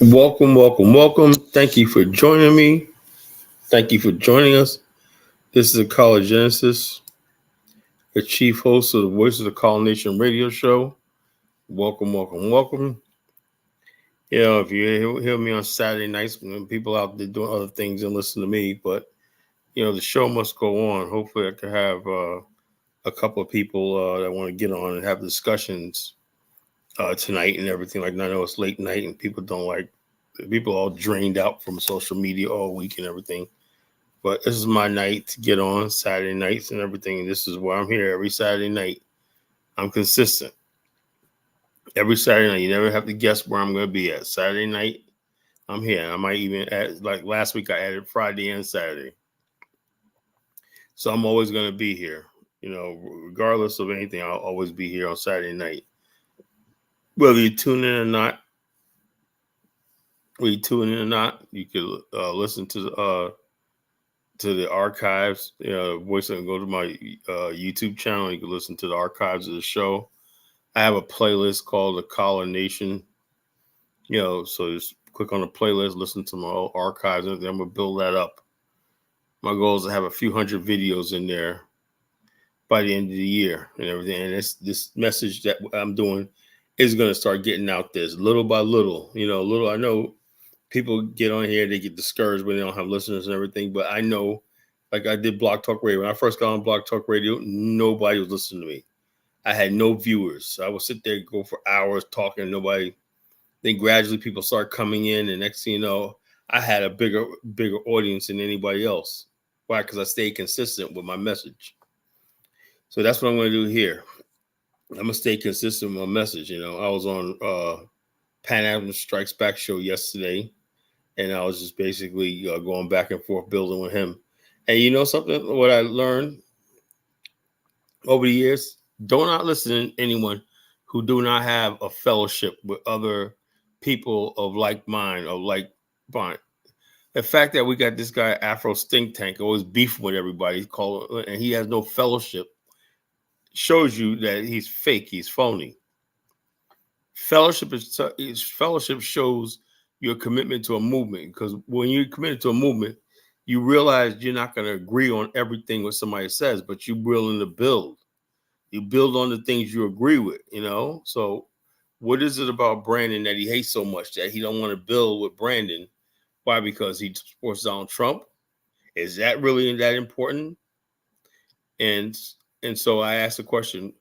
Welcome, welcome, welcome. Thank you for joining me. Thank you for joining us. This is College Genesis, the chief host of the Voice of the College Nation radio show. Welcome, welcome, welcome. If you hear me on Saturday nights when people out there doing other things and listen to me, but the show must go on. Hopefully, I can have a couple of people that want to get on and have discussions tonight and everything like that. I know it's late night and people all drained out from social media all week and everything. But this is my night to get on Saturday nights and everything. This is where I'm here every Saturday night. I'm consistent. Every Saturday night, you never have to guess where I'm going to be at. Saturday night, I'm here. I might even add, like last week, I added Friday and Saturday. So I'm always going to be here. Regardless of anything, I'll always be here on Saturday night. Whether you tune in or not, you can listen to the archives. Voice and go to my YouTube channel. You can listen to the archives of the show. I have a playlist called the College Nation. So just click on the playlist, listen to my archives, and I'm gonna build that up. My goal is to have a few hundred videos in there by the end of the year and everything. And this message that I'm doing is going to start getting out there little by little. I know people get on here, they get discouraged when they don't have listeners and everything. But I know, like I did Blog Talk Radio. When I first got on Blog Talk Radio, nobody was listening to me. I had no viewers. I would sit there and go for hours talking to nobody. Then gradually people start coming in. And next thing you know, I had a bigger audience than anybody else. Why? Because I stayed consistent with my message. So that's what I'm going to do here. I'm going to stay consistent with my message. I was on Pan Am Strikes Back show yesterday. And I was just basically going back and forth building with him. And you know something? What I learned over the years, do not listen to anyone who do not have a fellowship with other people of like mind or like mind. The fact that we got this guy Afro Stink Tank always beefing with everybody, and he has no fellowship, shows you that he's fake. He's phony. Fellowship shows your commitment to a movement, because when you're committed to a movement, you realize you're not going to agree on everything what somebody says, but you're willing to build. You build on the things you agree with, So what is it about Brandon that he hates so much that he don't want to build with Brandon? Why? Because he supports Donald Trump? Is that really that important? And so I asked the question,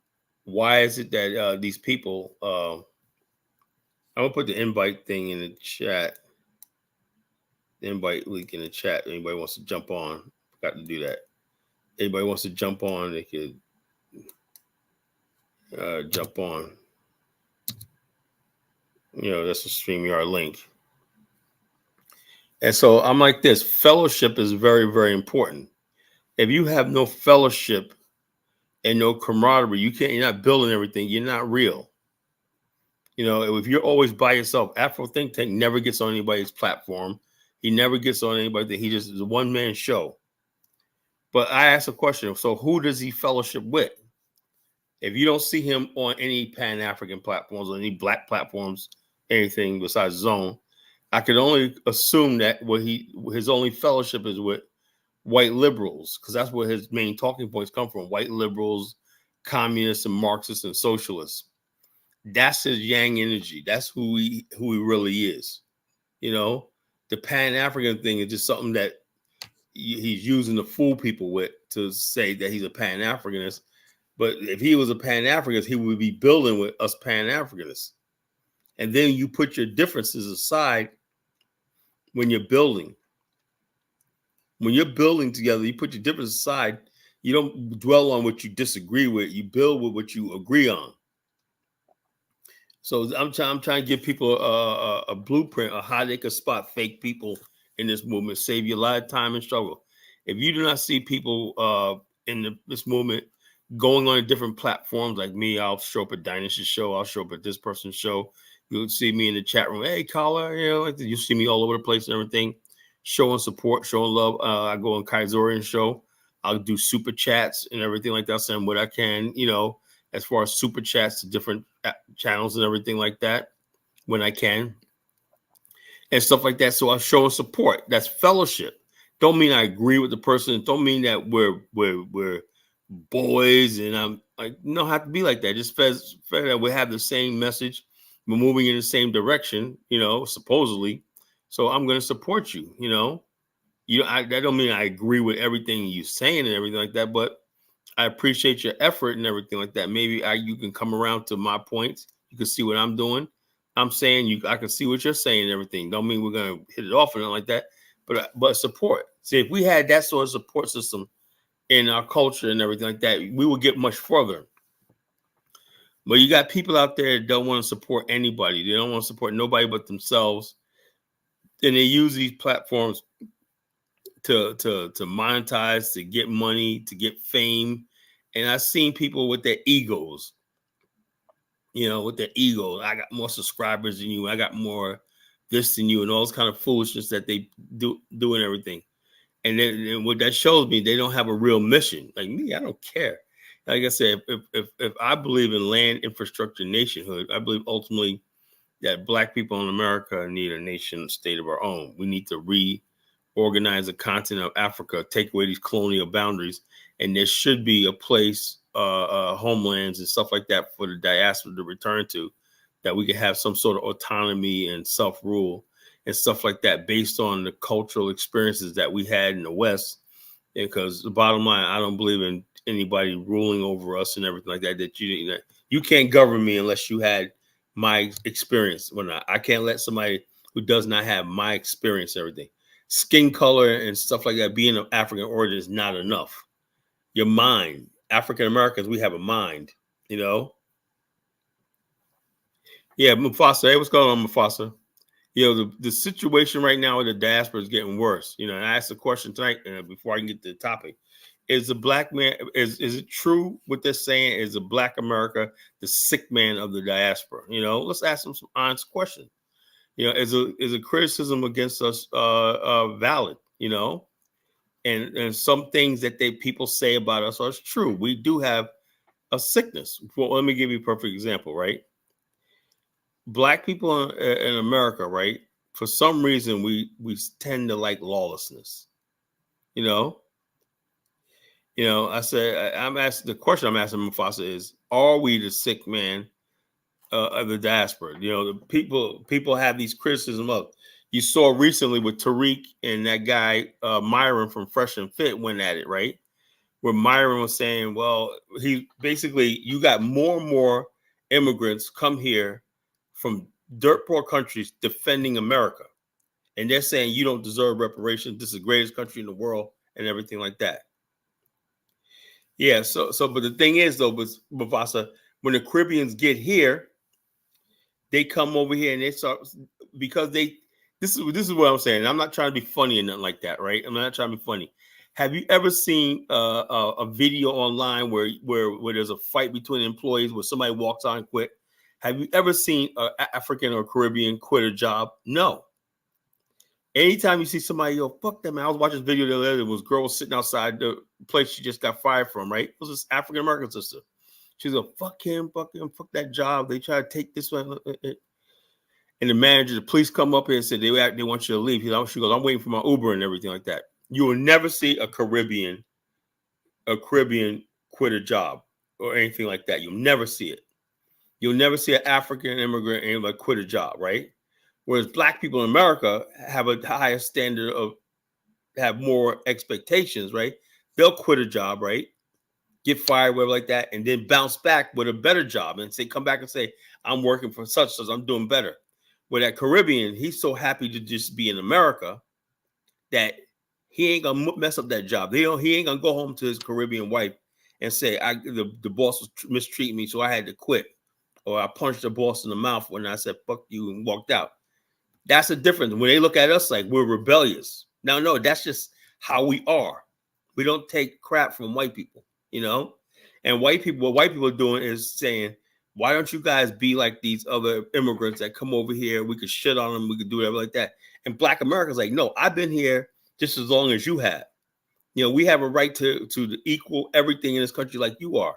why is it that these people, I'm going to put the invite thing in the chat, the invite link in the chat. Anybody wants to jump on, forgot to do that. Anybody wants to jump on, they could jump on. That's a StreamYard link. And so I'm like this. Fellowship is very, very important. If you have no fellowship and no camaraderie, you're not building everything. You're not real. If you're always by yourself, Afro Think Tank never gets on anybody's platform. He never gets on anybody. He just is a one-man show. But I asked a question. So who does he fellowship with? If you don't see him on any Pan-African platforms or any black platforms, anything besides Zone, I could only assume that his only fellowship is with white liberals, because that's where his main talking points come from. White liberals, communists, and Marxists and socialists. That's his yang energy. That's who he really is. The Pan-African thing is just something that he's using to fool people with, to say that he's a Pan-Africanist. But if he was a Pan-Africanist, he would be building with us Pan-Africanists. And then you put your differences aside when you're building. When you're building together, you put your differences aside. You don't dwell on what you disagree with. You build with what you agree on. So I'm trying to give people a blueprint of how they can spot fake people in this movement, save you a lot of time and struggle. If you do not see people in this movement going on different platforms like me, I'll show up at Dynasty's show. I'll show up at this person's show. You'll see me in the chat room. Hey, caller, you'll see me all over the place and everything, showing support, showing love. I go on Kaizorian's show. I'll do super chats and everything like that, saying what I can, as far as super chats to different channels and everything like that when I can. and stuff like that. So I'm showing support. That's fellowship. Don't mean I agree with the person. Don't mean that we're boys, and I'm like, no, have to be like that. Just fair that we have the same message. We're moving in the same direction, supposedly. So I'm going to support you. That don't mean I agree with everything you saying and everything like that, but I appreciate your effort and everything like that. Maybe you can come around to my points. You can see what I'm doing. I'm saying I can see what you're saying and everything. Don't mean we're gonna hit it off or nothing like that, but support. See, if we had that sort of support system in our culture and everything like that, we would get much further. But you got people out there that don't want to support anybody. They don't want to support nobody but themselves, and they use these platforms to monetize, to get money, to get fame. And I've seen people with their egos. With their ego. I got more subscribers than you. I got more this than you, and all this kind of foolishness that they do and everything. And then what that shows me, they don't have a real mission. Like me, I don't care. Like I said, if I believe in land, infrastructure, nationhood, I believe ultimately that Black people in America need a nation state of our own. We need to reorganize the continent of Africa, take away these colonial boundaries, and there should be a place, homelands and stuff like that for the diaspora to return to, that we can have some sort of autonomy and self-rule and stuff like that based on the cultural experiences that we had in the West. Because the bottom line, I don't believe in anybody ruling over us and everything like that. That you can't govern me unless you had my experience. When I can't let somebody who does not have my experience, everything, skin color and stuff like that, being of African origin is not enough. Your mind, African Americans, we have a mind, Yeah, Mufasa. Hey, what's going on, Mufasa? The situation right now with the diaspora is getting worse. And I asked the question tonight before I can get to the topic. Is the Black man, is it true what they're saying? Is the Black America the sick man of the diaspora? Let's ask them some honest questions. Is a criticism against us valid? And some things that people say about us are true. We do have a sickness. Well, let me give you a perfect example, right? Black people in America, right? For some reason, we tend to like lawlessness. I said, I'm asking, the question I'm asking Mufasa is, are we the sick man of the diaspora? The people have these criticism of. You saw recently with Tariq and that guy Myron from Fresh and Fit went at it, right? Where Myron was saying, well, you got more and more immigrants come here from dirt poor countries defending America. And they're saying you don't deserve reparations. This is the greatest country in the world and everything like that. Yeah, but the thing is though, Mufasa, when the Caribbeans get here, they come over here and they start, because this is what I'm saying. I'm not trying to be funny or nothing like that, right? I'm not trying to be funny. Have you ever seen a video online where there's a fight between employees where somebody walks out and quit? Have you ever seen an African or Caribbean quit a job? No. Anytime you see somebody, fuck them. I was watching this video the other day. There was girls sitting outside the place she just got fired from, right? It was this African American sister. She's like, fuck him, fuck that job. They try to take this one. And the manager, the police come up here and said, they want you to leave. She goes, I'm waiting for my Uber and everything like that. You will never see a Caribbean quit a job or anything like that. You'll never see it. You'll never see an African immigrant anybody quit a job, right? Whereas Black people in America have a higher standard have more expectations, right? They'll quit a job, right? Get fired, whatever like that, and then bounce back with a better job and come back and say, I'm working for such, I'm doing better. Where that Caribbean, he's so happy to just be in America that he ain't gonna mess up that job. He ain't gonna go home to his Caribbean wife and say, the boss was mistreating me, so I had to quit. Or I punched the boss in the mouth when I said, fuck you, and walked out. That's the difference. When they look at us like we're rebellious. Now, no, that's just how we are. We don't take crap from white people, And what white people are doing is saying, why don't you guys be like these other immigrants that come over here? We could shit on them. We could do whatever like that. And Black America's like, no, I've been here just as long as you have. We have a right to equal everything in this country like you are.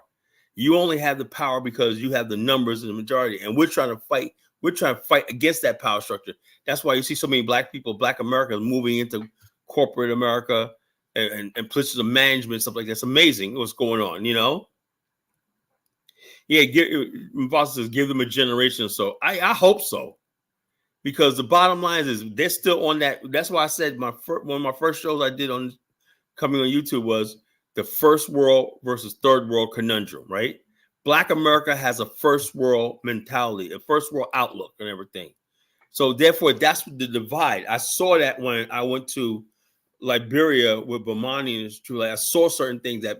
You only have the power because you have the numbers and the majority. And we're trying to fight We're trying to fight against that power structure. That's why you see so many black people, black Americans moving into corporate America and places of management, stuff like that. It's amazing what's going on, you know? Yeah, boss says give them a generation or so. I hope so. Because the bottom line is they're still on that. That's why I said one of my first shows I did on coming on YouTube was the first world versus third world conundrum, right? Black America has a first world mentality, a first world outlook and everything. So therefore, that's the divide. I saw that when I went to Liberia with Bomani and it's true. Like I saw certain things that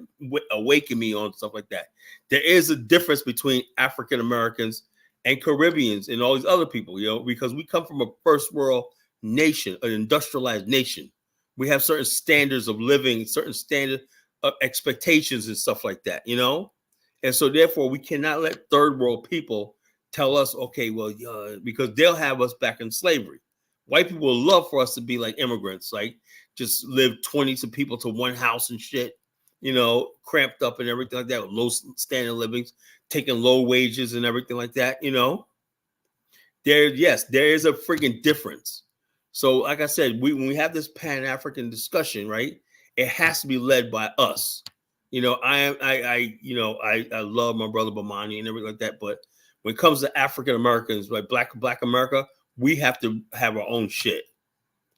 awakened me on stuff like that. There is a difference between African Americans and Caribbeans and all these other people, you know, because we come from a first world nation, an industrialized nation. We have certain standards of living, certain standard expectations and stuff like that, you know? And so therefore we cannot let third world people tell us, okay, well, because they'll have us back in slavery. White people will love for us to be like immigrants, like just live 20 people to one house and shit, you know, cramped up and everything like that, with low standard of livings, taking low wages and everything like that, you know. There is a freaking difference. So, like I said, when we have this Pan-African discussion, right, it has to be led by us. You know, I love my brother Bomani and everything like that, but when it comes to African Americans, like Black America, we have to have our own shit.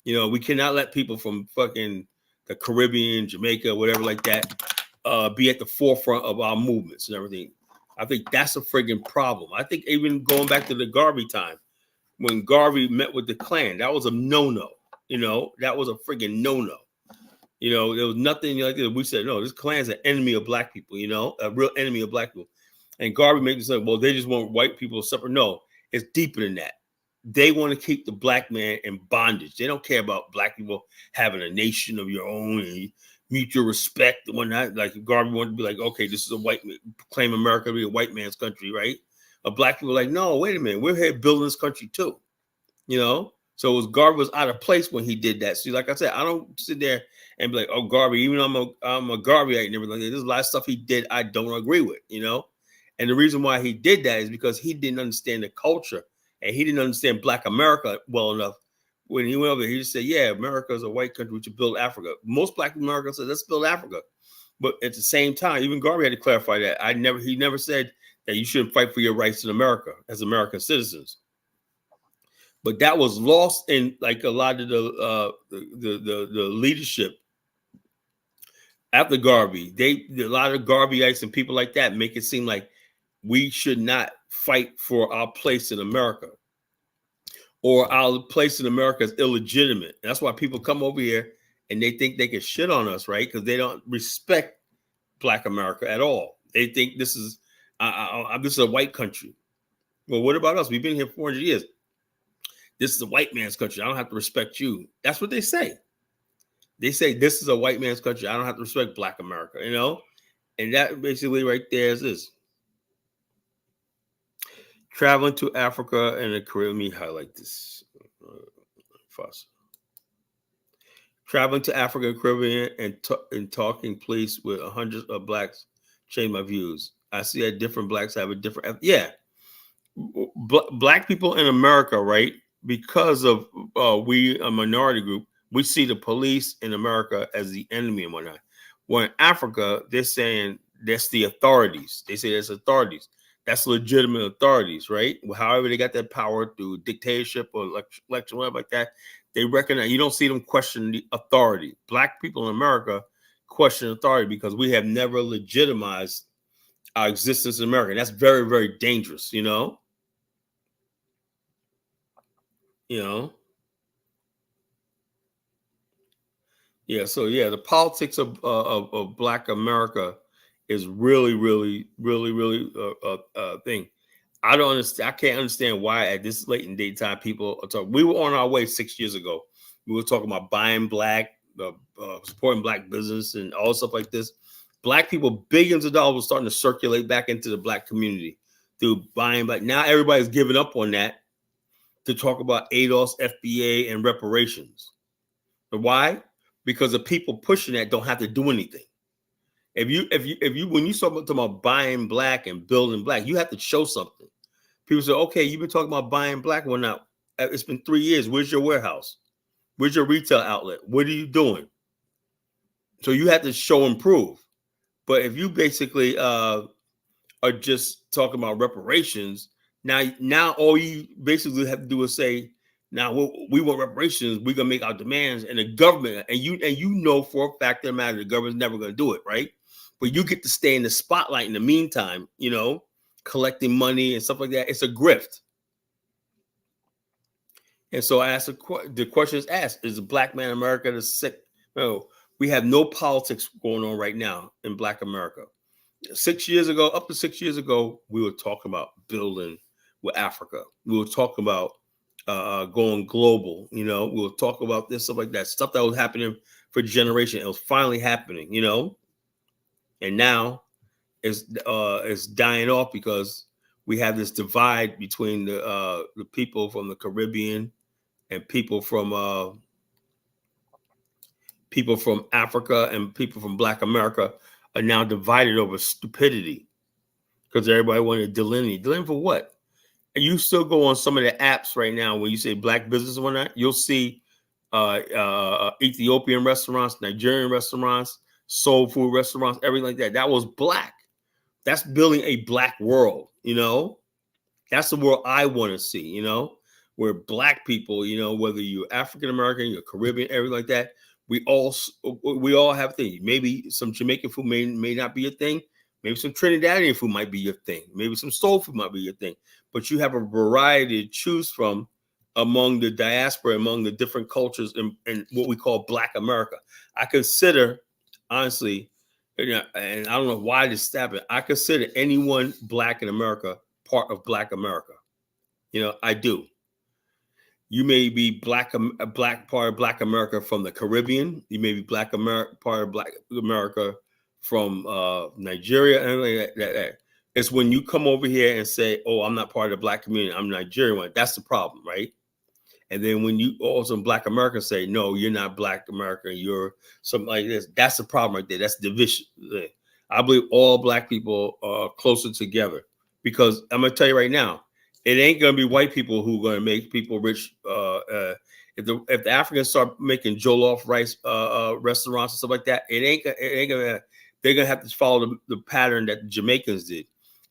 You know, we cannot let people from fucking the Caribbean, Jamaica, whatever like that, be at the forefront of our movements and everything. I think that's a friggin' problem. I think even going back to the Garvey time, when Garvey met with the Klan, that was a no-no. You know, that was a friggin' no-no. You know, there was nothing like that. We said, no, this Klan's an enemy of black people, you know, a real enemy of black people. And Garvey made it say, well, they just want white people separate. No, it's deeper than that. They want to keep the black man in bondage. They don't care about black people having a nation of your own and mutual respect. When that, like Garvey wanted to be like, okay, this is a white man, claim America to be a white man's country, right? But black people are like, no, wait a minute, we're here building this country too, you know. So it was Garvey was out of place when he did that. See, like I said, I don't sit there and be like, oh, Garvey, even though I'm a Garveyite and everything, there's a lot of stuff he did I don't agree with, you know. And the reason why he did that is because he didn't understand the culture. And he didn't understand Black America well enough. When he went over there, he just said, yeah, America is a white country. We should build Africa. Most Black Americans said, let's build Africa. But at the same time, even Garvey had to clarify that. He never said that you shouldn't fight for your rights in America as American citizens. But that was lost in like a lot of the leadership after Garvey. A lot of Garveyites and people like that make it seem like we should not fight for our place in America, or our place in America is illegitimate. That's why people come over here and they think they can shit on us, right? Because they don't respect Black America at all. They think this is a white country. Well, what about us? We've been here 400 years. This is a white man's country. I don't have to respect you. That's what they say. They say this is a white man's country. I don't have to respect Black America, you know? And that basically right there is this. Traveling to Africa and the Caribbean. Let me highlight this. Traveling to Africa and Caribbean and talking police with hundreds of blacks changed my views. I see that different blacks have a different. Yeah. Black people in America, right? Because of we, a minority group, we see the police in America as the enemy and whatnot. Well, in Africa, they're saying that's the authorities. They say that's authorities. That's legitimate authorities, right? However, they got that power through dictatorship or election, whatever like that. They recognize, you don't see them question the authority. Black people in America question authority because we have never legitimized our existence in America. And that's very, very dangerous, you know? You know? Yeah, so yeah, the politics of Black America is really, really, really, really thing. I don't understand. I can't understand why at this late in daytime people are talking. We were on our way 6 years ago. We were talking about buying black, supporting black business, and all stuff like this. Black people, billions of dollars were starting to circulate back into the black community through buying black. Now everybody's giving up on that to talk about ADOS, FBA, and reparations. But why? Because the people pushing that don't have to do anything. If you when you talk about buying black and building black, you have to show something. People say, okay, you've been talking about buying black. Well, now it's been 3 years. Where's your warehouse? Where's your retail outlet? What are you doing? So you have to show and prove. But if you basically are just talking about reparations, now all you basically have to do is say, now we want reparations. We're gonna make our demands, and the government, and you know for a fact that matter, the government's never gonna do it, right? But you get to stay in the spotlight in the meantime, collecting money and stuff like that. It's a grift. And so I asked the question is asked: is the black man in America the sick? No, we have no politics going on right now in Black America. 6 years ago, up to 6 years ago, we were talking about building with Africa. We were talking about going global. We were talking about this stuff like that, stuff that was happening for generations. It was finally happening. And now it's dying off because we have this divide between the people from the Caribbean and people from Africa and people from Black America are now divided over stupidity because everybody wanted to delineate. Delineate for what? And you still go on some of the apps right now when you say black business or whatnot, you'll see Ethiopian restaurants, Nigerian restaurants, soul food restaurants, everything like that. That was black. That's building a black world, That's the world I want to see, where black people, whether you're African American, you're Caribbean, everything like that, we all have things. Maybe some Jamaican food may not be your thing. Maybe some Trinidadian food might be your thing. Maybe some soul food might be your thing. But you have a variety to choose from among the diaspora, among the different cultures in what we call Black America. I consider, honestly, and I don't know why this happened, I consider anyone Black in America part of Black America. I do. You may be a black part of Black America from the Caribbean. You may be part of Black America from Nigeria. And that. It's when you come over here and say, "Oh, I'm not part of the Black community. I'm Nigerian." That's the problem, right? And then when you also Black Americans say, "No, you're not Black American. You're something like this." That's the problem right there. That's division. I believe all Black people are closer together because I'm gonna tell you right now. It ain't gonna be white people who are gonna make people rich. If the Africans start making jollof rice restaurants and stuff like that, it ain't gonna. They're gonna have to follow the pattern that the Jamaicans did.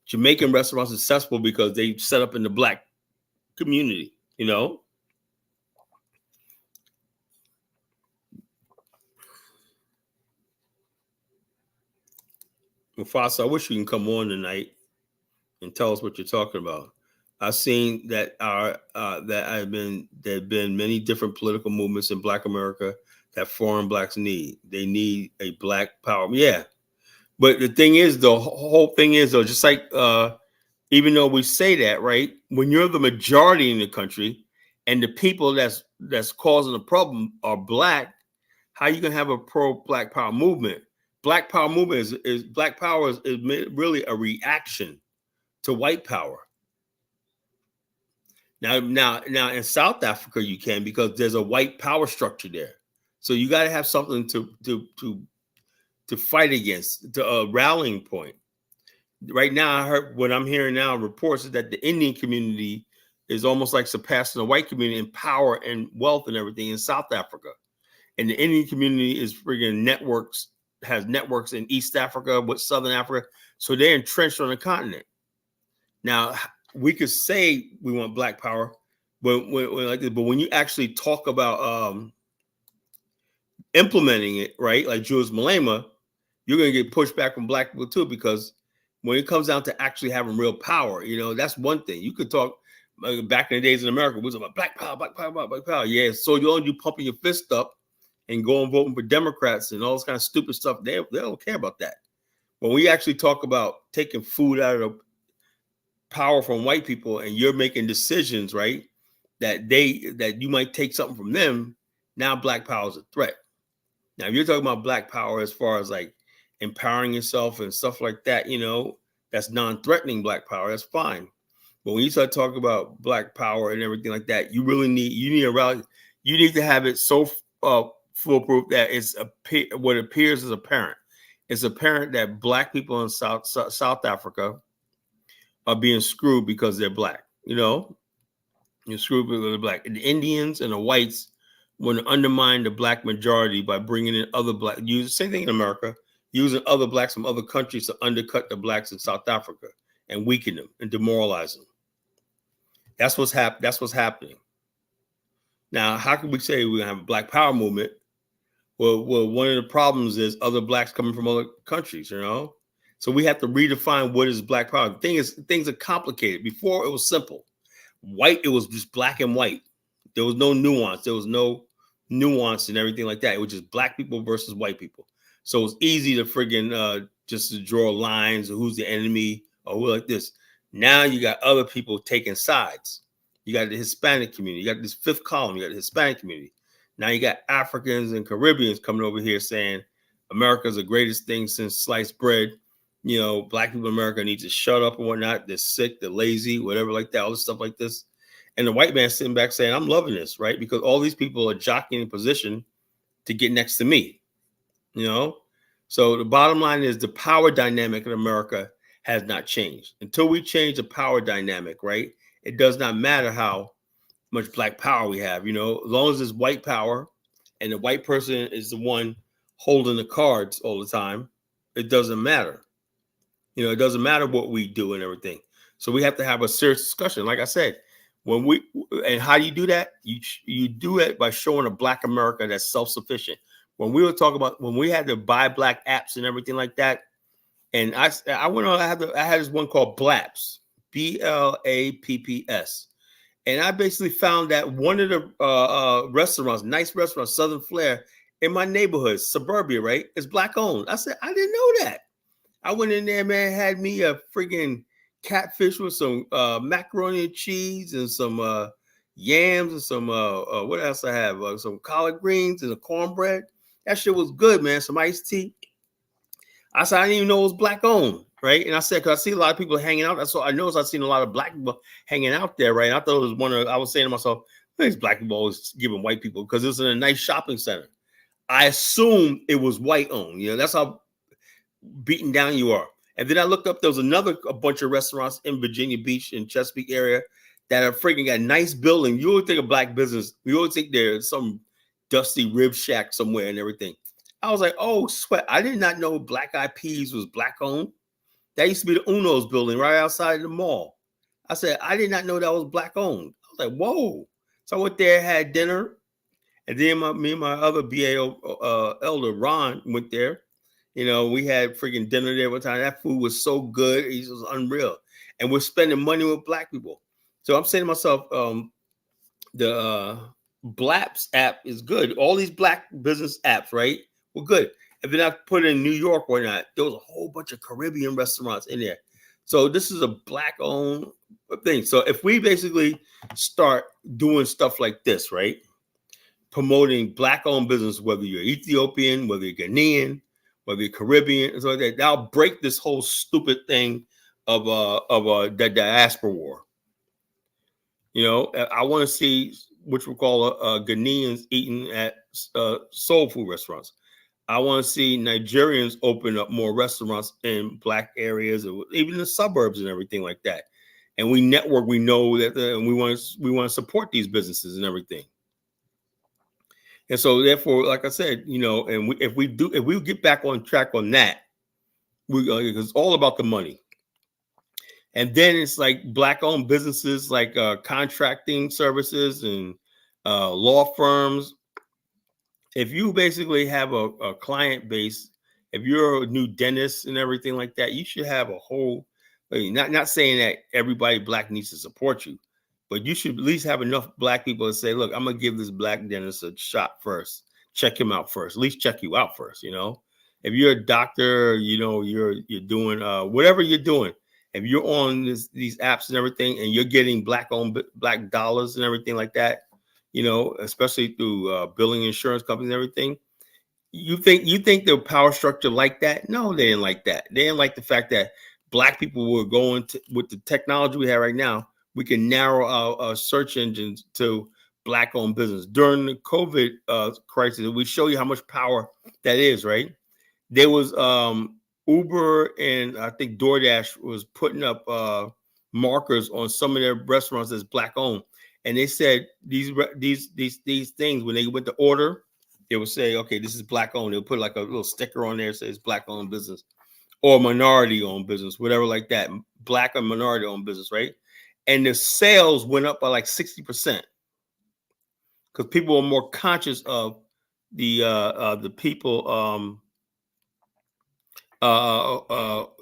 Jamaican restaurants are successful because they set up in the Black community. Mufasa, I wish you can come on tonight and tell us what you're talking about. I've seen that there have been many different political movements in Black America that foreign Blacks need. They need a Black power. Yeah. But the thing is, the whole thing is, though, just like even though we say that, right, when you're the majority in the country and the people that's causing the problem are Black, how you gonna have a pro-Black power movement? Black power movement is Black power is really a reaction to white power. Now in South Africa you can because there's a white power structure there. So you got to have something to fight against, to a rallying point. Right now, I heard what I'm hearing now reports is that the Indian community is almost like surpassing the white community in power and wealth and everything in South Africa. And the Indian community is friggin' has networks in East Africa with Southern Africa. So they're entrenched on the continent. Now, we could say we want Black power, but when you actually talk about implementing it, right, like Julius Malema, you're going to get pushed back from Black people too, because when it comes down to actually having real power, that's one thing. You could talk back in the days in America, we was about Black power, Black power, Black power. Yeah, so you pumping your fist up and going voting for Democrats and all this kind of stupid stuff. They don't care about that. When we actually talk about taking food out of power from white people and you're making decisions, right, that you might take something from them, now Black power is a threat. Now, if you're talking about Black power as far as like empowering yourself and stuff like that, that's non-threatening Black power, that's fine. But when you start talking about Black power and everything like that, you need a rally. You need to have it so foolproof that it's what appears as apparent. It's apparent that Black people in South Africa are being screwed because they're Black. You know, you screw with the black. And the Indians and the whites want to undermine the black majority by bringing in other black. Use same thing in America, using other blacks from other countries to undercut the blacks in South Africa and weaken them and demoralize them. That's what's happening. That's what's happening. Now, how can we say we're gonna have a Black Power movement? Well, one of the problems is other blacks coming from other countries, you know. So we have to redefine what is Black Power. The thing is, things are complicated. Before it was simple. White, it was just black and white. There was no nuance. There was no nuance and everything like that. It was just black people versus white people. So it was easy to friggin' just to draw lines of who's the enemy or who like this. Now you got other people taking sides. You got the Hispanic community. You got this fifth column. You got the Hispanic community. Now you got Africans and Caribbeans coming over here saying America's the greatest thing since sliced bread. You know, black people in America need to shut up and whatnot. They're sick, they're lazy, whatever like that, all this stuff like this. And the white man sitting back saying, I'm loving this, right? Because all these people are jockeying in position to get next to me, you know? So the bottom line is the power dynamic in America has not changed. Until we change the power dynamic, right? It does not matter how much black power we have, you know, as long as it's white power and the white person is the one holding the cards all the time, it doesn't matter. You know, it doesn't matter what we do and everything. So we have to have a serious discussion. Like I said, and how do you do that? You do it by showing a black America that's self-sufficient. When we were talking about when we had to buy black apps and everything like that, and I went on, I had this one called Blaps, BLAPPS. And I basically found that one of the restaurants, nice restaurant, Southern Flair, in my neighborhood, suburbia, right, is black owned. I said, I didn't know that. I went in there, man, had me a friggin' catfish with some macaroni and cheese and some yams and some, what else I have? Some collard greens and a cornbread. That shit was good, man. Some iced tea. I said, I didn't even know it was black owned, right? And I said, because I see a lot of people hanging out. That's what I noticed. I've seen a lot of black people hanging out there, right? And I thought it was I was saying to myself, these black people always giving white people because it's in a nice shopping center. I assumed it was white owned. You know, that's how beaten down you are. And then I looked up, there was a bunch of restaurants in Virginia Beach and Chesapeake area that are freaking got nice building. You always think of black business. You always think there's some dusty rib shack somewhere and everything. I was like, oh, sweat. I did not know Black Eyed Peas was black owned. That used to be the Uno's building right outside the mall. I said, I did not know that was black owned. I was like, whoa. So I went there, had dinner. And then me and my other BAO elder, Ron, went there. You know, we had freaking dinner there one time. That food was so good. It was unreal. And we're spending money with black people. So I'm saying to myself, the Blaps app is good. All these black business apps, right? Were good. And then I put in New York or not, there was a whole bunch of Caribbean restaurants in there. So this is a black-owned thing. So if we basically start doing stuff like this, right? Promoting black-owned business, whether you're Ethiopian, whether you're Ghanaian, whether you're Caribbean, and so like that, that'll break this whole stupid thing of the diaspora war. You know, I want to see which we call Ghanaians eating at soul food restaurants. I want to see Nigerians open up more restaurants in black areas, or even the suburbs and everything like that. And we network. We know that, and we want to support these businesses and everything. And so, therefore, like I said, you know, and if we get back on track on that, because it's all about the money. And then it's like black-owned businesses, like contracting services and law firms. If you basically have a client base, if you're a new dentist and everything like that, you should have a whole. Not saying that everybody black needs to support you, but you should at least have enough black people to say, "Look, I'm gonna give this black dentist a shot first. Check him out first. At least check you out first." You know, if you're a doctor, you know you're doing whatever you're doing. If you're on these apps and everything, and you're getting black dollars and everything like that, you know, especially through billing insurance companies and everything, you think the power structure like that? No, they didn't like that. They didn't like the fact that black people were going to, with the technology we have right now, we can narrow our search engines to black-owned business. During the COVID crisis, we show you how much power that is, right? There was Uber and I think DoorDash was putting up markers on some of their restaurants that's black owned, and they said these things when they went to order, they would say, okay, this is black owned. They'll put like a little sticker on there that says black owned business or minority owned business, whatever like that, black or minority owned business, right? And the sales went up by like 60% because people are more conscious of the people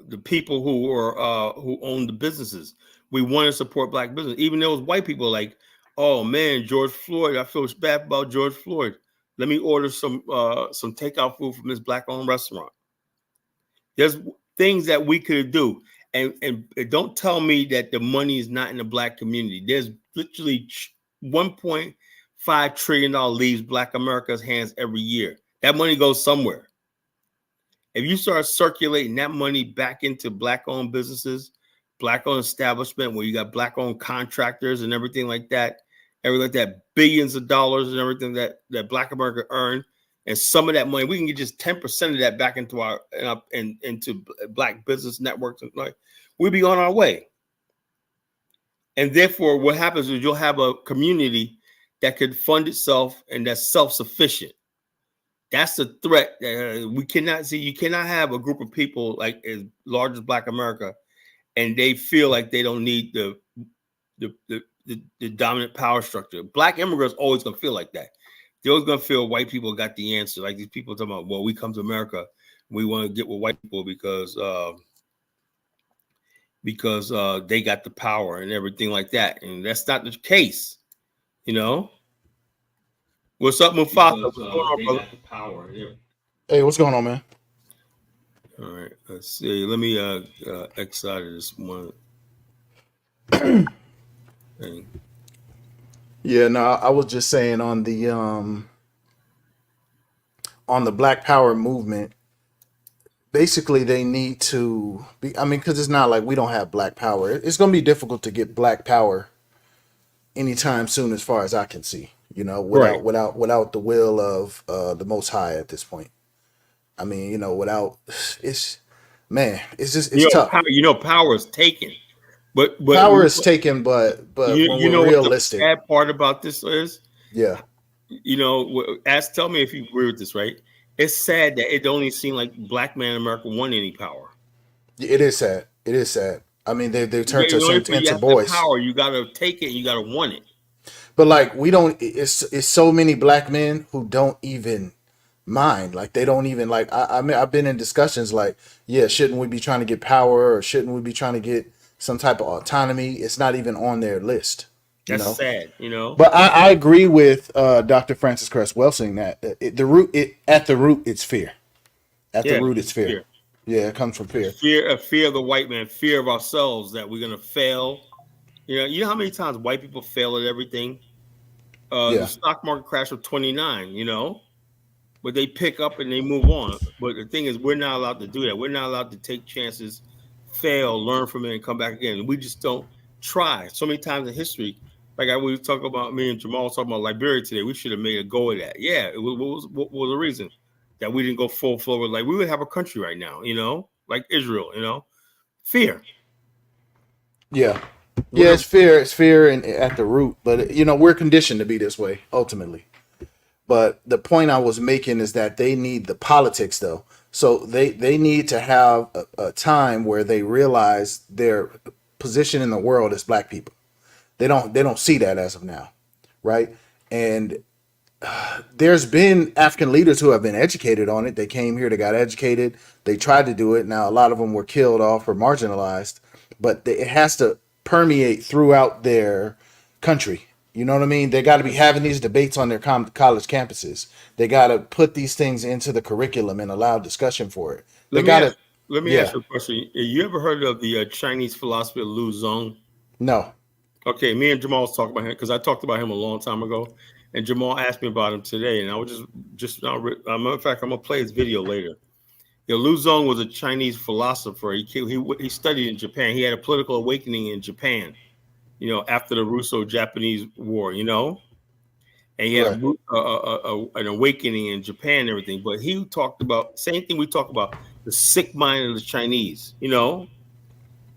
the people who own the businesses. We want to support black business, even though it's white people like, oh man, George Floyd. I feel bad about George Floyd. Let me order some takeout food from this black-owned restaurant. There's things that we could do, and don't tell me that the money is not in the black community. There's literally $1.5 trillion leaves Black America's hands every year. That money goes somewhere. If you start circulating that money back into black-owned businesses, black-owned establishment, where you got black-owned contractors and everything like that, billions of dollars and everything that Black America earned, and some of that money, we can get just 10% of that back into into black business networks, and like we'll be on our way. And therefore, what happens is you'll have a community that could fund itself and that's self-sufficient. That's the threat. We cannot see. You cannot have a group of people like as large as Black America, and they feel like they don't need the dominant power structure. Black immigrants always gonna feel like that. They're always gonna feel white people got the answer. Like these people talking about, well, we come to America, we want to get with white people because they got the power and everything like that, and that's not the case, you know. What's up, Mufasa? What's going on, brother? Power. Yeah. Hey, what's going on, man? All right, let's see. Let me X out of this one thing. Yeah, no, I was just saying on the Black Power movement. Basically, they need to be. I mean, because it's not like we don't have Black Power. It's going to be difficult to get Black Power anytime soon, as far as I can see. You know, Right. without the will of the Most High at this point. I mean, you know, without it's it's tough. Power is taken, but Power is taken, but when you know we're what the realistic, sad part about this is? yeah, Tell me if you agree with this, right? It's sad that it don't even seem like Black man in America won any power. it is sad. It is sad. I mean, they turned us In order for you into have the boys. power, you got to take it. And you got to want it. But like we don't. It's so many black men who don't even mind. Like they don't even like. I mean, I've been in discussions like, yeah, shouldn't we be trying to get power or shouldn't we be trying to get some type of autonomy? It's not even on their list. You That's know. sad. But I agree with Dr. Francis Cress Welsing that at the root it's fear. At the root it's fear. Yeah, it comes from fear. Fear of the white man, fear of ourselves that we're gonna fail. You know how many times white people fail at everything? The Yeah. stock market crash of 29, but they pick up and they move on. But the thing is, we're not allowed to do that. We're not allowed to take chances, fail, learn from it, and come back again. We just don't try. So many times in history, like we talk about, me and Jamal was talking about Liberia today. We should have made a go of that. Yeah, what was the reason that we didn't go full forward? Like we would have a country right now, like Israel, fear. Yeah. Yeah, it's fear. It's fear and at the root. But we're conditioned to be this way ultimately. But the point I was making is that they need the politics though. So they need to have a time where they realize their position in the world as black people. They don't see that as of now, right? And there's been African leaders who have been educated on it. They came here, they got educated, they tried to do it. Now, a lot of them were killed off or marginalized, but it has to permeate throughout their country. You know what I mean? They got to be having these debates on their college campuses. They got to put these things into the curriculum and allow discussion for it. They got to. Let me ask you a question. You ever heard of the Chinese philosopher Lu Zong? No. Okay, me and Jamal was talking about him because I talked about him a long time ago, and Jamal asked me about him today, and I was just now. Matter of fact, I'm gonna play his video later. Lu Zong was a Chinese philosopher. He studied in Japan. He had a political awakening in Japan, after the Russo-Japanese War, and he had an awakening in Japan and everything. But he talked about same thing we talk about, the sick mind of the Chinese, and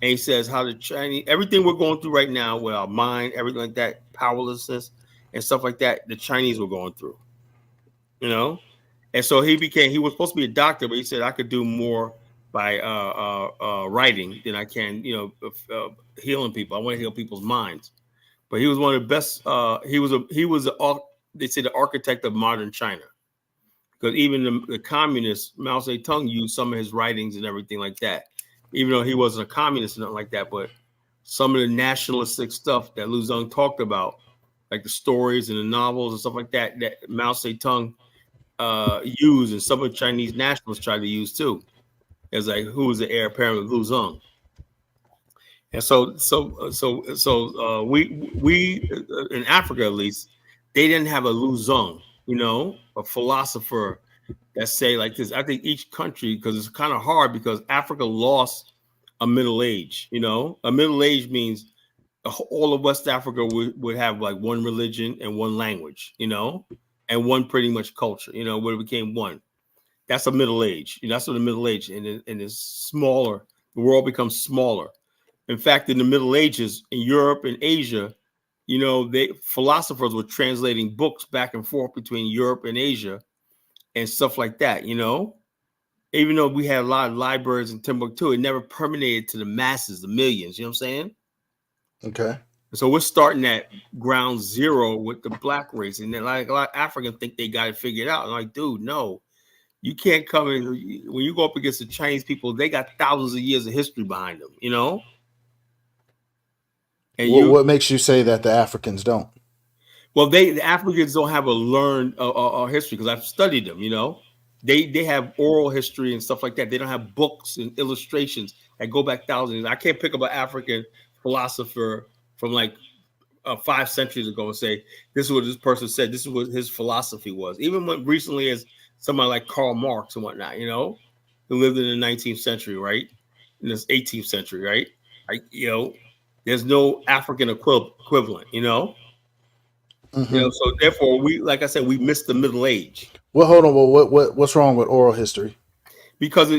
and he says how the Chinese, everything we're going through right now with our mind, everything like that, powerlessness and stuff like that, the Chinese were going through, you know. And so he was supposed to be a doctor, but he said I could do more by writing than I can, healing people. I want to heal people's minds. But he was one of the best. They say the architect of modern China, because even the communists, Mao Zedong, used some of his writings and everything like that. Even though he wasn't a communist or nothing like that, but some of the nationalistic stuff that Liu Zhang talked about, like the stories and the novels and stuff like that, that Mao Zedong used, and some of the Chinese nationalists tried to use too. As like who was the heir apparent of Liu Zhang. And we in Africa at least, they didn't have a Liu Zhang, a philosopher that say like this. I think each country, because it's kind of hard because Africa lost a middle age. A middle age means all of West Africa would have like one religion and one language, and one pretty much culture, where it became one. That's a middle age. That's what the middle age, and it's smaller. The world becomes smaller. In fact, in the Middle Ages, in Europe and Asia, philosophers were translating books back and forth between Europe and Asia and stuff like that, Even though we had a lot of libraries in Timbuktu, it never permeated to the masses, the millions, you know what I'm saying? Okay. So we're starting at ground zero with the black race. And then like a lot of Africans think they got it figured out. I'm like, dude, no. You can't come in when you go up against the Chinese people. They got thousands of years of history behind them, And What makes you say that the Africans don't? Well, the Africans don't have a learned history because I've studied them. They have oral history and stuff like that. They don't have books and illustrations that go back thousands. I can't pick up an African philosopher from like 5 centuries ago and say this is what this person said. This is what his philosophy was. Even when recently as somebody like Karl Marx and whatnot, who lived in the 19th century, right? In this 18th century, right? There's no African equivalent, Mm-hmm. So therefore, like I said, we missed the middle age. Well, hold on. Well, what's wrong with oral history? Because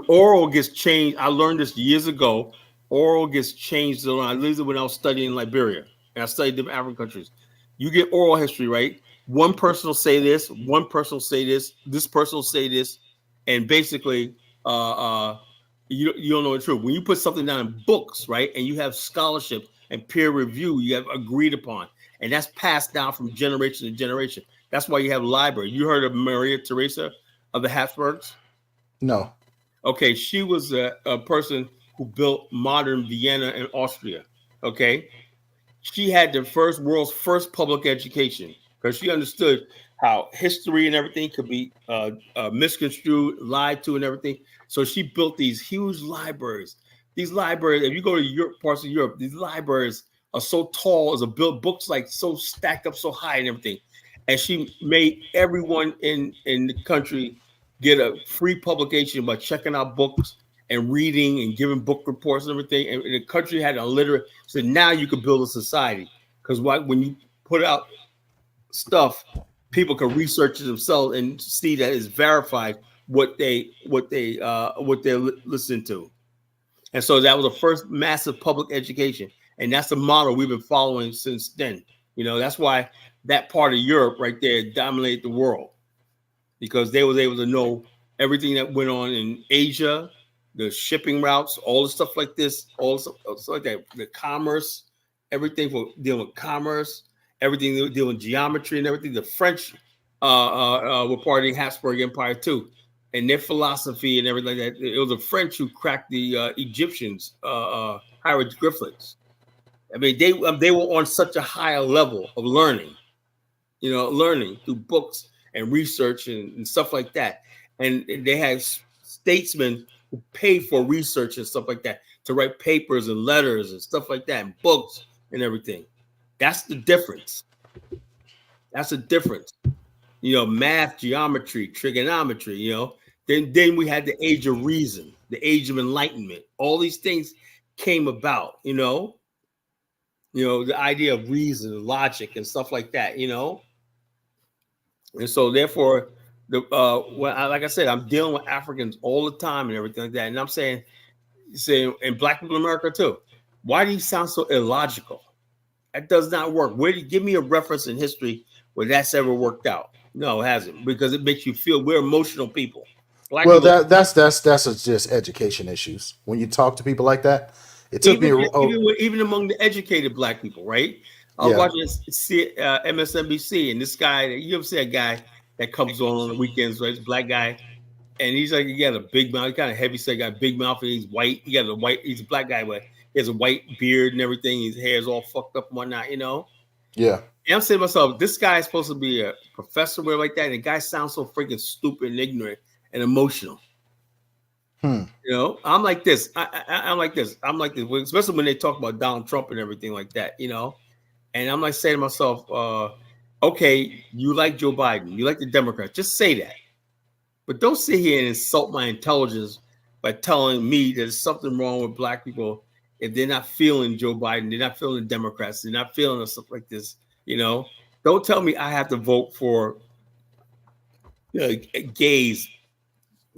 oral gets changed. I learned this years ago. Oral gets changed. I learned it when I was studying Liberia, and I studied different African countries. You get oral history, right? One person will say this. One person will say this. This person will say this, and basically, you don't know the truth. When you put something down in books, right, and you have scholarship and peer review, you have agreed upon, and that's passed down from generation to generation. That's why you have library. You heard of Maria Theresa of the Habsburgs? No. Okay, she was a person who built modern Vienna and Austria. Okay, she had the world's first public education because she understood how history and everything could be misconstrued, lied to, and everything. So she built these huge libraries. These libraries, if you go to Europe, parts of Europe, these libraries are so tall as a built books like so stacked up so high and everything. And she made everyone in the country get a free publication by checking out books and reading and giving book reports and everything. And the country had a literate. So now you could build a society because when you put out stuff, people can research it themselves and see that it's verified what they listen to. And so that was the first massive public education, and that's the model we've been following since then. That's why that part of Europe right there dominated the world, because they was able to know everything that went on in Asia, the shipping routes, all the stuff like this, all the stuff like that, the commerce, everything for dealing with commerce, everything dealing with geometry and everything. The French were part of the Habsburg Empire too, and their philosophy and everything like that. It was the French who cracked the Egyptians' hieroglyphics. I mean, they were on such a higher level of learning, learning through books and research and stuff like that. And they had statesmen who paid for research and stuff like that to write papers and letters and stuff like that, and books and everything. That's the difference. That's the difference. Math, geometry, trigonometry, Then we had the age of reason, the age of enlightenment. All these things came about, the idea of reason, logic, and stuff like that, And so therefore, like I said, I'm dealing with Africans all the time and everything like that. And I'm saying, Saying and black people in America too. Why do you sound so illogical? That does not work. Where do you give me a reference in history where that's ever worked out? No, it hasn't, because it makes you feel we're emotional people. Black Well, people, that's just education issues. When you talk to people like that, it took me. Oh, even among the educated black people, right? I was yeah, watching MSNBC, and this guy, you ever see a guy that comes on the weekends, right? This black guy, and he's like, he got a big mouth, kind of heavy set, got a big mouth, and he's white. He got a white, he's a black guy, but he has a white beard and everything. His hair's all fucked up and whatnot, you know? yeah. And I'm saying to myself, this guy is supposed to be a professor, whatever like that, and the guy sounds so freaking stupid and ignorant and emotional. Hmm. You know, I'm like this. I'm like this. I'm like this, especially when they talk about Donald Trump and everything like that, you know? And I'm like saying to myself, okay, you like Joe Biden, you like the Democrats, just say that. But don't sit here and insult my intelligence by telling me there's something wrong with black people if they're not feeling Joe Biden, they're not feeling the Democrats, they're not feeling stuff like this. You know, don't tell me I have to vote for gays.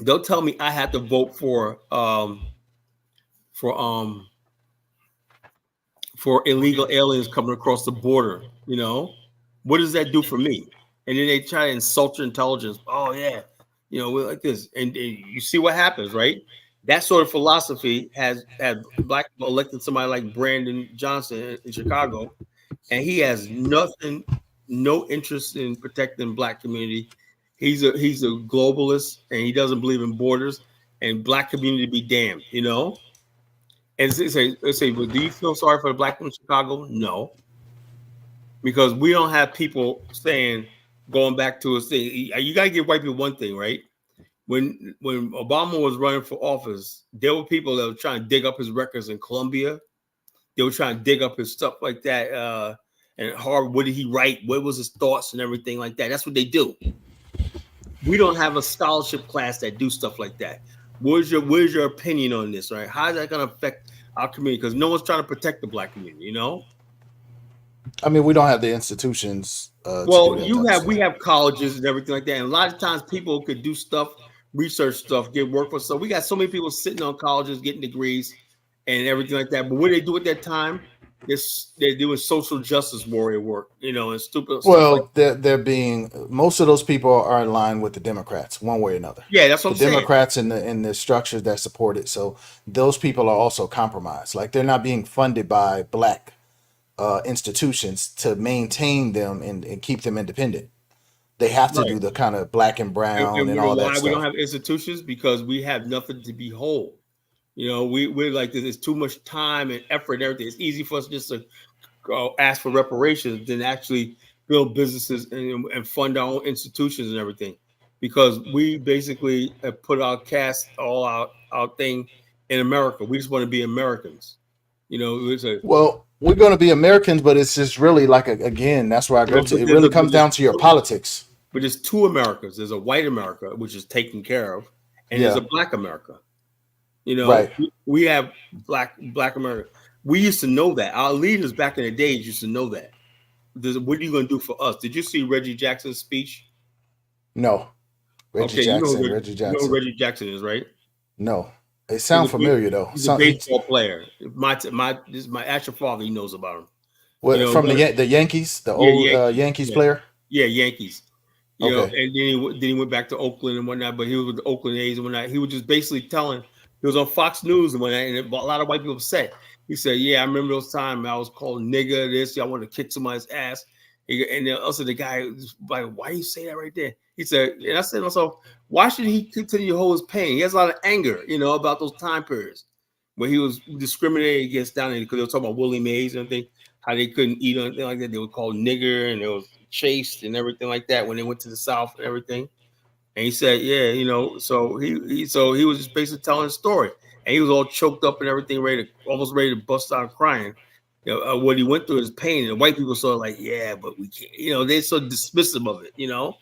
Don't tell me I have to vote for for illegal aliens coming across the border. You know, what does that do for me? And then they try to insult your intelligence. Oh yeah, you know, we're like this, and you see what happens, right? That sort of philosophy has had black people elected somebody like Brandon Johnson in Chicago, and he has nothing, no interest in protecting black community. He's a globalist, and he doesn't believe in borders and black community be damned. You know, and say, well, do you feel sorry for the black people in Chicago? No, because we don't have people saying, going back to a thing. You got to give white people one thing, right? When Obama was running for office, there were people that were trying to dig up his records in Colombia. They were trying to dig up his stuff like that. And Harvard, what did he write? What was his thoughts and everything like that? That's what they do. We don't have a scholarship class that do stuff like that. Where's your opinion on this? Right? How is that going to affect our community? Because no one's trying to protect the black community. You know. I mean, we don't have the institutions to do Well, that type of we stuff. have colleges and everything like that. And a lot of times people could do stuff, research stuff, get work for stuff. We got so many people sitting on colleges getting degrees and everything like that. But what do they do at that time? They're doing social justice warrior work, you know, and stupid stuff like Well, they're being most of those people are in line with the Democrats, one way or another. yeah, that's what The I'm saying. Democrats and the structures that support it. So those people are also compromised. Like they're not being funded by black institutions to maintain them and keep them independent. They have to Right. do the kind of black and brown And and you know all that why we don't stuff. have institutions? Because we have nothing to behold. You know, we're like there's too much time and effort and everything. It's easy for us just to go ask for reparations than actually build businesses and fund our own institutions and everything. Because we basically have put our cast all our thing in America. We just want to be Americans. You know, it's a Well, we're going to be Americans, but it's just really like again, that's where I go to. It really comes down to your politics. but there's two Americas. There's a white America, which is taken care of, and there's a Yeah, black America. You know, right. we have black America. We used to know that. Our leaders back in the days used to know that. What are you going to do for us? Did you see Reggie Jackson's speech? No, Reggie Okay, Jackson, Reggie you know who Jackson. Reggie Jackson is, right? No, it He's sounds a big, familiar though. he's a Some it's, baseball player. This is my actual father. He knows about him. You what know, from the Yankees, the yeah, old Yankees, Yankees yeah, player. yeah, Yankees. You know, Okay, and then he went back to Oakland and whatnot. But he was with the Oakland A's and whatnot. He was just basically telling. He was on Fox News and whatnot, and a lot of white people said. He said, "Yeah, I remember those times I was called nigger. This, I wanted to kick somebody's ass." And then also the guy was like, "Why you say that right there?" He said, and I said to myself, "Why should he continue to hold his pain? He has a lot of anger, you know, about those time periods where he was discriminated against down there because they were talking about Willie Mays and everything, how they couldn't eat or anything like that. They were called nigger and they was chased and everything like that when they went to the South and everything." And he said, "Yeah, you know." So he was just basically telling a story, and he was all choked up and everything, almost ready to bust out crying. You know, what he went through is pain, and the white people sort of like, "Yeah, but we can't." You know, they're so dismissive of it. You know,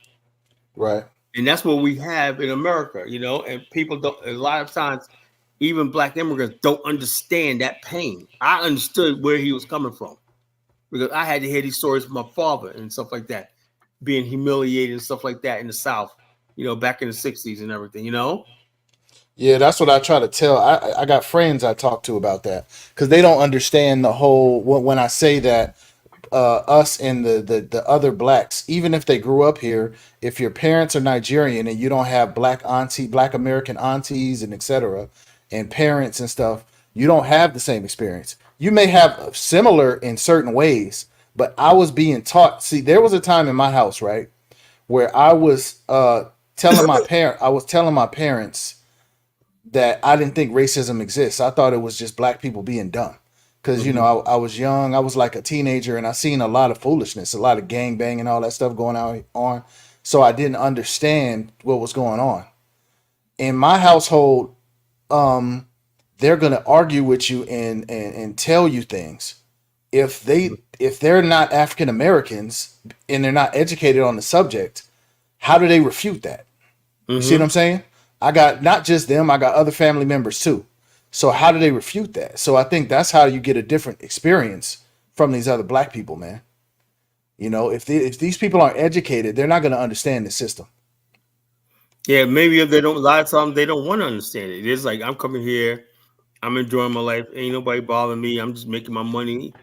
right. and that's what we have in America. You know, and people don't. A lot of times, even black immigrants don't understand that pain. I understood where he was coming from because I had to hear these stories from my father and stuff like that, being humiliated and stuff like that in the South, you know, back in the 60s and everything, you know? Yeah, that's what I try to tell. I got friends I talk to about that because they don't understand the whole. When I say that us and the other blacks, even if they grew up here, if your parents are Nigerian and you don't have black American aunties and etc. and parents and stuff, you don't have the same experience. You may have similar in certain ways, but I was being taught. See, there was a time in my house, right, where I was I was telling my parents that I didn't think racism exists. I thought it was just black people being dumb. Because, you Mm-hmm. know, I was young, I was like a teenager, and I seen a lot of foolishness, a lot of gang bang and all that stuff going on. So I didn't understand what was going on. In my household, um, they're gonna argue with you and tell you things. If they're not African Americans and they're not educated on the subject, how do they refute that? You see what Mm-hmm. I'm saying? I got not just them, I got other family members too. So how do they refute that? So I think that's how you get a different experience from these other black people, man. You know, if these people aren't educated, they're not going to understand the system. Yeah, maybe if they don't, a lot of times they don't want to understand it. It's like I'm coming here, I'm enjoying my life, ain't nobody bothering me. I'm just making my money,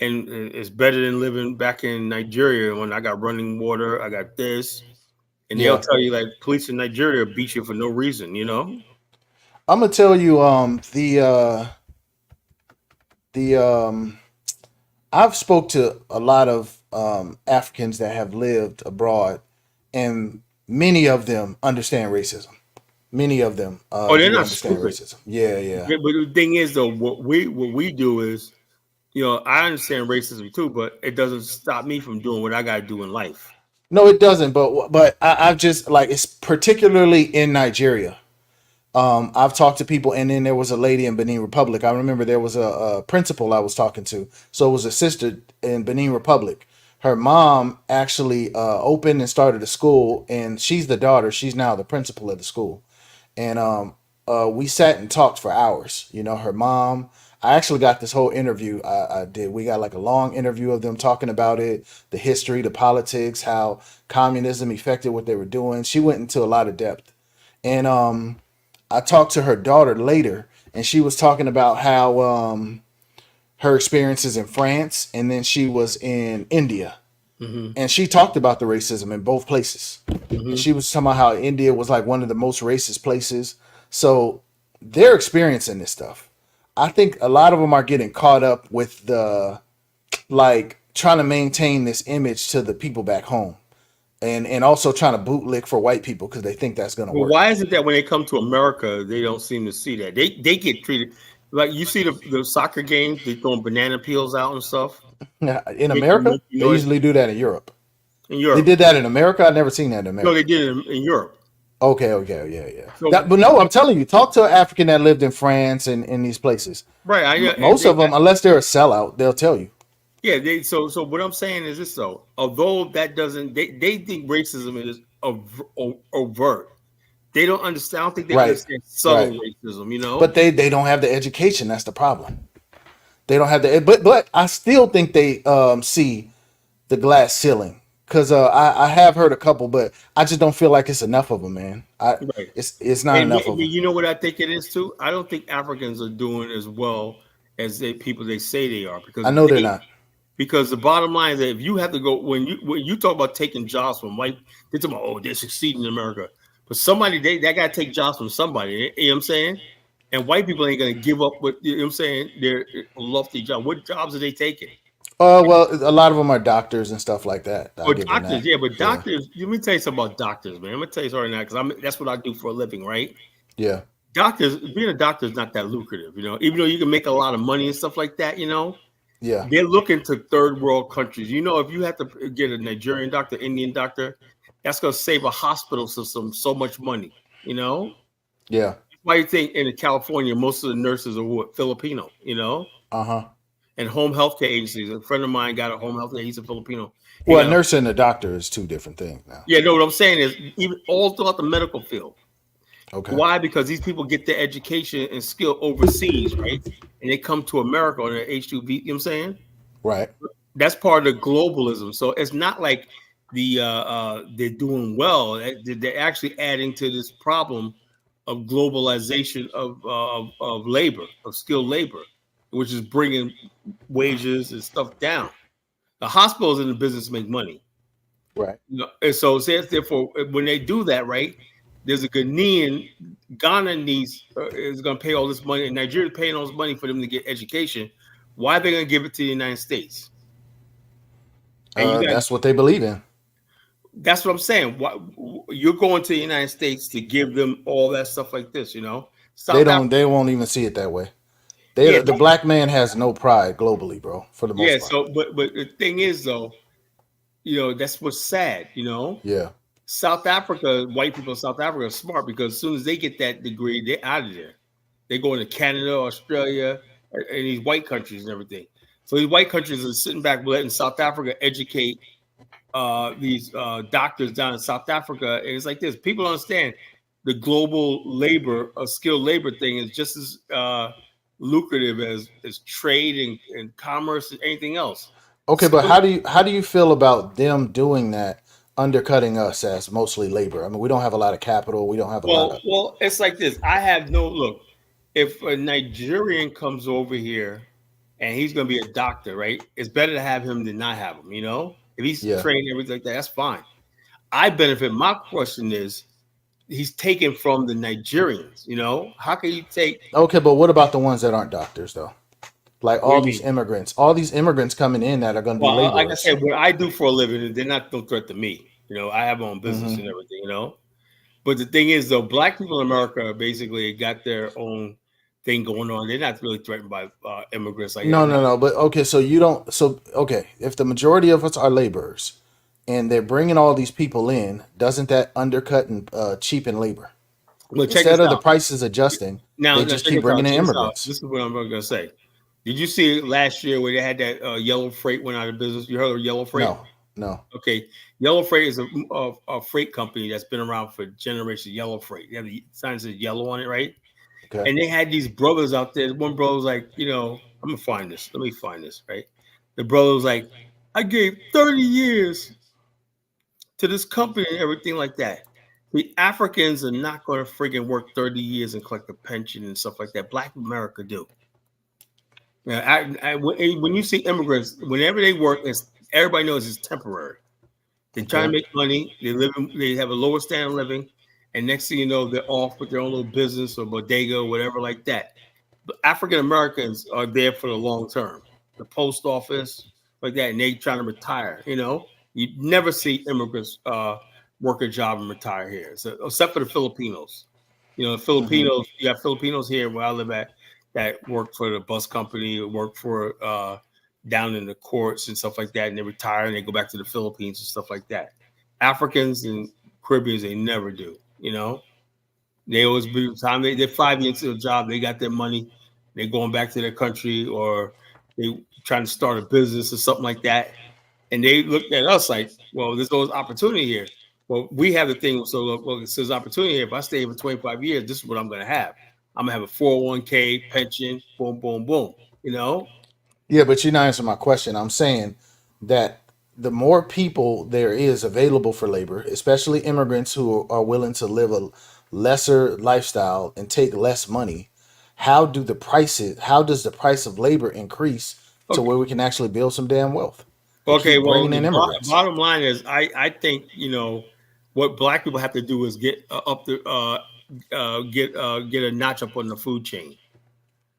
and it's better than living back in Nigeria when I got running water, I got this, and they'll Yeah, tell you like police in Nigeria beat you for no reason, you know? I'm gonna tell you the I've spoke to a lot of Africans that have lived abroad, and many of them understand racism. Many of them Oh, they're do not understand stupid. racism. Yeah, yeah, But the thing is, though, what we do is, I understand racism too, but it doesn't stop me from doing what I got to do in life. no, it doesn't. But I've just like it's particularly in Nigeria. I've talked to people, and then there was a lady in Benin Republic. I remember there was a principal I was talking to. So it was a sister in Benin Republic. Her mom actually opened and started a school, and she's the daughter. She's now the principal of the school. And we sat and talked for hours. You know, her mom. I actually got this whole interview. I did. We got like a long interview of them talking about it, the history, the politics, how communism affected what they were doing. She went into a lot of depth, and I talked to her daughter later, and she was talking about how her experiences in France, and then she was in India, Hmm. and she talked about the racism in both places. And Hmm. she was talking about how India was like one of the most racist places. So they're experiencing this stuff. I think a lot of them are getting caught up with the like trying to maintain this image to the people back home, and also trying to bootlick for white people because they think that's gonna Well, work. why is it that when they come to America, they don't seem to see that they get treated like you see the soccer games, they throwing banana peels out and stuff, In making America, monkey they noise usually do that in Europe. in They Europe. did that in America. I've never seen that in No, they America. did it in Europe. Okay, okay, yeah, yeah. So But no, I'm telling you, talk to an African that lived in France and in these places. right, and Most of them, unless they're a sellout, they'll tell you. yeah, so what I'm saying is this though. Although that doesn't, they think racism is overt. They don't understand. I don't think they Right, understand right. subtle racism. But they don't have the education. That's the problem. They don't have the. But I still think they see the glass ceiling because I have heard a couple, but I just don't feel like it's enough of them, man. Right. It's not And enough of them. you know what I think it is too. I don't think Africans are doing as well as people they say they are I know they're not. because the bottom line is that if you have to go when you talk about taking jobs from white, they talk about they're succeeding in America, but somebody they got to take jobs from somebody. You know what I'm saying? And white people ain't gonna give up what you know what I'm saying. Their lofty job. What jobs are they taking? Well, a lot of them are doctors and stuff like that. I'll Or give them doctors, that. yeah, but Yeah, doctors. Let me tell you something about doctors, man. I'm gonna tell you something now because that's what I do for a living, right? yeah, Doctors, being a doctor is not that lucrative, even though you can make a lot of money and stuff like that. yeah, They're looking to third world countries. If you have to get a Nigerian doctor, Indian doctor, that's going to save a hospital system so much money. yeah. That's why you think in California, most of the nurses are what, Filipino. Uh huh. And home health care agencies. A friend of mine got a home health care. He's a Filipino. He Well, a got a, nurse and a doctor is two different things now. yeah, no, what I'm saying is even all throughout the medical field. Okay. Why? Because these people get their education and skill overseas, right? And they come to America on their H2B, you know what I'm saying? Right. That's part of the globalism. So it's not like they're doing well. They're actually adding to this problem of globalization of labor, of skilled labor, which is bringing wages and stuff down. The hospitals in the business make money. Right. You know, and so therefore, when they do that, right, there's a Ghanaian, Ghana needs is going to pay all this money, and Nigeria is paying all this money for them to get education. Why are they going to give it to the United States? And you got That's what they believe in. that's what I'm saying. Why, you're going to the United States to give them all that stuff like this, you know? They South don't. Africa, They won't even see it that way. yeah, The black man has no pride globally, bro. For the yeah. most part. So, but the thing is, though, you know, that's what's sad. You know, Yeah. South Africa, white people in South Africa are smart because as soon as they get that degree, they're out of there. They're going to Canada, Australia, and these white countries and everything. So these white countries are sitting back letting South Africa educate these doctors down in South Africa. And it's like this: people don't understand the global labor, skilled labor thing is just as lucrative as trade and commerce and anything else. Okay, but Skilled, how do you feel about them doing that, undercutting us as mostly labor? I mean, we don't have a lot of capital. We don't have a lot of. well, it's like this. I have no look. If a Nigerian comes over here and he's going to be a doctor, right? It's better to have him than not have him. You know, if he's Yeah. trained and everything like that, that's fine. I benefit. My question is, he's taken from the Nigerians. You know, how can you take? Okay, but what about the ones that aren't doctors though? Like What do all you these mean? immigrants, coming in that are going to be Well, like I laborers. said, what I do for a living, they're not no threat to me. You know, I have my own business Hmm. and everything. You know, but the thing is, though, black people in America basically got their own thing going on. They're not really threatened by immigrants like that. No, Now, no, no. But okay, so you don't. So okay, if the majority of us are laborers and they're bringing all these people in, doesn't that undercut and cheapen labor? well, check this Instead of the out. prices adjusting, Now, they now just check keep this out. bringing in Check this out. immigrants. This is what I'm going to say. Did you see it last year where they had that yellow freight went out of business? You heard of yellow freight? No, no. Okay, Yellow Freight is a freight company that's been around for generations. Yellow Freight, they have the signs that yellow on it, right? Okay. And they had these brothers out there. One brother was like, you know, I'm gonna find this. Let me find this, right? The brother was like, I gave 30 years to this company and everything like that. The Africans are not going to friggin' work 30 years and collect a pension and stuff like that. Black America do. Now, when you see immigrants, whenever they work, everybody knows it's temporary. They try to Okay. make money. They have a lower standard of living, and next thing you know, they're off with their own little business or bodega or whatever like that. But African Americans are there for the long term. The post office, like that, and they trying to retire. You know, you never see immigrants work a job and retire here, so, except for the Filipinos. You know, the Hmm. Filipinos. You have Filipinos here where I live at that work for the bus company, or work for down in the courts and stuff like that, and they retire and they go back to the Philippines and stuff like that. Africans and Caribbeans, they never do. You know, they always be the time they're 5 years into a job, they got their money, they're going back to their country or they trying to start a business or something like that. And they looked at us like, well, there's always opportunity here. Well, we have the thing, so look, well, it says opportunity here. If I stay here for 25 years, this is what I'm gonna have. I'm gonna have a 401k pension, boom, boom, boom. You know, Yeah, but you're not answering my question. I'm saying that the more people there is available for labor, especially immigrants who are willing to live a lesser lifestyle and take less money, how does the price of labor increase to okay. where we can actually build some damn wealth and Okay, keep well, bringing in immigrants? bottom line is, I think you know what black people have to do is get up the get a notch up on the food chain.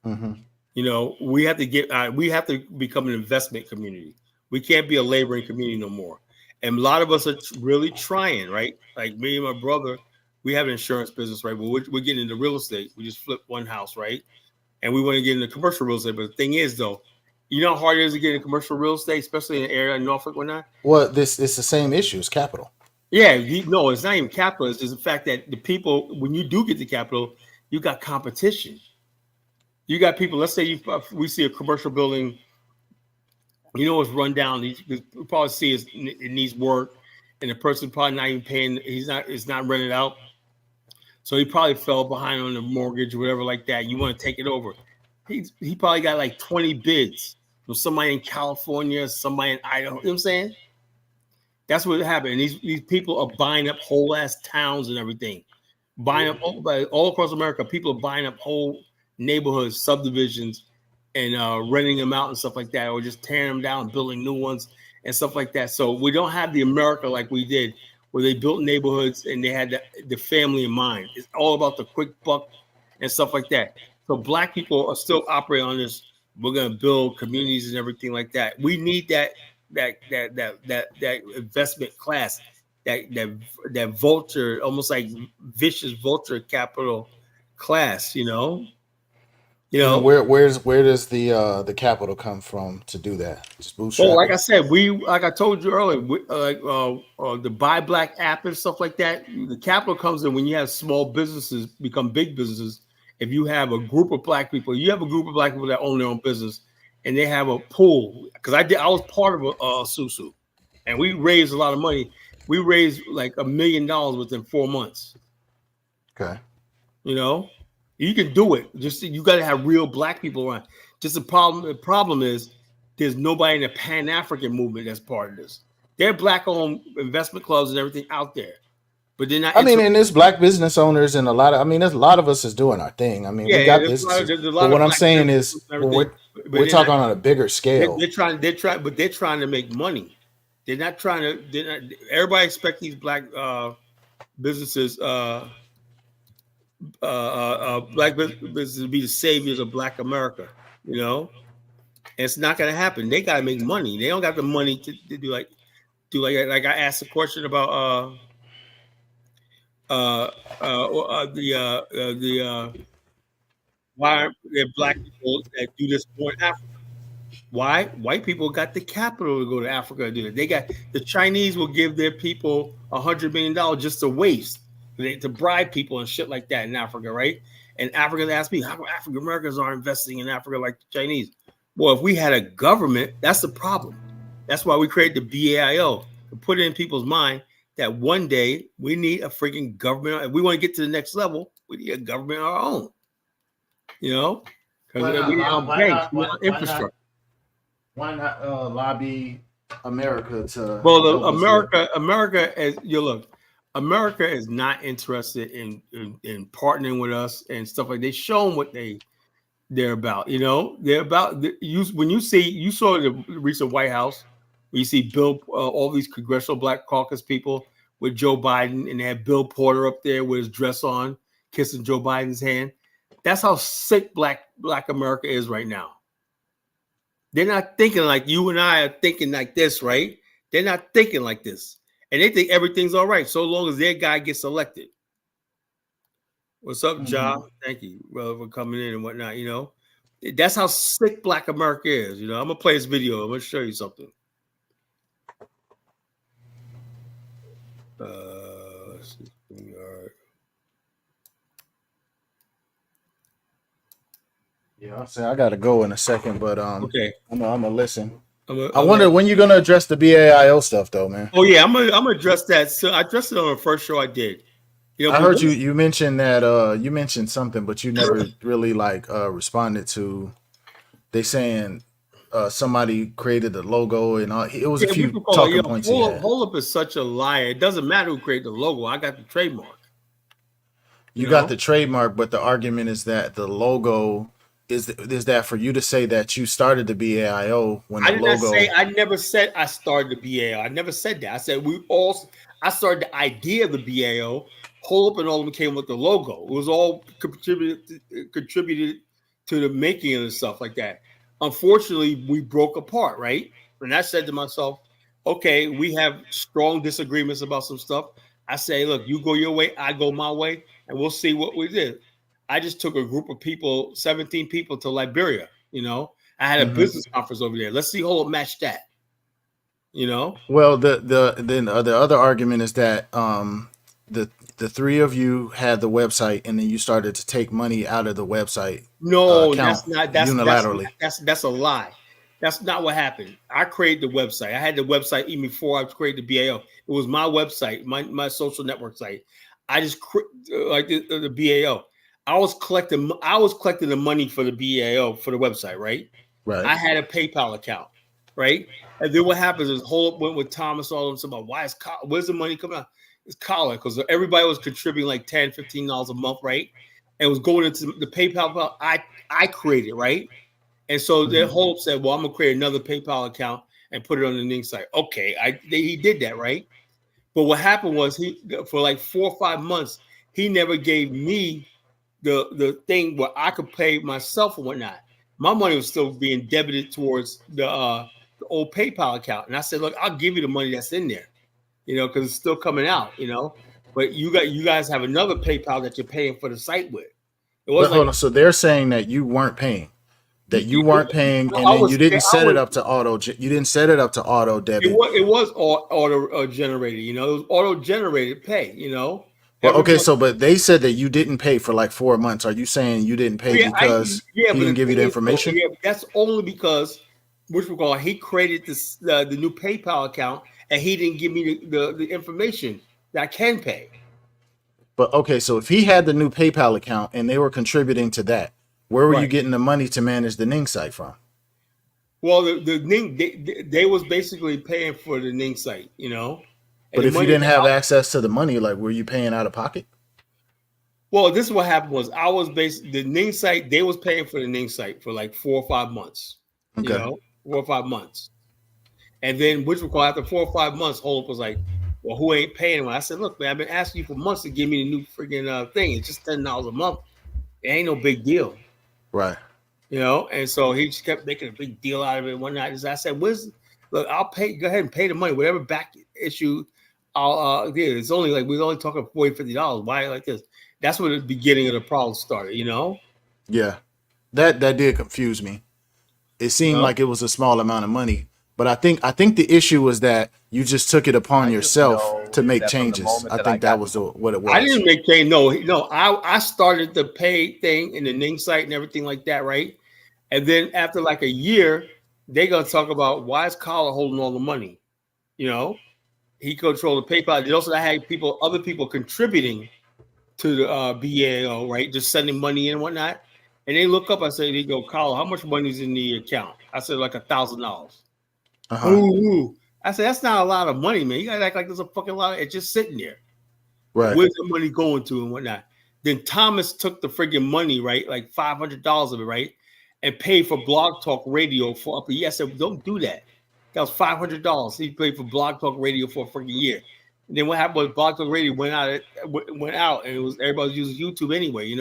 Hmm. You know, we have to become an investment community. We can't be a laboring community no more. And a lot of us are really trying, right? Like me and my brother, we have an insurance business, right? But we're getting into real estate. We just flipped one house, right? And we want to get into commercial real estate. But the thing is, though, you know how hard it is to get into commercial real estate, especially in the area in Norfolk, whatnot. Well, this it's the same issue as capital. Yeah, no, it's not even capital. It's just the fact that the people, when you do get the capital, you got competition. You got people. Let's say we see a commercial building, you know, it's run down. You probably see it needs work, and the person probably not even paying. It's not rented out, so he probably fell behind on the mortgage or whatever like that. You want to take it over? He probably got like 20 bids from somebody in California, somebody in Idaho. You know what I'm saying? That's what happened. And these people are buying up whole ass towns and everything. buying up all across America. People are buying up whole neighborhoods, subdivisions, and renting them out and stuff like that, or just tearing them down, building new ones and stuff like that. So we don't have the America like we did, where they built neighborhoods and they had the family in mind. It's all about the quick buck and stuff like that. So black people are still operating on this. We're gonna build communities and everything like that. We need that investment class, that vulture, almost like vicious vulture capital class. And where does the capital come from to do that? Just Well, bootstrap like I it. said, like I told you earlier, the Buy Black app and stuff like that. The capital comes in when you have small businesses become big businesses. If you have a group of black people, you have a group of black people that own their own business, and they have a pool. Because I was part of a Susu, and we raised a lot of money. We raised like $1 million within 4 months. Okay. You can do it. Just you got to have real black people around. Just the problem. The problem is there's nobody in the Pan African movement that's part of this. There are black-owned investment clubs and everything out there, but they're not. I mean, and there's black business owners and there's a lot of us is doing our thing. I mean, we Yeah, got businesses. there's a But lot what of I'm black saying business is, and when everything, but we're talking on a bigger scale. they're trying to make money. They're not trying to. Everybody expects these black businesses, black businesses to be the saviors of Black America. It's not going to happen. They got to make money. They don't got the money to do like I asked a question about the why aren't there black people that do this more in Africa? Why? White people got the capital to go to Africa and do it. They got the Chinese will give their people $100 million just to waste, to bribe people and shit like that in Africa, right? And Africans ask me, how come African Americans aren't investing in Africa like the Chinese? Well, if we had a government, that's the problem. That's why we created the BAIO, to put it in people's mind that one day we need a freaking government. If we want to get to the next level, we need a government of our own. Because we have banks, we have infrastructure. Why not lobby America to Well, help us get? America, as you look, America is not interested in partnering with us and stuff like. They show them what they're about. They're about when you saw the recent White House, where you see Bill, all these congressional Black Caucus people with Joe Biden, and they had Bill Porter up there with his dress on, kissing Joe Biden's hand. That's how sick Black America is right now. They're not thinking like you and I are thinking like this, right? They're not thinking like this. And they think everything's all right so long as their guy gets elected. What's up, Ja? Thank you, brother, for coming in and whatnot. That's how sick Black America is. I'm going to play this video. I'm going to show you something. Let's see. All right. Yeah, I gotta go in a second, but okay. I'm gonna listen. I wonder when you're gonna address the BAIO stuff, though, man. Oh yeah, I'm gonna address that. So I addressed it on the first show I did. I heard you mentioned that you mentioned something, but you never really responded to. They saying somebody created the logo and it was a few talking points. Hold up is such a liar. It doesn't matter who created the logo. I got the trademark. You got the trademark, but the argument is that the logo. Is that for you to say that you started the BAIO when the logo? I never said I started the BAIO. I never said that. I said I started the idea of the BAIO. Hold up and all of them came with the logo. It was all contributed to the making of the stuff like that. Unfortunately, we broke apart, right? And I said to myself, okay, we have strong disagreements about some stuff. I say, look, you go your way, I go my way, and we'll see what we did. I just took a group of people, 17 people, to Liberia. I had a business conference over there. Let's see who will match that. Well, the other argument is that the three of you had the website, and then you started to take money out of the website. No, that's not. That's unilaterally. That's a lie. That's not what happened. I created the website. I had the website even before I created the BAO. It was my website, my social network site. I just like the BAO. I was collecting the money for the BAO for the website, right? Right. I had a PayPal account, right? And then what happens is Hold Up went with Thomas all of them about where's the money coming out? It's Collar, because everybody was contributing like $10, $15 a month, right? And it was going into the PayPal account I created, right? And so their Mhm. hope said, well, I'm gonna create another PayPal account and put it on the Ning site. Okay, he did that, right? But what happened was he for like 4 or 5 months, he never gave me the thing where I could pay myself or whatnot. My money was still being debited towards the old PayPal account. And I said, look, I'll give you the money that's in there, because it's still coming out, But you guys have another PayPal that you're paying for the site with. It But wasn't like hold on. So they're saying that you weren't paying, and then you didn't set it up to auto. You didn't set it up to auto debit. it was auto generated, it was auto generated pay, Well, every okay. month. So, but they said that you didn't pay for like 4 months. Are you saying you didn't pay Yeah, because yeah, he but the didn't give you thing the is, though, information? yeah, that's only because which we call he created this the new PayPal account and he didn't give me the information that I can pay. But okay, so if he had the new PayPal account and they were contributing to that, where were you Right. getting the money to manage the Ning site from? Well, the Ning they was basically paying for the Ning site, and But the if you money didn't that have access to the money, like were you paying out of pocket? well, this is what happened was I was the Ning site they was paying for the Ning site for like 4 or 5 months, Okay. 4 or 5 months. And then, which recall after 4 or 5 months, Holop was like, "Well, who ain't paying?" I said, "Look, man, I've been asking you for months to give me the new freaking thing. It's just $10 a month. It ain't no big deal, Right. And so he just kept making a big deal out of it. One night, I said, Look, I'll pay. Go ahead and pay the money. Whatever back issue, I'll yeah. It's only like we're only talking $40, $50. Why like this? That's where the beginning of the problem started. Yeah. That did confuse me. It You seemed know? like it was a small amount of money, but I think the issue was that you just took it upon I just yourself know to make that from the changes. moment I that I think that got was what it I was. didn't make change. No. I started the pay thing in the Ning site and everything like that, right? And then after like a year, they gonna talk about why is Collar holding all the money? You know, he controlled the PayPal. They also had other people contributing to the BAO, right? Just sending money in and whatnot. And they look up. I say, they go, Collar, how much money is in the account? I said like $1,000. Uh huh. Ooh. I said that's not a lot of money, man. You gotta act like there's a fucking lot. It's just sitting there. Right. Where's the money going to and whatnot? Then Thomas took the friggin' money, right? Like $500 of it, right? And paid for Blog Talk Radio for up a year. I said, don't do that. That was $500. He paid for Blog Talk Radio for a friggin' year. And then what happened was Blog Talk Radio went out, and it was everybody was using YouTube anyway.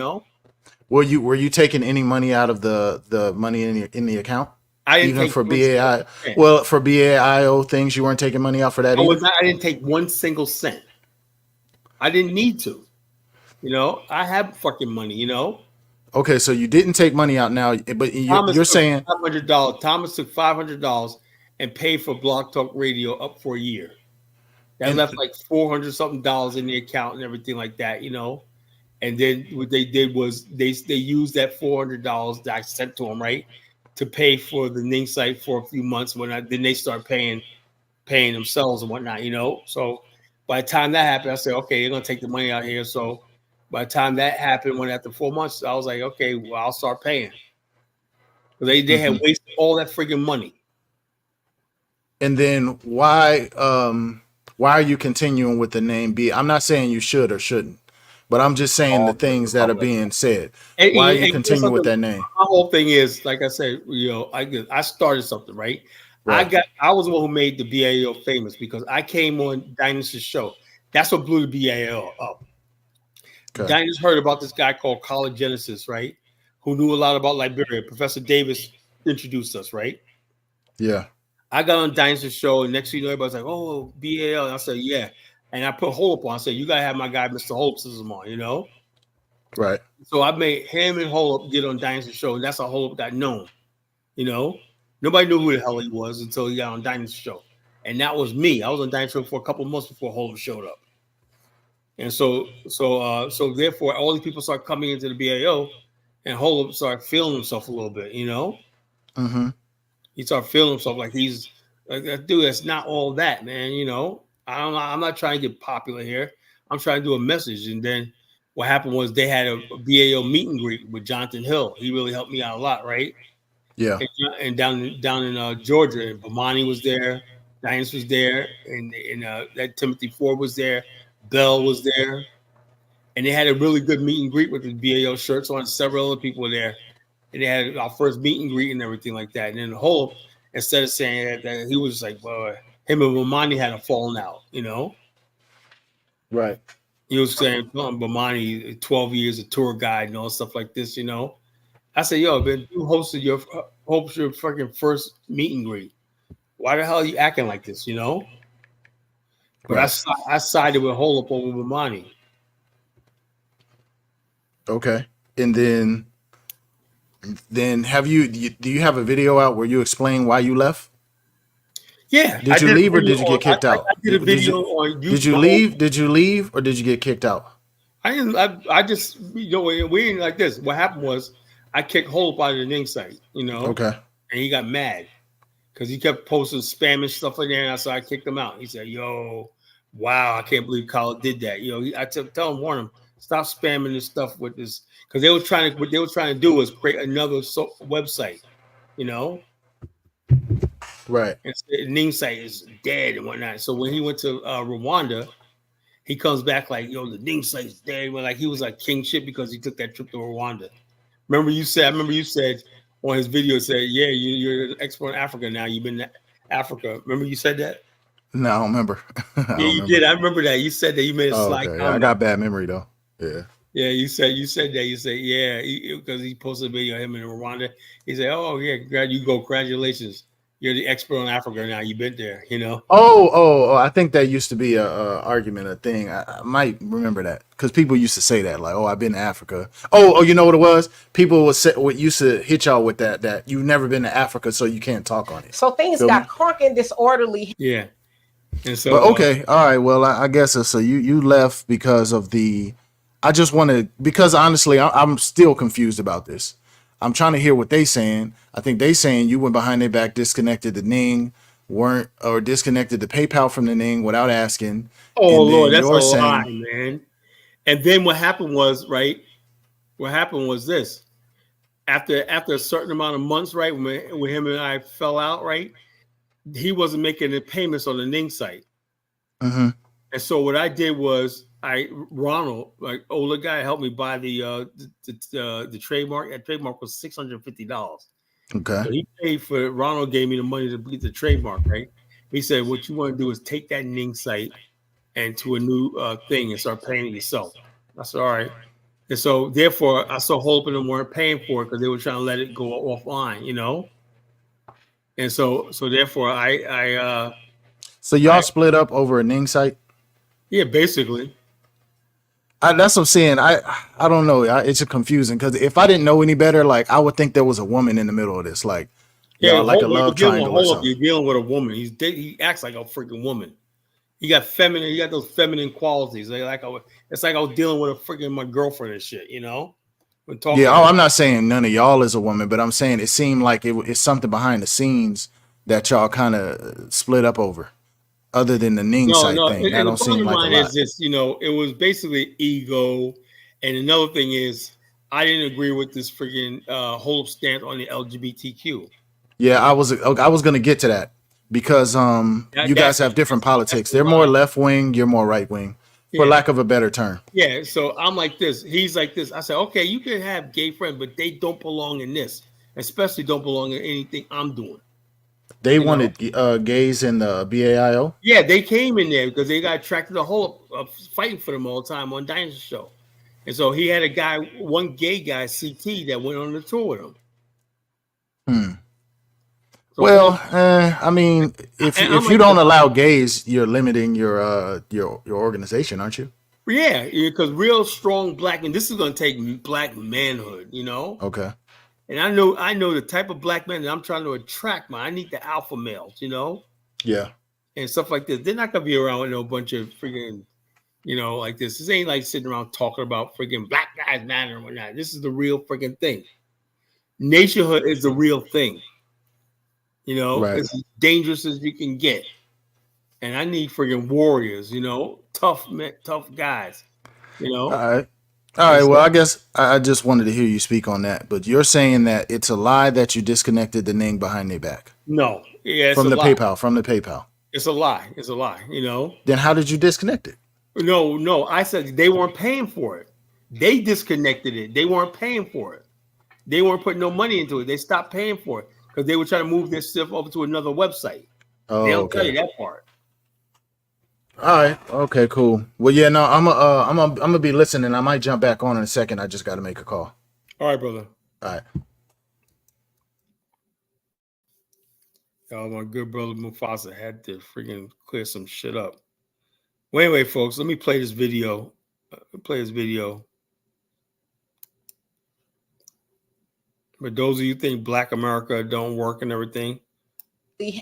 Were you taking any money out of the money in the account? I didn't Even take for one single BAI, cent. well, for BAIO things, you weren't taking money out for that either. I didn't take one single cent. I didn't need to. I have fucking money. Okay, so you didn't take money out now, but Thomas you're took saying $500. Thomas took $500 and paid for Blog Talk Radio up for a year. That and left like 400 something dollars in the account and everything like that. And then what they did was they used that $400 that I sent to them, right, to pay for the Ning site for a few months. Then they start paying themselves and whatnot. So by the time that happened, I said, okay, they're gonna take the money out here. So by the time that happened, when after 4 months, I was like, okay, well, I'll start paying. They had Mhm. wasted all that freaking money. And then why are you continuing with the name B? I'm not saying you should or shouldn't, but I'm just saying the all the things that are public. being said. And, Why are and, you and guess continuing with something? that name? My whole thing is, like I said, I started something, right? Right. I was the one who made the BAO famous because I came on Dynasty's show. That's what blew the BAO up. Okay. Diners heard about this guy called College Genesis, right? Who knew a lot about Liberia. Professor Davis introduced us, right? Yeah. I got on Dynasty's show, and next thing you know, everybody's like, "Oh, BAL." And I said, "Yeah," and I put Holop on. I said, "You gotta have my guy, Mr. Holop System on." Right. So I made him and Holop get on Dynasty show, and that's how Holop got known. You know, nobody knew who the hell he was until he got on Dynasty show, and that was me. I was on Dynasty show for a couple of months before Holop showed up, and so therefore, all these people start coming into the BAO, and Holop started feeling himself a little bit. Mm-hmm. He started feeling himself like he's like that dude. That's not all that, man. I'm not trying to get popular here. I'm trying to do a message. And then what happened was they had a BAO meet and greet with Jonathan Hill. He really helped me out a lot, right? Yeah. And down in Georgia, and Bomani was there, Diance was there, and that Timothy Ford was there. Bell was there, and they had a really good meet and greet with the BAO shirts on. Several other people were there, and they had our first meet and greet and everything like that. And then Holub, instead of saying that he was like, well, him and Bomani had a falling out, Right. He was saying, Bomani, 12 years a tour guide and all stuff like this, I said, yo, man, you hosted your fucking first meet and greet. Why the hell are you acting like this, But Right. I sided with Holub over Bomani. Okay. And then do you have a video out where you explain why you left? Yeah. Did you leave or did you get kicked out? I did a video on YouTube. Did you leave? Did you leave or did you get kicked out? I didn't. I just, we didn't like this. What happened was I kicked Holub out of the Ning site, Okay. And he got mad because he kept posting spam and stuff like that. And so I kicked him out. He said, yo, wow, I can't believe Kyle did that. I tell him, warn him, stop spamming this stuff with this. Because what they were trying to do was create another website, Right. And the Ning site is dead and whatnot. So when he went to Rwanda, he comes back like, yo, the Ning site's dead. Well, like he was like king shit because he took that trip to Rwanda. I remember you said on his video, said, yeah, you're an expert in Africa now. You've been to Africa. Remember you said that? No, I don't remember. You did. I remember that. You said that. You made a slide okay. comment. I got bad memory though. Yeah. Yeah, you said that. You said, yeah, because he posted a video of him in Rwanda. He said, oh, yeah, congratulations. You're the expert on Africa now. You've been there, Oh! I think that used to be a argument, a thing. I might remember that because people used to say that, like, "Oh, I've been to Africa." Oh, you know what it was? People used to hit y'all with that you've never been to Africa, so you can't talk on it. So things got crunk and disorderly. Yeah, and so. But okay, all right. Well, I guess so. You left because of the. I just want to because honestly, I'm still confused about this. I'm trying to hear what they saying. I think they saying you went behind their back, disconnected the Ning, or disconnected the PayPal from the Ning without asking. Oh Lord, that's a lie, man. And then what happened was, right? What happened was this. After a certain amount of months, right, when him and I fell out, right, he wasn't making the payments on the Ning site. Mm-hmm. And so what I did was Ronald, like older guy, helped me buy the trademark. That trademark was $650. Okay. So he paid for it. Ronald gave me the money to get the trademark, right? He said, what you want to do is take that Ning site and to a new thing and start paying it yourself. I said, all right. And so therefore I saw hoping them weren't paying for it because they were trying to let it go offline, And so therefore So y'all split up over a Ning site? Yeah, basically. That's what I'm saying. I don't know. It's just confusing because if I didn't know any better, like I would think there was a woman in the middle of this, like like a love triangle or something. You're dealing with a woman. He acts like a freaking woman. He got feminine. He got those feminine qualities. It's like I was dealing with a freaking my girlfriend and shit. I'm not saying none of y'all is a woman, but I'm saying it seemed like it's something behind the scenes that y'all kind of split up over. Other than the Ning site thing, that don't seem like a lot. Is this, it was basically ego, and another thing is I didn't agree with this freaking whole stance on the LGBTQ. Yeah, I was gonna get to that because you guys have different politics. They're more left wing, you're more right wing, for lack of a better term. Yeah, so I'm like this, he's like this. I said, okay, you can have gay friends, but they don't belong in this, especially don't belong in anything I'm doing. They wanted gays in the BAIO? Yeah, they came in there because they got attracted to the whole fighting for them all the time on Dinosaur Show. And so he had one gay guy, CT, that went on the tour with him. So, I mean, if you don't allow gays, you're limiting your organization, aren't you? Yeah, because real strong black, and this is going to take black manhood, Okay. And I know the type of black man that I'm trying to attract. I need the alpha males, Yeah. And stuff like this. They're not gonna be around with no bunch of freaking, like this. This ain't like sitting around talking about freaking black guys matter and whatnot. This is the real freaking thing. Nationhood is the real thing. Right. It's as dangerous as you can get. And I need freaking warriors, tough men, tough guys, All right. Well, I guess I just wanted to hear you speak on that. But you're saying that it's a lie that you disconnected the Ning behind their back. No. Yeah, from the PayPal. It's a lie. It's a lie, Then how did you disconnect it? No. I said they weren't paying for it. They disconnected it. They weren't paying for it. They weren't putting no money into it. They stopped paying for it because they were trying to move their stuff over to another website. They Oh, don't tell you okay. that part. All right. Okay, cool. Well, yeah, no, I'm gonna be listening. I might jump back on in a second. I just got to make a call. All right, brother. All right. My good brother Mufasa had to freaking clear some shit up. Well, anyway, folks, let me play this video. For those of you who think Black America don't work and everything,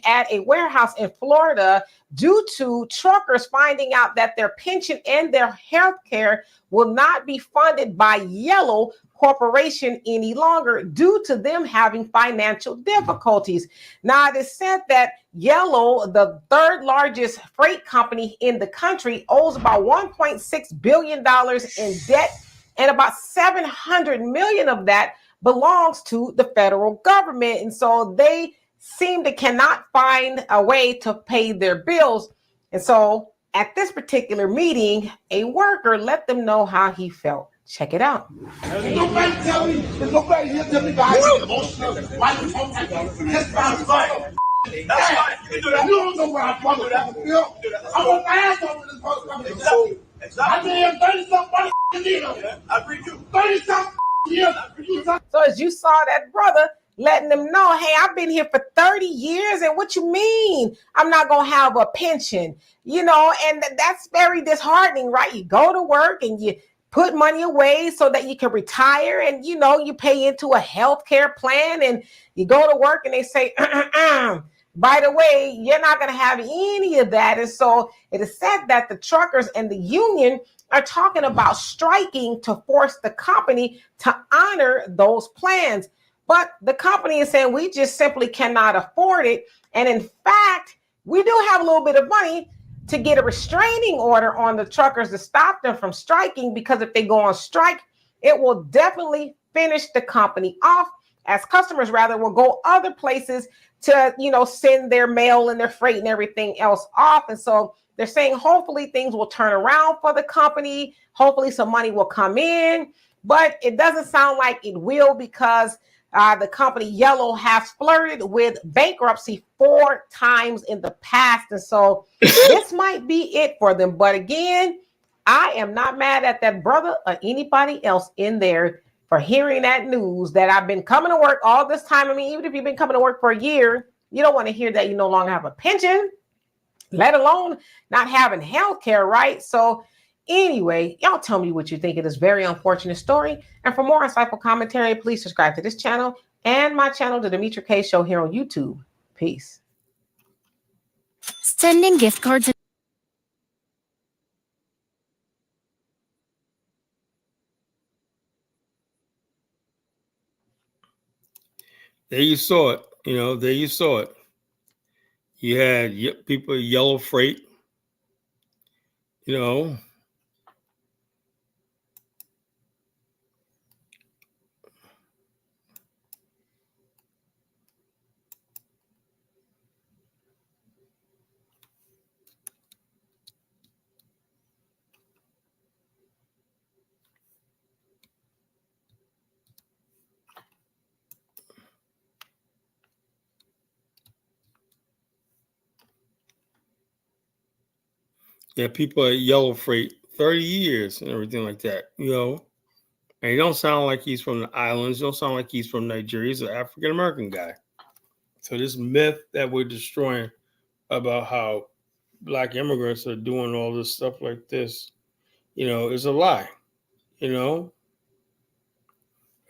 at a warehouse in Florida due to truckers finding out that their pension and their health care will not be funded by Yellow Corporation any longer due to them having financial difficulties. Now, it is said that Yellow, the third largest freight company in the country, owes about $1.6 billion in debt, and about $700 million of that belongs to the federal government. And so they seem to cannot find a way to pay their bills. And so at this particular meeting, a worker let them know how he felt. Check it out. Nobody tell me, there's nobody here tell me why you emotional. Why you talking like this? That's fine. That's fine. You don't know where I'm from. I want my ass over this motherfucker. I've been here 30-something years. I agree with you. 30-something years. So as you saw that brother letting them know, hey, I've been here for 30 years. And what you mean I'm not going to have a pension? You know, and that's very disheartening, right? You go to work and you put money away so that you can retire, and, you know, you pay into a healthcare plan, and you go to work and they say, by the way, you're not going to have any of that. And so it is said that the truckers and the union are talking about striking to force the company to honor those plans. But the company is saying we just simply cannot afford it. And in fact, we do have a little bit of money to get a restraining order on the truckers to stop them from striking, because if they go on strike, it will definitely finish the company off, as customers rather will go other places to, you know, send their mail and their freight and everything else off. And so they're saying hopefully things will turn around for the company. Hopefully some money will come in, but it doesn't sound like it will, because the company Yellow has flirted with bankruptcy 4 times in the past. And so this might be it for them. But again, I am not mad at that brother or anybody else in there for hearing that news that I've been coming to work all this time. I mean, even if you've been coming to work for a year, you don't want to hear that you no longer have a pension, let alone not having health care, right? So anyway, y'all tell me what you think of this very unfortunate story. And for more insightful commentary, please subscribe to this channel and my channel, The Demetra K Show, here on YouTube. Peace. Sending gift cards. there you saw it. You know, there you saw it. You had people Yellow Freight. You know, yeah, people at Yellow Freight, 30 years and everything like that, you know. And he don't sound like he's from the islands. He don't sound like he's from Nigeria. He's an African-American guy. So this myth that we're destroying about how Black immigrants are doing all this stuff like this, you know, is a lie. You know,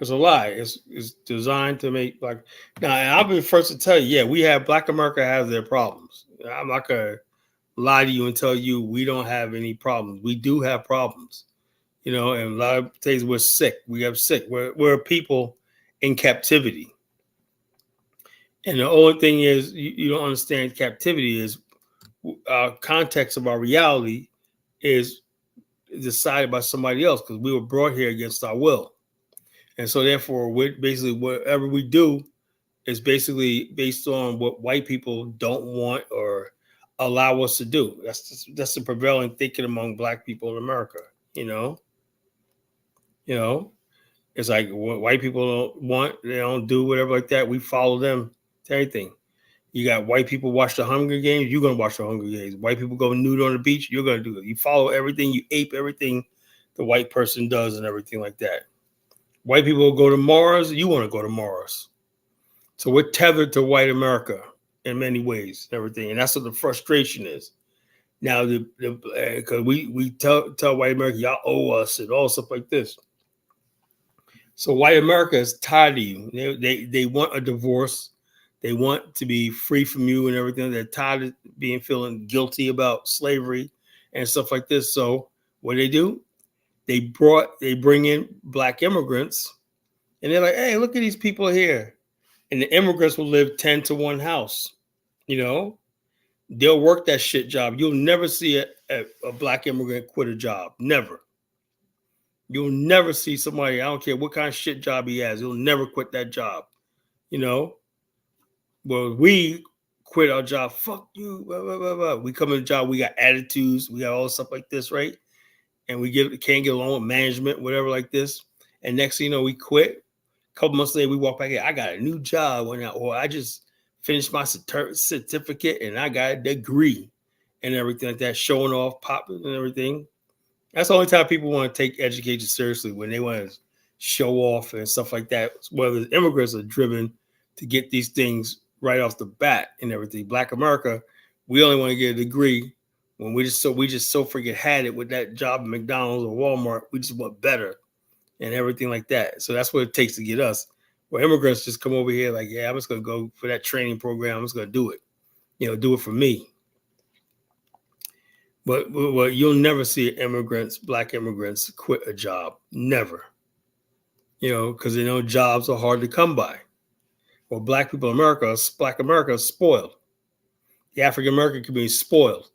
it's a lie. It's designed to make Black. Now, I'll be the first to tell you, yeah, we have Black America has their problems. I'm not gonna lie to you and tell you we don't have any problems. We do have problems. You know, and a lot of days we're sick. We have sick. We're people in captivity. And the only thing is, you don't understand captivity is our context of our reality is decided by somebody else, because we were brought here against our will. And so therefore, we're basically, whatever we do is basically based on what white people don't want or allow us to do. That's the prevailing thinking among black people in America. You know, it's like what white people don't want, they don't do whatever like that. We follow them to everything. You got white people watch the Hunger Games, you're gonna watch the Hunger Games. White people go nude on the beach, you're gonna do it. You follow everything, you ape everything the white person does and everything like that. White people go to Mars, you want to go to Mars. So we're tethered to white America in many ways, and everything, and that's what the frustration is. Now, because we tell white America, y'all owe us and all stuff like this. So white America is tired of you. They want a divorce. They want to be free from you and everything. They're tired of feeling guilty about slavery and stuff like this. So what do? They bring in black immigrants, and they're like, hey, look at these people here. And the immigrants will live 10 to 1 house. They'll work that shit job. You'll never see a black immigrant quit a job. Never. You'll never see somebody, I don't care what kind of shit job he has, he'll never quit that job. Well, we quit our job. Fuck you. Blah, blah, blah, blah. We come in the job, we got attitudes, we got all stuff like this, right? And we can't get along with management, whatever like this. And next thing you know, we quit. A couple months later, we walk back in. I got a new job, or I just finished my certificate and I got a degree and everything like that, showing off, popping and everything. That's the only time people want to take education seriously, when they want to show off and stuff like that. Whether immigrants are driven to get these things right off the bat and everything. Black America, we only want to get a degree when we just so freaking had it with that job at McDonald's or Walmart. We just want better and everything like that. So that's what it takes to get us. Where immigrants just come over here like, yeah, I'm just going to go for that training program. I'm just going to do it. Do it for me. But you'll never see black immigrants quit a job. Never. Because they know jobs are hard to come by. Well, black America is spoiled. The African American community is spoiled.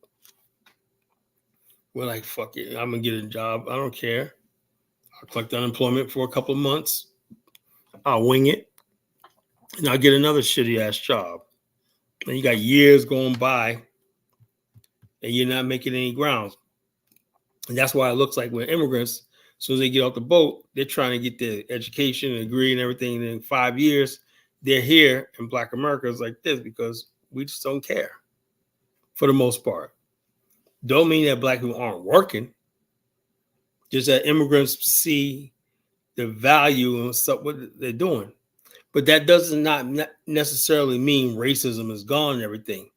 We're like, fuck it, I'm going to get a job. I don't care. I'll collect unemployment for a couple of months. I'll wing it. And I'll get another shitty ass job. And you got years going by and you're not making any grounds. And that's why it looks like when immigrants, as soon as they get off the boat, they're trying to get their education and degree and everything. And in 5 years, they're here in Black America is like this because we just don't care for the most part. Don't mean that black people aren't working. Just that immigrants see the value and stuff what they're doing. But that does not necessarily mean racism is gone and everything.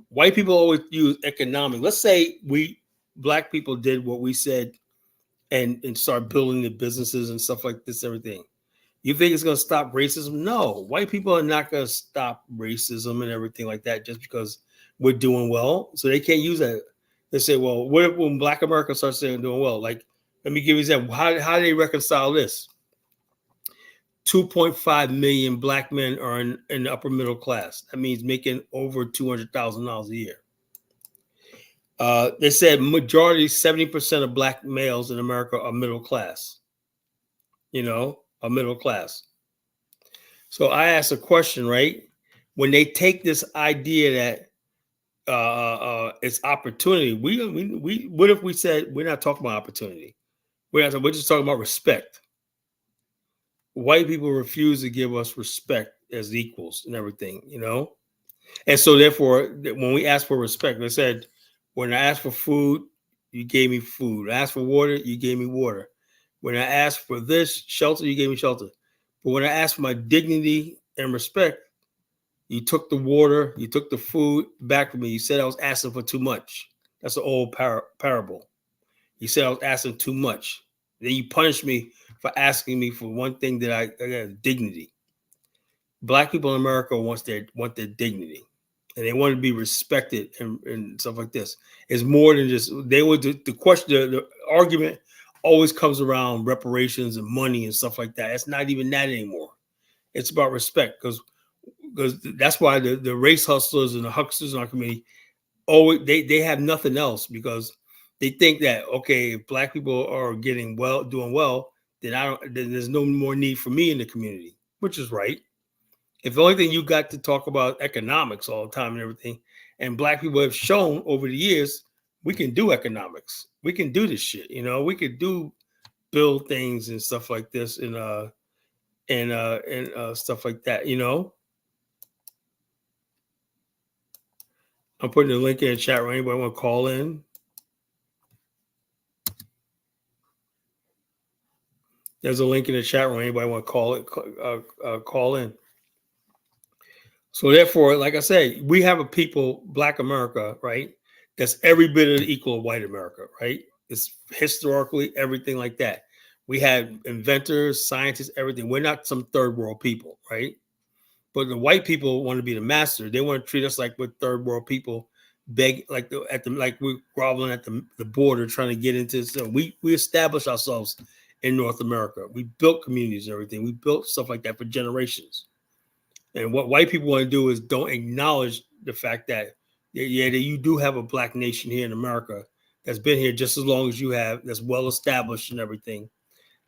White people always use economic. Let's say black people did what we said and start building the businesses and stuff like this, everything. You think it's going to stop racism? No, white people are not going to stop racism and everything like that just because we're doing well. So they can't use that. They say, well, what if when Black America starts saying doing well? Like, let me give you an example. How do they reconcile this? 2.5 million black men are in the upper middle class. That means making over $200,000 a year. They said majority, 70% of black males in America are middle class. Are middle class. So I asked a question, right? When they take this idea that it's opportunity, we what if we said we're not talking about opportunity? We're just talking about respect. White people refuse to give us respect as equals and everything, And so therefore, when we ask for respect, they said, when I asked for food, you gave me food. I asked for water, you gave me water. When I asked for this shelter, you gave me shelter. But when I asked for my dignity and respect, you took the water, you took the food back from me. You said I was asking for too much. That's an old parable. You said I was asking too much. Then you punished me for asking me for one thing that I got dignity. Black people in America want their dignity, and they want to be respected and stuff like this. It's more than just the question. The argument always comes around reparations and money and stuff like that. It's not even that anymore. It's about respect because that's why the race hustlers and the hucksters in our community always they have nothing else because they think that, okay, if black people are doing well, then there's no more need for me in the community, which is right. If the only thing you got to talk about economics all the time and everything, And black people have shown over the years we can do economics. We can do this shit. You know, we could build things and stuff like this and stuff like that. You know, I'm putting the link in the chat room. Anybody want to call in? There's a link in the chat room. Anybody want to call in? So therefore, like I said, we have a people, Black America, right? That's every bit of equal of white America, right? It's historically everything like that. We had inventors, scientists, everything. We're not some third world people, right? But the white people want to be the master. They want to treat us like we're third world people, beg like we're groveling at the border trying to get into. So we established ourselves in North America. We built communities and everything. We built stuff like that for generations. And what white people want to do is don't acknowledge the fact that that you do have a black nation here in America that's been here just as long as you have, that's well established and everything.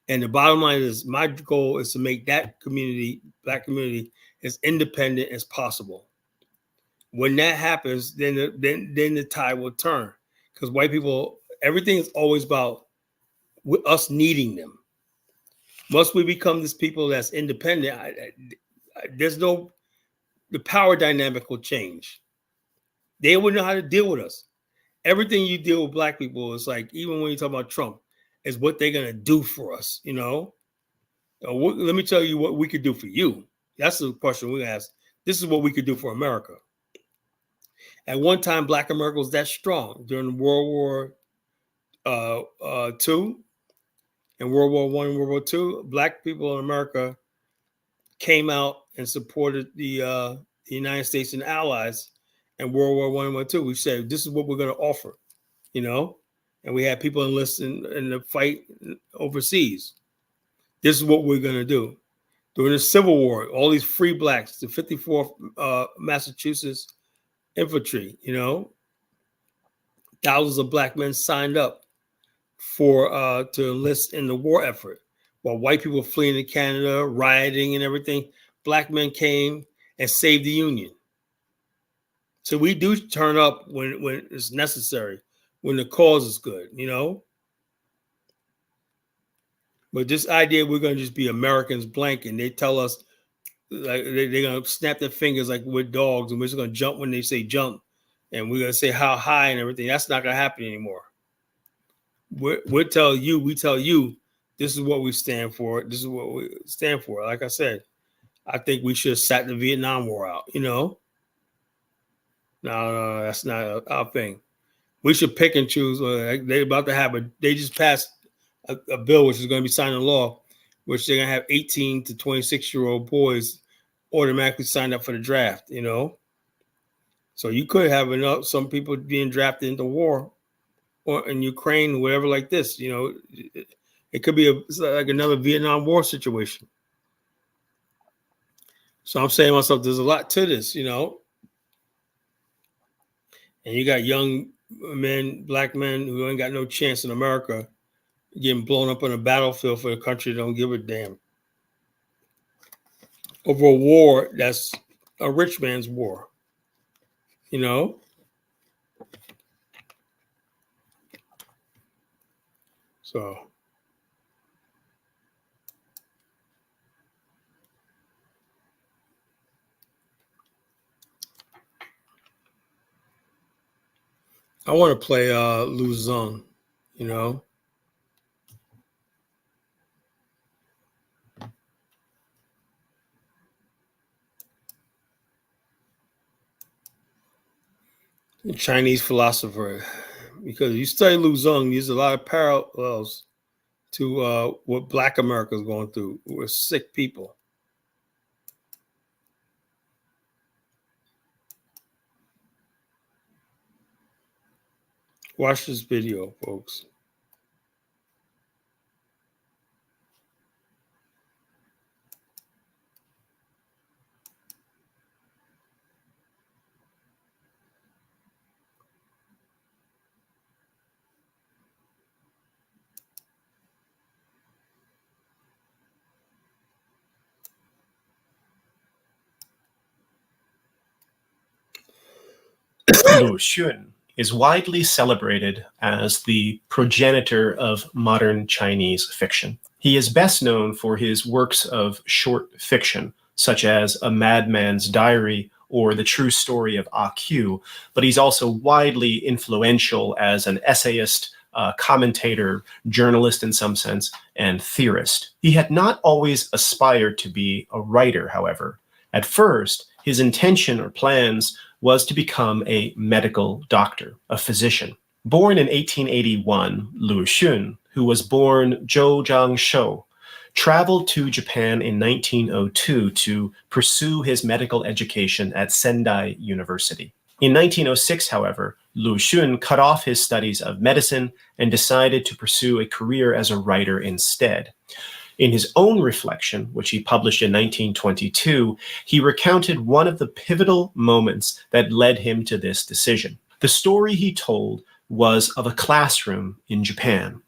And the bottom line is my goal is to make that community, black community, as independent as possible. When that happens, then the tide will turn. Because white people, everything is always about us needing them. Once we become this people that's independent, the power dynamic will change. They would know how to deal with us. Everything you deal with black people is like, even when you talk about Trump, is what they're gonna do for us. You know, let me tell you what we could do for you. That's the question we ask. This is what we could do for America. At one time, Black America was that strong during World War II and World War I and World War II. Black people in America came out and supported the United States and allies in World War I and World War II. We said, this is what we're going to offer, you know? And we had people enlist in the fight overseas. This is what we're going to do. During the Civil War, all these free blacks, the 54th Massachusetts Infantry, you know, thousands of black men signed up for to enlist in the war effort. While white people fleeing to Canada, rioting and everything, black men came and saved the Union. So we do turn up when it's necessary, when the cause is good, you know. But this idea we're going to just be Americans blank and they tell us like they're going to snap their fingers like we're dogs and we're just going to jump when they say jump and we're going to say how high and everything. That's not going to happen anymore. We tell you, this is what we stand for. This is what we stand for. Like I said, I think we should have sat the Vietnam War out, you know? No, that's not our thing. We should pick and choose. They're about to have they just passed a bill which is going to be signed into law, which they're going to have 18 to 26-year-old boys automatically signed up for the draft, you know? So you could have some people being drafted into war or in Ukraine, whatever like this, you know, it could be like another Vietnam War situation. So I'm saying to myself, there's a lot to this, you know. And you got young men, black men who ain't got no chance in America getting blown up on a battlefield for a country that don't give a damn. Over a war that's a rich man's war, you know. So I want to play Lu Zung, you know. A Chinese philosopher. Because you study Lu Zung, there's a lot of parallels to what Black America is going through. We're sick people. Watch this video, folks. Lu Xun is widely celebrated as the progenitor of modern Chinese fiction. He is best known for his works of short fiction, such as A Madman's Diary or The True Story of A.Q., but he's also widely influential as an essayist, commentator, journalist in some sense, and theorist. He had not always aspired to be a writer, however. At first, his intention or plans was to become a medical doctor, a physician. Born in 1881, Lu Xun, who was born Zhou Zhangshou, traveled to Japan in 1902 to pursue his medical education at Sendai University. In 1906, however, Lu Xun cut off his studies of medicine and decided to pursue a career as a writer instead. In his own reflection, which he published in 1922, he recounted one of the pivotal moments that led him to this decision. The story he told was of a classroom in Japan.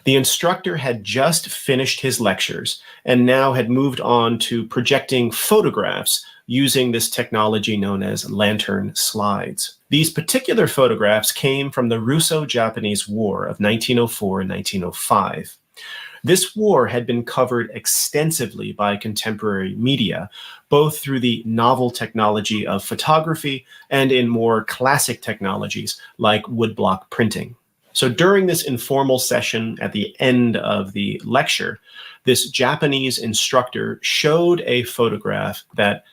The instructor had just finished his lectures and now had moved on to projecting photographs using this technology known as lantern slides. These particular photographs came from the Russo-Japanese War of 1904 and 1905. This war had been covered extensively by contemporary media, both through the novel technology of photography and in more classic technologies like woodblock printing. So during this informal session at the end of the lecture, this Japanese instructor showed a photograph that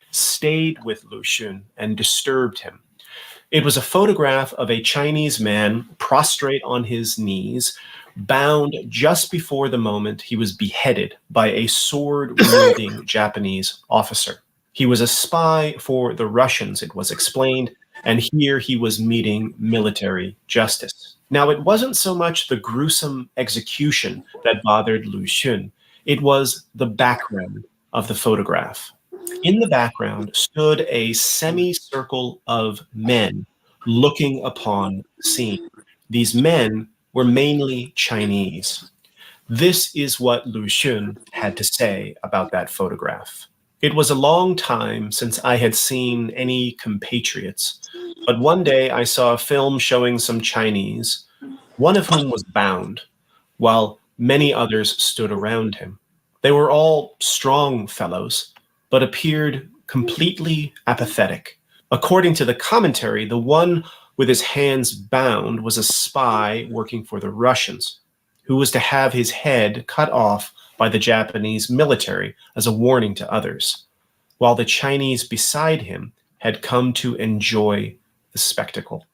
stayed with Lu Xun and disturbed him. It was a photograph of a Chinese man prostrate on his knees, bound just before the moment he was beheaded by a sword-wielding Japanese officer. He was a spy for the Russians, it was explained, and here he was meeting military justice. Now, it wasn't so much the gruesome execution that bothered Lu Xun. It was the background of the photograph. In the background stood a semicircle of men looking upon the scene. These men were mainly Chinese. This is what Lu Xun had to say about that photograph. It was a long time since I had seen any compatriots, but one day I saw a film showing some Chinese, one of whom was bound, while many others stood around him. They were all strong fellows, but appeared completely apathetic. According to the commentary, the one with his hands bound was a spy working for the Russians, who was to have his head cut off by the Japanese military as a warning to others, while the Chinese beside him had come to enjoy the spectacle.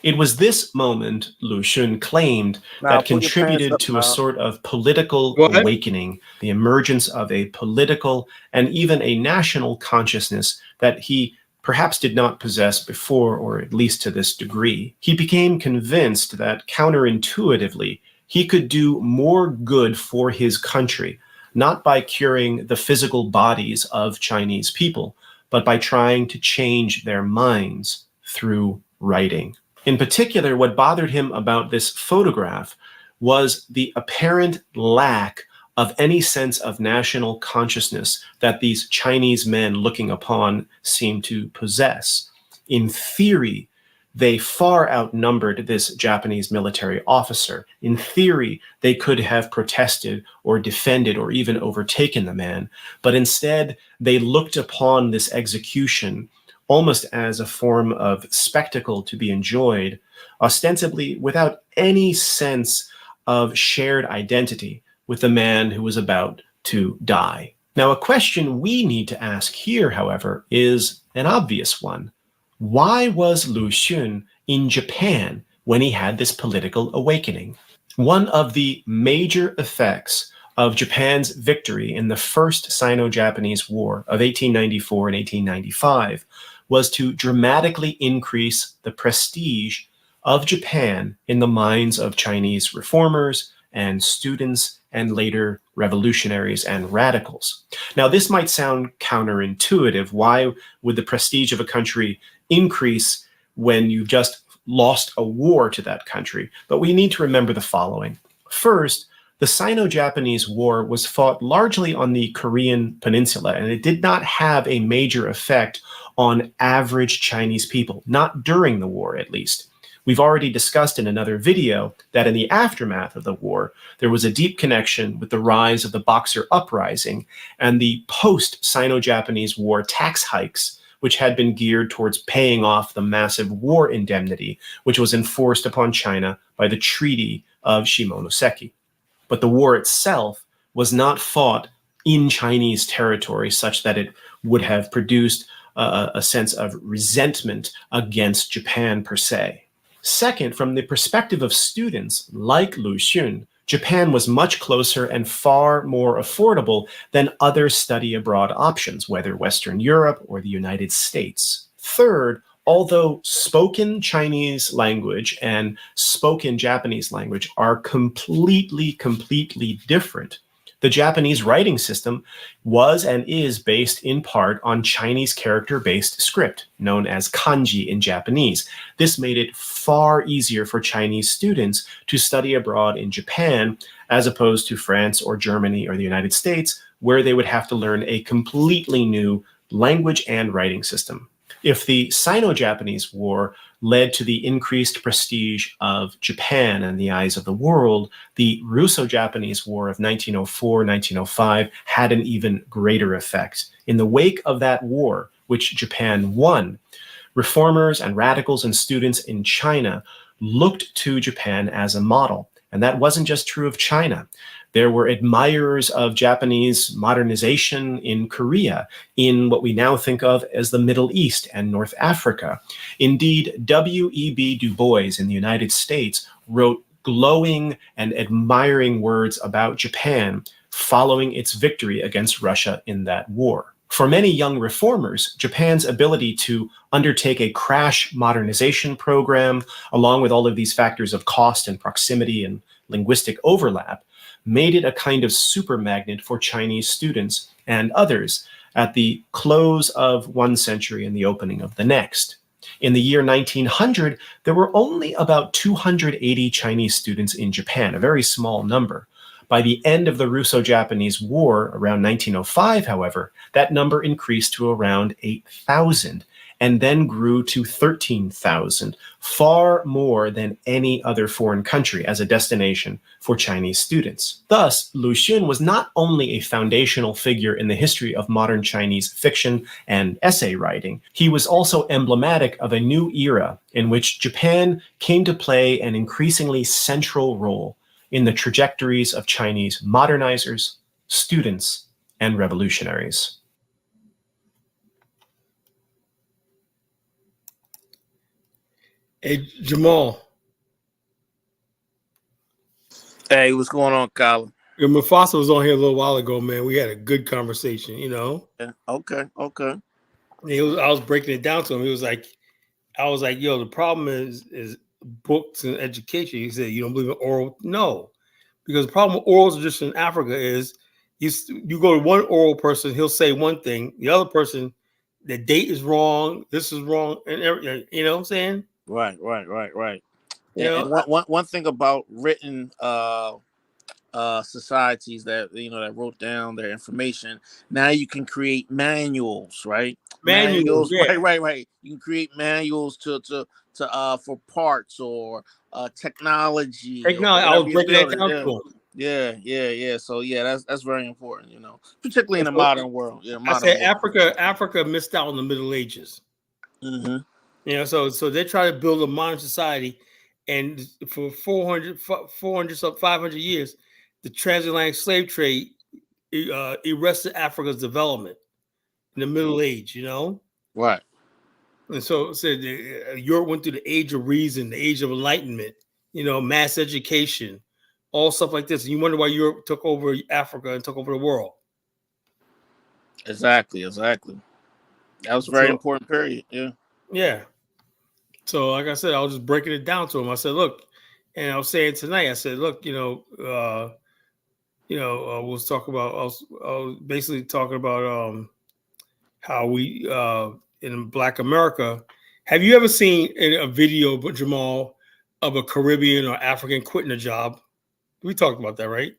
It was this moment, Lu Xun claimed, that contributed to a sort of political awakening, the emergence of a political and even a national consciousness that he perhaps did not possess before, or at least to this degree. He became convinced that counterintuitively, he could do more good for his country, not by curing the physical bodies of Chinese people, but by trying to change their minds through writing. In particular, what bothered him about this photograph was the apparent lack of any sense of national consciousness that these Chinese men looking upon seemed to possess. In theory, they far outnumbered this Japanese military officer. In theory, they could have protested or defended or even overtaken the man, but instead they looked upon this execution almost as a form of spectacle to be enjoyed, ostensibly without any sense of shared identity with the man who was about to die. Now, a question we need to ask here, however, is an obvious one. Why was Lu Xun in Japan when he had this political awakening? One of the major effects of Japan's victory in the First Sino-Japanese War of 1894 and 1895 was to dramatically increase the prestige of Japan in the minds of Chinese reformers and students and later revolutionaries and radicals. Now, this might sound counterintuitive. Why would the prestige of a country increase when you've just lost a war to that country? But we need to remember the following. First, The Sino-Japanese War was fought largely on the Korean peninsula, and it did not have a major effect on average Chinese people, not during the war at least. We've already discussed in another video that in the aftermath of the war, there was a deep connection with the rise of the Boxer Uprising and the post-Sino-Japanese War tax hikes, which had been geared towards paying off the massive war indemnity, which was enforced upon China by the Treaty of Shimonoseki. But the war itself was not fought in Chinese territory such that it would have produced a sense of resentment against Japan per se. Second, from the perspective of students like Lu Xun, Japan was much closer and far more affordable than other study abroad options, whether Western Europe or the United States. Third, although spoken Chinese language and spoken Japanese language are completely different, the Japanese writing system was and is based in part on Chinese character-based script, known as kanji in Japanese. This made it far easier for Chinese students to study abroad in Japan, as opposed to France or Germany or the United States, where they would have to learn a completely new language and writing system. If the Sino-Japanese War led to the increased prestige of Japan in the eyes of the world, the Russo-Japanese War of 1904-1905 had an even greater effect. In the wake of that war, which Japan won, reformers and radicals and students in China looked to Japan as a model. And that wasn't just true of China. There were admirers of Japanese modernization in Korea, in what we now think of as the Middle East and North Africa. Indeed, W.E.B. Du Bois in the United States wrote glowing and admiring words about Japan following its victory against Russia in that war. For many young reformers, Japan's ability to undertake a crash modernization program, along with all of these factors of cost and proximity and linguistic overlap, made it a kind of super magnet for Chinese students and others at the close of one century and the opening of the next. In the year 1900, there were only about 280 Chinese students in Japan, a very small number. By the end of the Russo-Japanese War, around 1905, however, that number increased to around 8,000 and then grew to 13,000, far more than any other foreign country as a destination for Chinese students. Thus, Lu Xun was not only a foundational figure in the history of modern Chinese fiction and essay writing, he was also emblematic of a new era in which Japan came to play an increasingly central role in the trajectories of Chinese modernizers, students, and revolutionaries. Hey, Jamal. Hey, what's going on, Colin? Your Mufasa was on here a little while ago, man. We had a good conversation, you know. Yeah, okay. I was breaking it down to him. I was like, yo, the problem is books and education. He said, you don't believe in oral? No, because the problem with oral tradition in Africa is you go to one oral person, he'll say one thing, the other person, the date is wrong, this is wrong, and everything. You know what I'm saying? Right. You And know, one thing about written societies that that wrote down their information, now you can create manuals, right? manuals, yeah. Right. You can create manuals to for parts or technology. I was breaking that down to him. Yeah. So yeah, that's very important, particularly in the modern world. Yeah, I said Africa missed out on the Middle Ages. Mm-hmm. You know, so they try to build a modern society, and for 500 years, the transatlantic slave trade arrested Africa's development in the Middle Age. You know, right? And so Europe went through the Age of Reason, the Age of Enlightenment. You know, mass education, all stuff like this. And you wonder why Europe took over Africa and took over the world. Exactly. That was a very important period. Yeah. So, like I said, I was just breaking it down to him. I said, look, and I was saying tonight, I said, look, I was basically talking about how we in Black America. Have you ever seen a video, Jamal, of a Caribbean or African quitting a job? We talked about that, right?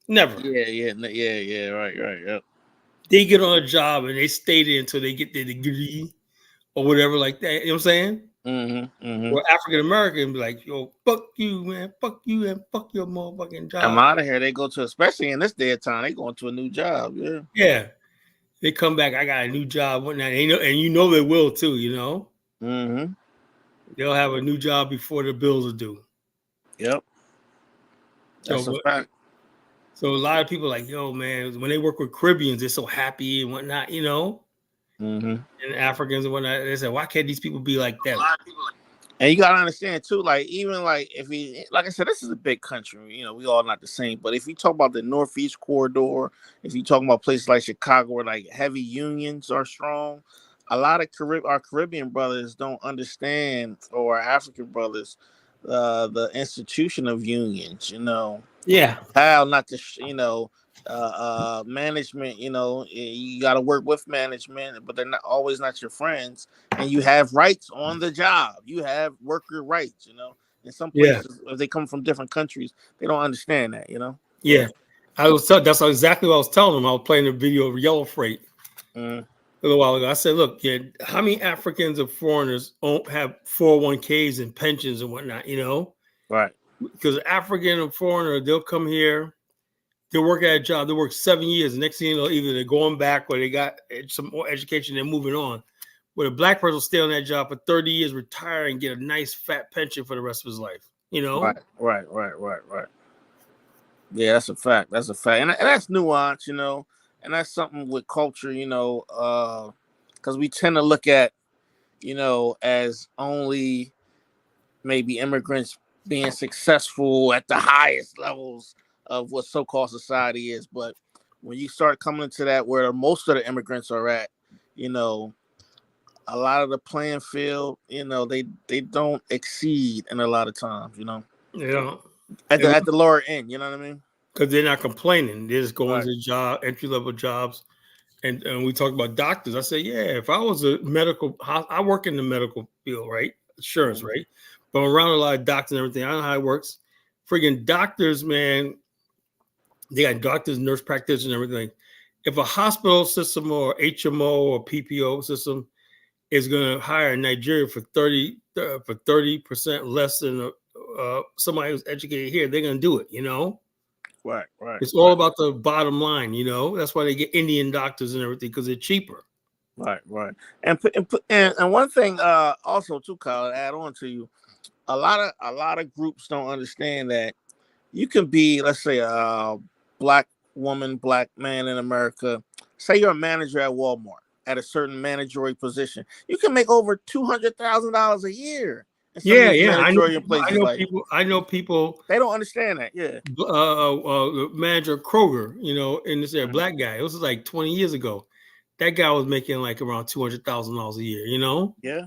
Never. Yeah. Right. Yep. They get on a job and they stay there until they get their degree or whatever like that. You know what I'm saying? Mm-hmm. Or African American be like, yo, fuck you, man. Fuck you and fuck your motherfucking I'm job. out of here. They go to, especially in this day of time, they going to a new job. Yeah. Yeah. They come back, I got a new job, whatnot. And you know they will too, you know? Mm-hmm. They'll have a new job before the bills are due. Yep. That's a So fact. so a lot of people are like, yo, man, when they work with Caribbeans, they're so happy and whatnot, you know? Mm-hmm. And Africans and whatnot. They say, why can't these people be like them? And you gotta understand too, like even like if we, like I said, this is a big country. You know, we all not the same. But if you talk about the Northeast corridor, if you talk about places like Chicago where like heavy unions are strong, a lot of our Caribbean brothers don't understand, or our African brothers, the institution of unions. You know, Yeah. how not to, management. You know, you got to work with management, but they're not always not your friends, and you have rights on the job. You have worker rights. You know, in some Yeah. places, if they come from different countries, they don't understand that. You know. Yeah. That's exactly what I was telling them. I was playing a video of Yellow Freight Mm, a little while ago. I said, look, yeah, how many Africans or foreigners don't have 401ks and pensions and whatnot, you know? right. Because African or foreigner, they'll come here, they'll work at a job, they'll work 7 years. The next thing you know, either they're going back or they got some more education, they're moving on. Where a black person will stay on that job for 30 years, retire, and get a nice fat pension for the rest of his life, you know? Right. Yeah, that's a fact. That's a fact, and that's nuance. You know, and that's something with culture. You know, because we tend to look at, as only maybe immigrants being successful at the highest levels of what so-called society is. But when you start coming into that where most of the immigrants are at, you know, a lot of the playing field, they don't exceed in a lot of times, You know, at the lower end, you know what I mean? because they're not complaining. They're just going Right. to job, entry level jobs. And we talked about doctors. I said, yeah, if I was a medical, I work in the medical field, right? Insurance, Mhm. right? But I'm around a lot of doctors and everything. I know how it works. Friggin' doctors, man, they got doctors, nurse practitioners, and everything. If a hospital system or HMO or PPO system is going to hire in Nigeria for 30% less than somebody who's educated here, they're going to do it. You know, Right. it's all about the bottom line. You know, that's why they get Indian doctors and everything because they're cheaper. Right. And one thing, also too, Kyle, to add on to you, a lot of groups don't understand that you can be, let's say, a black woman, black man in America. Say you're a manager at Walmart at a certain managerial position. You can make over $200,000 a year in some of Yeah, these yeah. managerial places. Like, I know people. they don't understand that. Yeah. The manager of Kroger, you know, in this area, black guy. It was like 20 years ago. That guy was making like around $200,000 a year. You know, Yeah.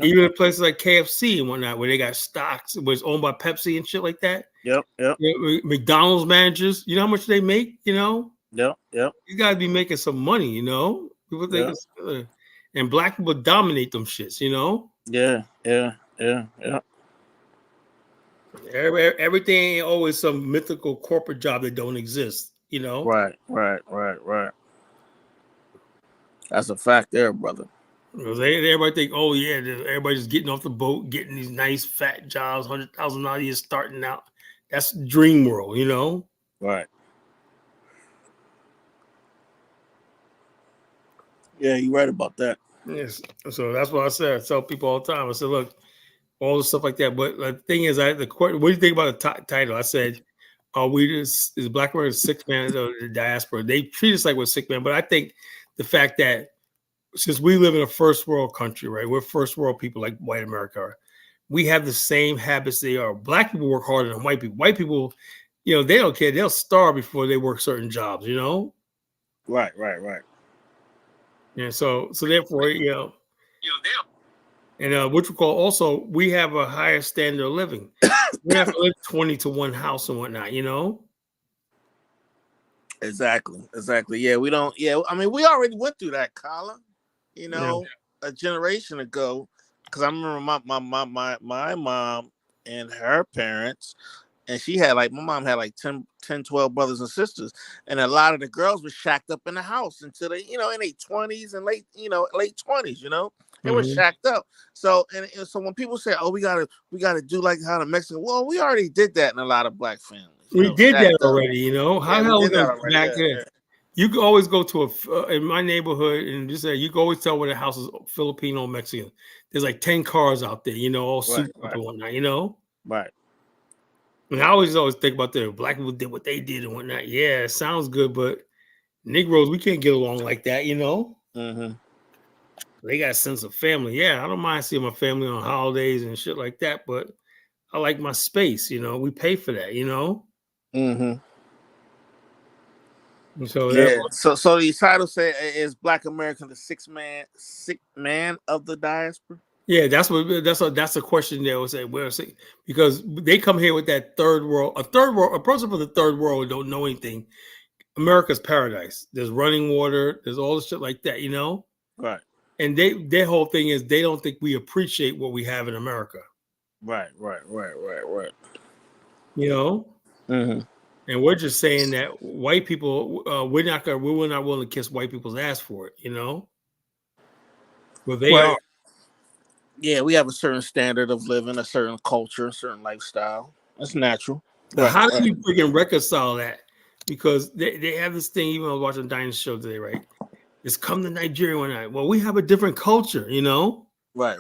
even in places like KFC and whatnot, where they got stocks, it was owned by Pepsi and shit like that. Yep. You know, McDonald's managers, you know how much they make? You know, Yep. you got to be making some money. You know, people think it's, and black people dominate them shits. You know. Yeah. Everything ain't always some mythical corporate job that don't exist, you know? Right. That's a fact there, brother. Because everybody think, oh yeah, everybody's getting off the boat, getting these nice fat jobs, $100,000 a year starting out. That's dream world, you know? Right. Yeah, you're right about that. Yes. So that's what I said. I tell people all the time. I said, look, all the stuff like that. But the thing is, what do you think about the title? I said, is Black America sick man of the diaspora? They treat us like we're sick man, but I think the fact that since we live in a first world country, right? We're first world people like white America are. We have the same habits they are. Black people work harder than white people. White people, you know, they don't care. They'll starve before they work certain jobs, you know? Right. And so therefore, and which we call also, we have a higher standard of living. We have to live 20 to one house and whatnot, you know? Exactly. Yeah, we don't. Yeah, I mean, we already went through that, Colin. Yeah. A generation ago, because I remember my mom and her parents. And she had like, my mom had like 10, 12 brothers and sisters. And a lot of the girls were shacked up in the house until they, in their 20s and late 20s, they were shacked up. So, and so when people say, oh, we gotta do like how the Mexican, well, we already did that in a lot of black families. We did that shacked up. already, How Yeah, the hell we we did that gonna already. back there? Yeah. You can always go to in my neighborhood and just say you can always tell where the house is Filipino, Mexican. There's like 10 cars out there, all souped up and whatnot, Right. And I always think about the black people did what they did and whatnot. Yeah, it sounds good, but Negroes, we can't get along like that, Mm-hmm. They got a sense of family. Yeah, I don't mind seeing my family on holidays and shit like that, but I like my space, we pay for that, Mm-hmm. And so Yeah. So the title say is Black America the sixth man of the diaspora? Yeah, that's a question they will say. Because they come here with that a person from the third world don't know anything. America's paradise. There's running water. There's all the shit like that, Right. And their whole thing is they don't think we appreciate what we have in America. Right. Mm-hmm. And we're just saying that white people, we're not willing to kiss white people's ass for it, Well, they are. Yeah, we have a certain standard of living, a certain culture, a certain lifestyle. That's natural. How do you freaking reconcile that? Because they have this thing, even I was watching Dinah's show today, right? It's come to Nigeria one night. Well, we have a different culture, Right.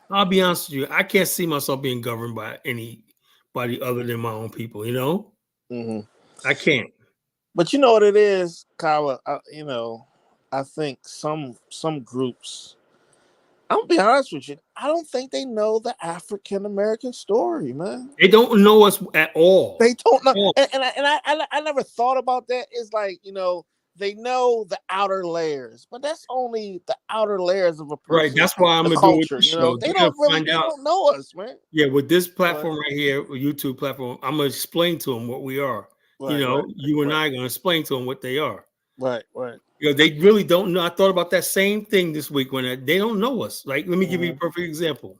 I'll be honest with you. I can't see myself being governed by anybody other than my own people, Mm-hmm. I can't. But you know what it is, Kyla? I think some groups, I'm gonna be honest with you, I don't think they know the African American story, man. They don't know us at all. They don't know. And I never thought about that. It's like, they know the outer layers, but that's only the outer layers of a person. Right. That's why I'm gonna culture, do it. Show. They don't know us, man. Yeah, with this platform right here, YouTube platform, I'm gonna explain to them what we are. You and I are gonna explain to them what they are. Right. They really don't know. I thought about that same thing this week when they don't know us. Like, let me give you a perfect example.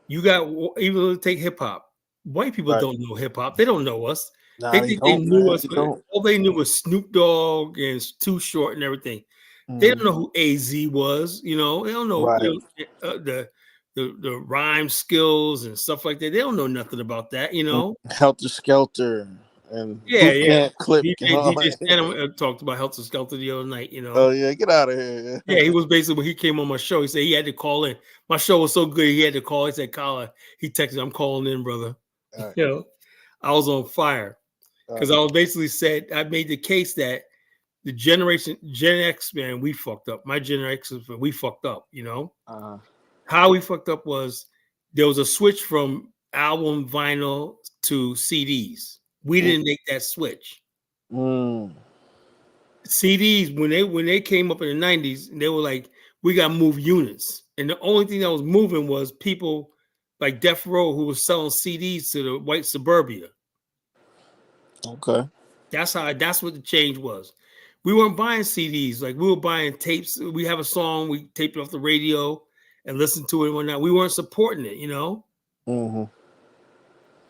You got, even take hip hop. White people don't know hip hop. They don't know us. Nah, they think they knew us. Don't. All they knew was Snoop Dogg and Too Short and everything. They don't know who AZ was. They don't know the rhyme skills and stuff like that. They don't know nothing about that. Helter Skelter. And clip. DJ Stanham talked about Helter Skelter the other night, Oh yeah, get out of here. Yeah, he was basically, when he came on my show, he said he had to call in. My show was so good, he had to call. He said, Colin, he texted, I'm calling in, brother. Right. I was on fire. Because I was basically said, I made the case that the Gen X, man, we fucked up. My Gen X, we fucked up, How we fucked up was there was a switch from album vinyl to CDs. We didn't make that switch. CDs, when they came up in the 90s, they were like, we got to move units. And the only thing that was moving was people like Death Row who was selling CDs to the white suburbia. Okay. That's what the change was. We weren't buying CDs. Like, we were buying tapes. We have a song, we taped it off the radio and listened to it and whatnot. We weren't supporting it, Mm-hmm.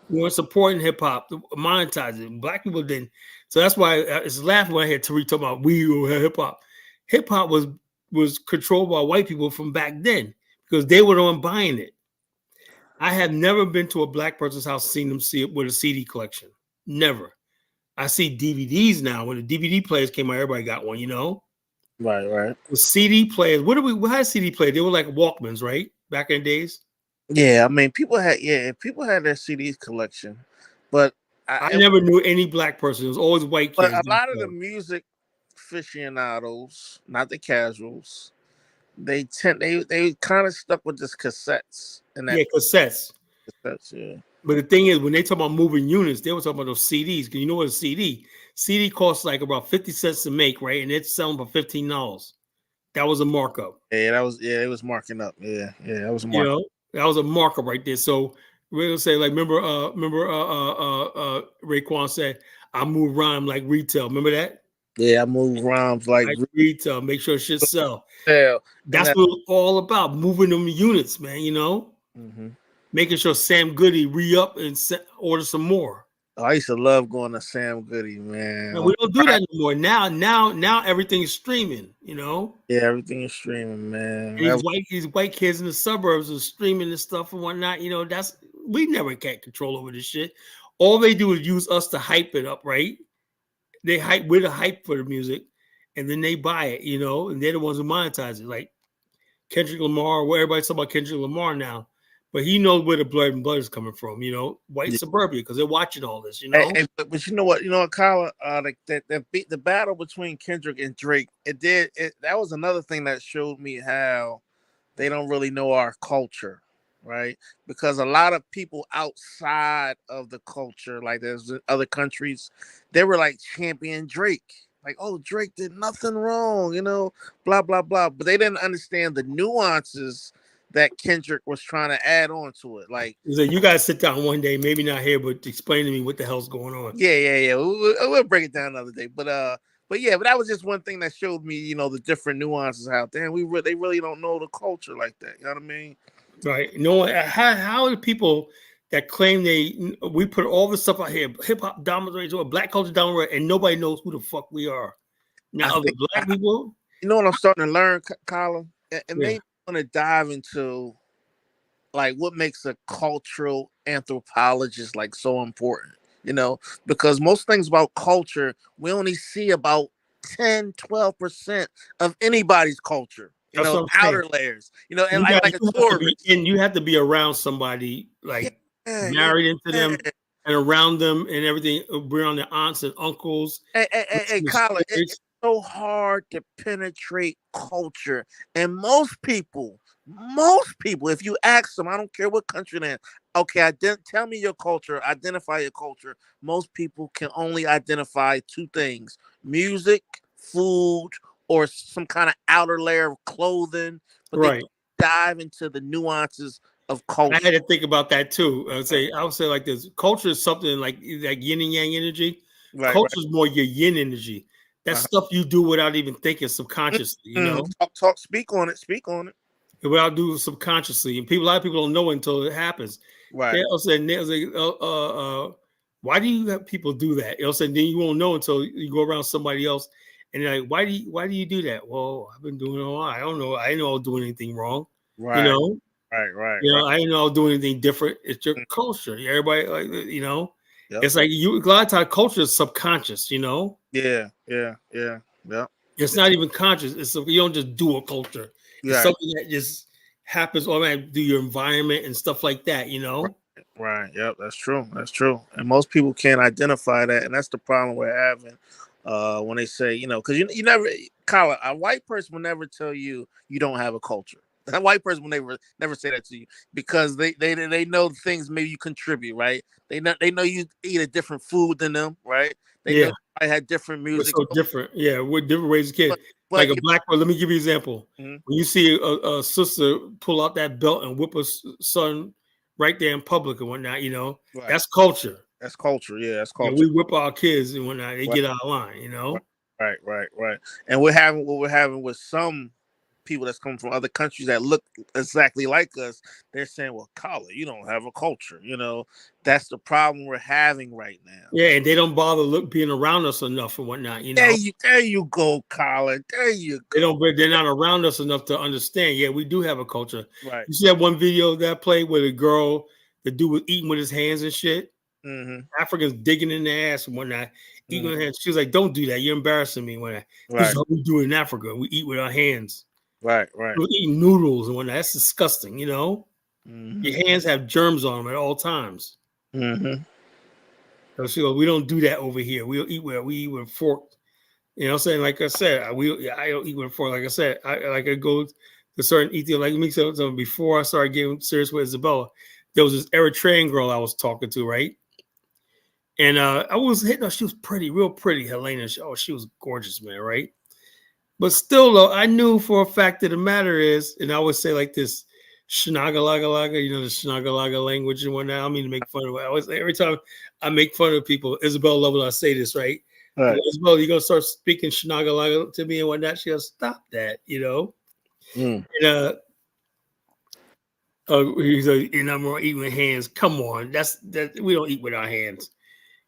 We weren't supporting hip hop, monetizing it. Black people didn't. So that's why it's laughing when I hear Tariq talking about we hip hop. Hip hop was controlled by white people from back then because they were the one buying it. I have never been to a black person's house, seen them see it with a CD collection. Never. I see DVDs now. When the DVD players came out, everybody got one, Right. The CD players. What had CD players? They were like Walkmans, right? Back in the days. Yeah, I mean, people had their CDs collection, but I never knew any black person. It was always white kids. But a lot of the music aficionados, not the casuals, they kind of stuck with just cassettes. Cassettes. Cassettes, yeah. But the thing is, when they talk about moving units, they were talking about those CDs. Because you know what a CD? CD costs like about 50 cents to make, right? And it's selling for $15. That was a markup. Yeah, it was marking up. Yeah, that was a markup. That was a markup right there. So we're gonna say, like, remember Raekwon said, I move rhyme like retail. Remember that? Yeah, I move rhymes like retail. Make sure shit sell. Yeah. That's what it's all about. Moving them units, man. Mm-hmm. making sure Sam Goody re-up and order some more. Oh, I used to love going to Sam Goody, man. And we don't do that anymore. Now everything's streaming, you know. Yeah, everything is streaming, man. And these white kids in the suburbs are streaming this stuff and whatnot. You know, we never get control over this shit. All they do is use us to hype it up, right? We're the hype for the music, and then they buy it, you know, and they're the ones who monetize it. Like Kendrick Lamar, where everybody's talking about Kendrick Lamar now, but he knows where the blood is coming from, you know, white suburbia, because they're watching all this, you know. But you know what, Kyle, the battle between Kendrick and Drake, that was another thing that showed me how they don't really know our culture, right? Because a lot of people outside of the culture, like there's other countries, they were like champion Drake. Like, oh, Drake did nothing wrong, you know, blah, blah, blah. But they didn't understand the nuances that Kendrick was trying to add on to it. Like, you guys sit down one day, maybe not here, but explain to me what the hell's going on. Yeah. We'll break it down another day. But that was just one thing that showed me, you know, the different nuances out there. And they really don't know the culture like that. You know what I mean? Right. No, how are people that claim we put all this stuff out here, hip hop dominates or black culture dominates, and nobody knows who the fuck we are. Now, the black people. You know what I'm starting to learn, Colin? It made me want to dive into like what makes a cultural anthropologist like so important, you know, because most things about culture, we only see about 10-12% of anybody's culture. You know, outer layers, you know, and like a tourist. And you have to be around somebody like married into them and around them and everything, around their aunts and uncles. Hey, Colin, it's so hard to penetrate culture. And most people, if you ask them, I don't care what country they're in, okay, tell me your culture, identify your culture. Most people can only identify two things: music, food, or some kind of outer layer of clothing, but they dive into the nuances of culture. I had to think about that too. I would say like this: culture is something like yin and yang energy. Culture is more your yin energy. That's stuff you do without even thinking subconsciously. You know, speak on it. Without doing subconsciously, and a lot of people don't know until it happens. Right. They'll say, why do you have people do that? They'll say, then you won't know until you go around somebody else. And they're like, why do you do that? Well, I've been doing it a lot. I don't know. I didn't know I was doing anything wrong. Right. You know? Right. You know, I didn't know I was doing anything different. It's your culture. Everybody, like, you know, it's like a lot of times culture is subconscious, you know? Yeah. It's not even conscious. You don't just do a culture. It's something that just happens automatically through your environment and stuff like that, you know? Right. Yep. That's true. And most people can't identify that. And that's the problem we're having. When they say, you know, because you never, Colin, a white person will never tell you don't have a culture. A white person will never say that to you because they know things maybe you contribute, right? They know you eat a different food than them, right? They know I had different music. We're so different, we're different ways of kids. Like a black person. Let me give you an example. Mm-hmm. When you see a sister pull out that belt and whip a son right there in public and whatnot, you know, that's culture. That's culture, that's culture. We whip our kids and whatnot; they get out of line, you know. Right. And we're having with some people that's coming from other countries that look exactly like us. They're saying, "Well, Colin, you don't have a culture." You know, that's the problem we're having right now. Yeah, and they don't bother being around us enough and whatnot. You know, there you go, Colin. There you go. They're not around us enough to understand. Yeah, we do have a culture. Right. You see that one video that I played with the dude was eating with his hands and shit. Mm-hmm. Africans digging in their ass and whatnot, eating with hands. She was like, "Don't do that. You're embarrassing me." This is how we do it in Africa. We eat with our hands. Right. We're eating noodles and whatnot. That's disgusting. You know, your hands have germs on them at all times. Mm-hmm. So she goes, "We don't do that over here. We eat with a fork." You know what I'm saying? Like I said, I don't eat with a fork. Like I said, I go to certain Ethiopian. Like me, something before I started getting serious with Isabella, there was this Eritrean girl I was talking to, right? And I was hitting her. She was pretty, real pretty, Helena. She was gorgeous, man, right? But still, though, I knew for a fact that the matter is, and I would say like this, Shnagalaga, you know, the Shnagalaga language and whatnot. I don't mean to make fun of it. I always, every time I make fun of people, Isabel love when I say this, right? Isabel, you're going to start speaking Shnagalaga to me and whatnot. She goes, stop that, you know? And He's like, and I'm gonna eat with hands. Come on, that we don't eat with our hands.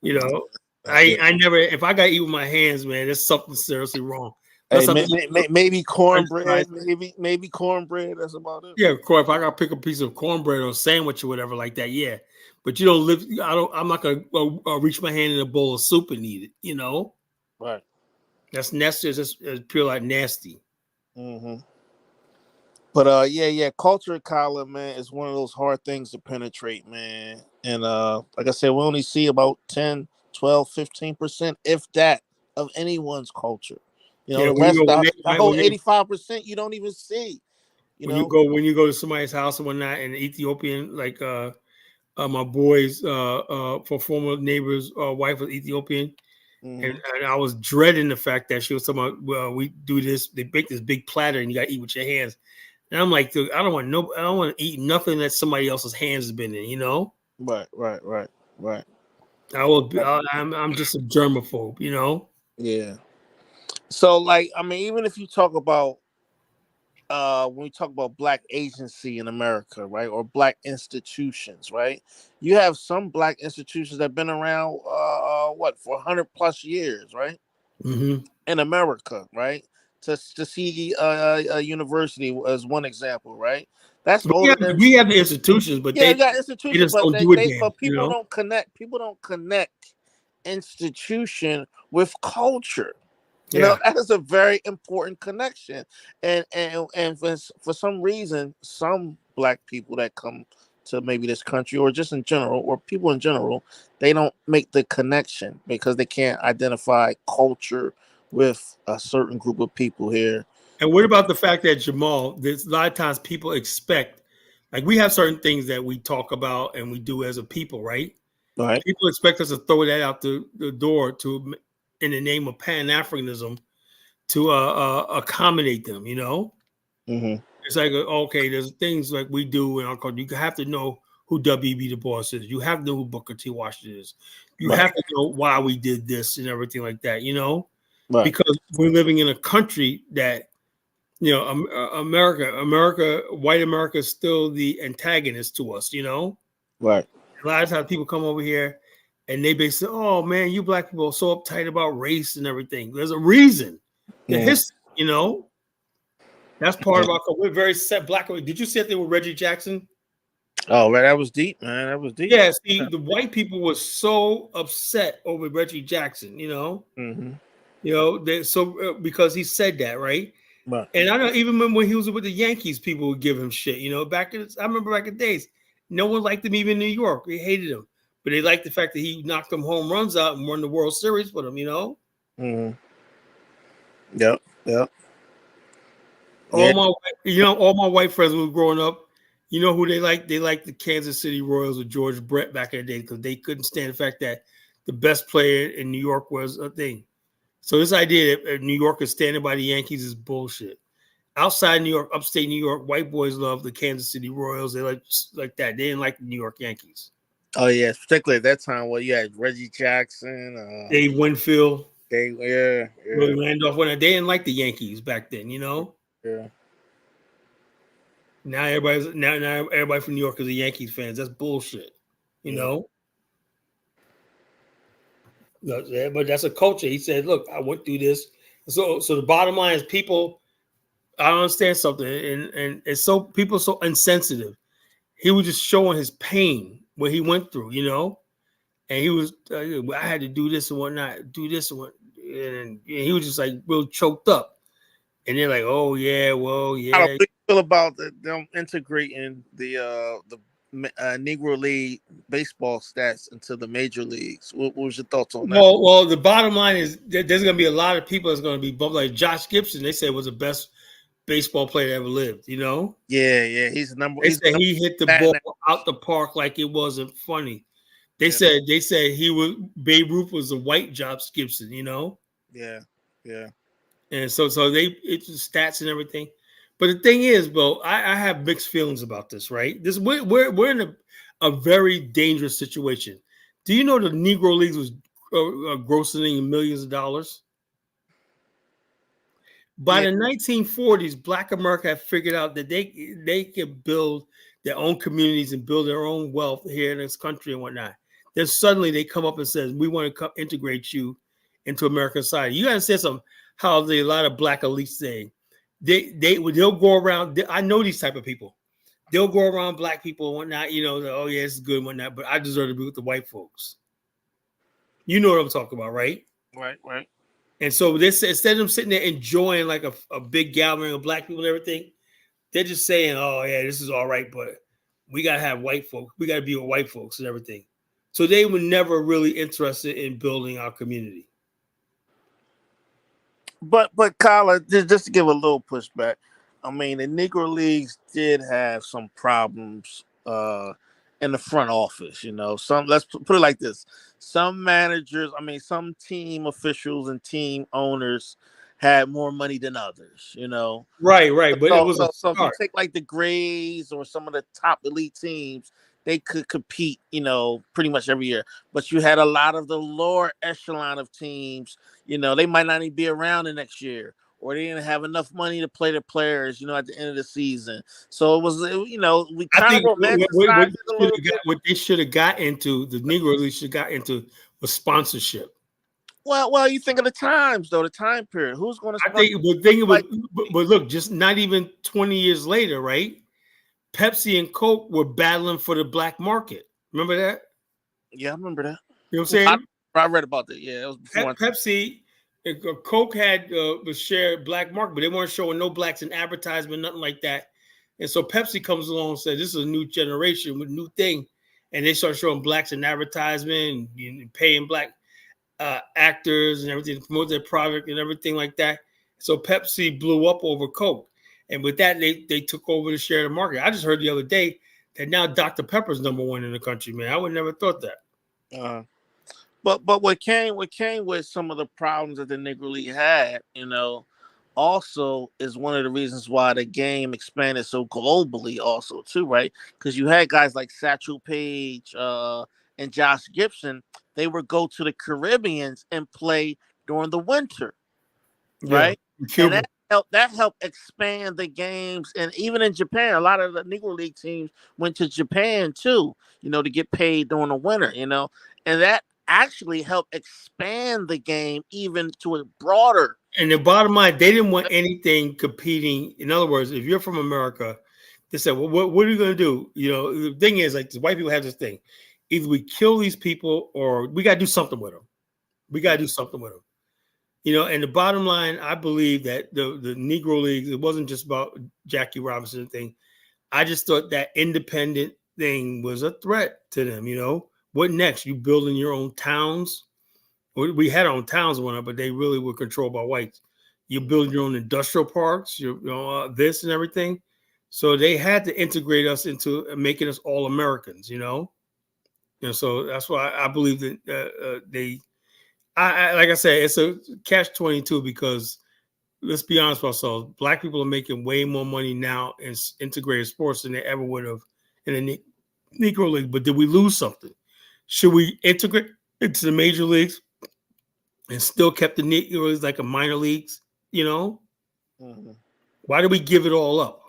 You know, Yeah. I never. If I gotta eat with my hands, man, there's something seriously wrong. Hey, Unless I'm eating maybe French cornbread, fries. maybe cornbread. That's about it. Yeah, of course. If I gotta pick a piece of cornbread or sandwich or whatever like that, yeah. But you don't live. I don't. I'm not gonna reach my hand in a bowl of soup and eat it. You know, Right. that's nasty. It's pure like nasty. Mm-hmm. But yeah, culture, Colin, man, is one of those hard things to penetrate, man. And like I said, we only see about 10, 12, 15%, if that, of anyone's culture. You know, Yeah, the when you rest, go the whole 85%, you don't even see. You know. when you go to somebody's house and whatnot, and Ethiopian like my boys for former neighbor's wife was Ethiopian, Mm-hmm. and I was dreading the fact that she was talking about, well, we do this, they bake this big platter and you gotta eat with your hands. And I'm like, dude, I don't want to eat nothing that somebody else's hands has been in, you know? Right. I'm just a germaphobe, you know? Yeah. So, like, I mean, even if you talk about when we talk about black agency in America, right, or black institutions, right, you have some black institutions that have been around what, for 100+ years, right, Mm-hmm. in America, right. To see a university as one example, right, that's But older than. we have the institutions, but Yeah, you got they institutions, just but don't do a damn, but you know? people don't connect institution with culture. You know, Yeah. that is a very important connection. And for some reason, some black people that come to maybe this country, or just in general, or people in general, they don't make the connection because they can't identify culture with a certain group of people here. And what about the fact that Jamal, there's a lot of times people expect, like we have certain things that we talk about and we do as a people, right? Right. People expect us to throw that out the door to, in the name of Pan Africanism, to accommodate them. You know, Mm-hmm. it's like okay, there's things like we do in our culture. You have to know who WB the boss is. You have to know who Booker T. Washington is. You Right. have to know why we did this and everything like that. You know, Right. because we're living in a country that, you know, white America is still the antagonist to us. You know, Right. a lot of times people come over here and they basically, oh man, you black people are so uptight about race and everything. There's a reason. The Mm-hmm. history, you know, that's part of our. We're very set black. Did you see that they were Reggie Jackson? Oh, man, that was deep, man. That was deep. Yeah. See, the white people were so upset over Reggie Jackson. Mm-hmm. They so because he said that, right? Right. And I know even when he was with the Yankees, people would give him shit. I remember back in the days, no one liked him even in New York. They hated him, but they liked the fact that he knocked them home runs out and won the World Series with them. You know, Mm-hmm. Yep. Yep. Yeah. all my white friends who were growing up. You know who they like? They liked the Kansas City Royals with George Brett back in the day because they couldn't stand the fact that the best player in New York was a thing. So this idea that New York is standing by the Yankees is bullshit. Outside New York, upstate New York, white boys love the Kansas City Royals. They like that. They didn't like the New York Yankees. Oh yes, particularly at that time. Well, you had Reggie Jackson. Dave Winfield, Yeah. Willie Randolph. They didn't like the Yankees back then. You know. Yeah. Now everybody from New York is a Yankees fans. That's bullshit. You know. But that's a culture. He said, "Look, I went through this." So the bottom line is, people. I don't understand something, and it's so people are so insensitive. He was just showing his pain, what he went through, and he was, I had to do this and whatnot, do this and what, and he was just like real choked up. And they're like, "Oh yeah, well How yeah." do you feel about them integrating the Negro League baseball stats into the major leagues? What was your thoughts on that? Well, the bottom line is there's going to be a lot of people that's going to be bumped. Like Josh Gibson, they said was the best baseball player that ever lived. Yeah, he's the number. They He's said the he hit the number ball out the park like it wasn't funny. They yeah, said he was Babe Ruth was a white Josh Gibson, yeah. and so it's stats and everything. But the thing is, Bo, I have mixed feelings about this. Right, we're in a very dangerous situation. Do you know the Negro Leagues was grossing millions of dollars? By Yeah. the 1940s, Black America had figured out that they could build their own communities and build their own wealth here in this country and whatnot. Then suddenly they come up and says, we want to integrate you into American society. You understand something, how a lot of black elites say, they'll go around. I know these type of people. They'll go around black people and whatnot, oh yeah, it's good and whatnot, but I deserve to be with the white folks. You know what I'm talking about, right? Right. And so instead of them sitting there enjoying like a big gathering of black people and everything, they're just saying, oh yeah, this is all right, but we gotta have white folks. We gotta be with white folks and everything. So they were never really interested in building our community. But Kyla, just to give a little pushback, I mean, the Negro Leagues did have some problems in the front office. Let's put it like this: some managers, some team officials and team owners had more money than others. Right. But it was so if you take like the Grays or some of the top elite teams, they could compete, pretty much every year. But you had a lot of the lower echelon of teams, they might not even be around the next year, or they didn't have enough money to play the players, at the end of the season. So it was, we kind of romanticized it a little bit. What they should have got into, the Negro League should have got into, was sponsorship. Well, you think of the times, though, the time period. Who's going to? I think the thing was, but look, just not even 20 years later, right? Pepsi and Coke were battling for the black market. Remember that? Yeah, I remember that. You know what I'm saying? I read about that. Yeah, it was before. Pepsi, Coke had the shared black market, but they weren't showing no blacks in advertisement, nothing like that. And so Pepsi comes along and says, this is a new generation with new thing. And they start showing blacks in advertisement and paying black actors and everything to promote their product and everything like that. So Pepsi blew up over Coke. And with that, they took over the share of the market. I just heard the other day that now Dr. Pepper's #1 in the country, man. I would never thought that. But what came with some of the problems that the Negro League had, also is one of the reasons why the game expanded so globally also too, right? Because you had guys like Satchel Paige and Josh Gibson. They would go to the Caribbeans and play during the winter, right? And that helped expand the games. And even in Japan, a lot of the Negro League teams went to Japan too, to get paid during the winter, and that actually helped expand the game even to a broader. And the bottom line, they didn't want anything competing. In other words, if you're from America, they said, well, what are you going to do? The thing is, like, the white people have this thing. Either we kill these people or we got to do something with them. And the bottom line, I believe that the Negro League, it wasn't just about Jackie Robinson thing. I just thought that independent thing was a threat to them. What next? You building your own towns? We had our own towns and whatnot, but they really were controlled by whites. You build your own industrial parks, this and everything. So they had to integrate us into making us all Americans, And so that's why I believe that like I said, it's a catch-22 because let's be honest with ourselves, black people are making way more money now in integrated sports than they ever would have in the Negro League. But did we lose something? Should we integrate into the major leagues and still kept the Negro Leagues like a minor leagues? Mm-hmm. Why did we give it all up?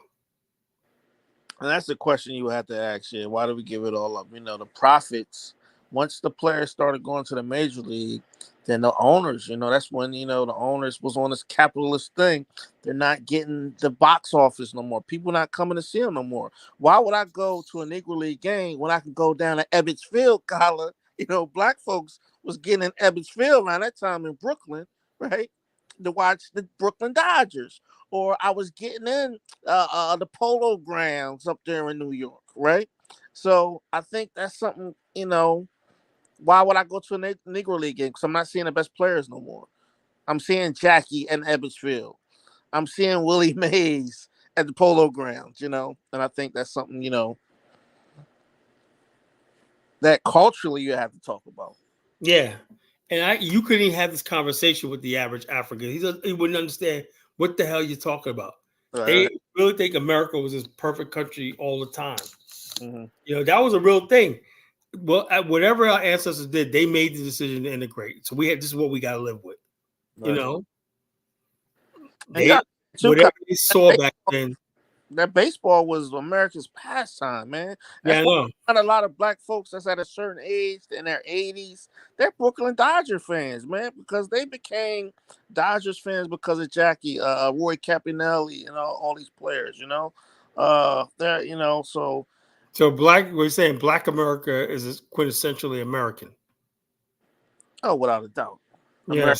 And that's the question you have to ask. Yeah, why do we give it all up? The profits. Once the players started going to the major league, then the owners, that's when, the owners was on this capitalist thing. They're not getting the box office no more. People not coming to see them no more. Why would I go to a Negro League game when I can go down to Ebbets Field, Kyla? Black folks was getting in Ebbets Field around that time in Brooklyn, right, to watch the Brooklyn Dodgers. Or I was getting in the Polo Grounds up there in New York, right? So I think that's something, why would I go to a Negro League game? Because I'm not seeing the best players no more. I'm seeing Jackie and Ebbets Field. I'm seeing Willie Mays at the Polo Grounds, And I think that's something, that culturally you have to talk about. Yeah. And you couldn't even have this conversation with the average African. He wouldn't understand what the hell you're talking about. Right. They really think America was this perfect country all the time. Mm-hmm. That was a real thing. Well, whatever our ancestors did, they made the decision to integrate. So this is what we got to live with. Right. Whatever they saw back then. that baseball was America's pastime, man. Yeah, That's I why know. not a lot of black folks that's at a certain age in their 80s, they're Brooklyn Dodger fans, man, because they became Dodgers fans because of Jackie, Roy Capinelli, and all these players, they're, so So we're saying Black America is quintessentially American. without a doubt, Yeah,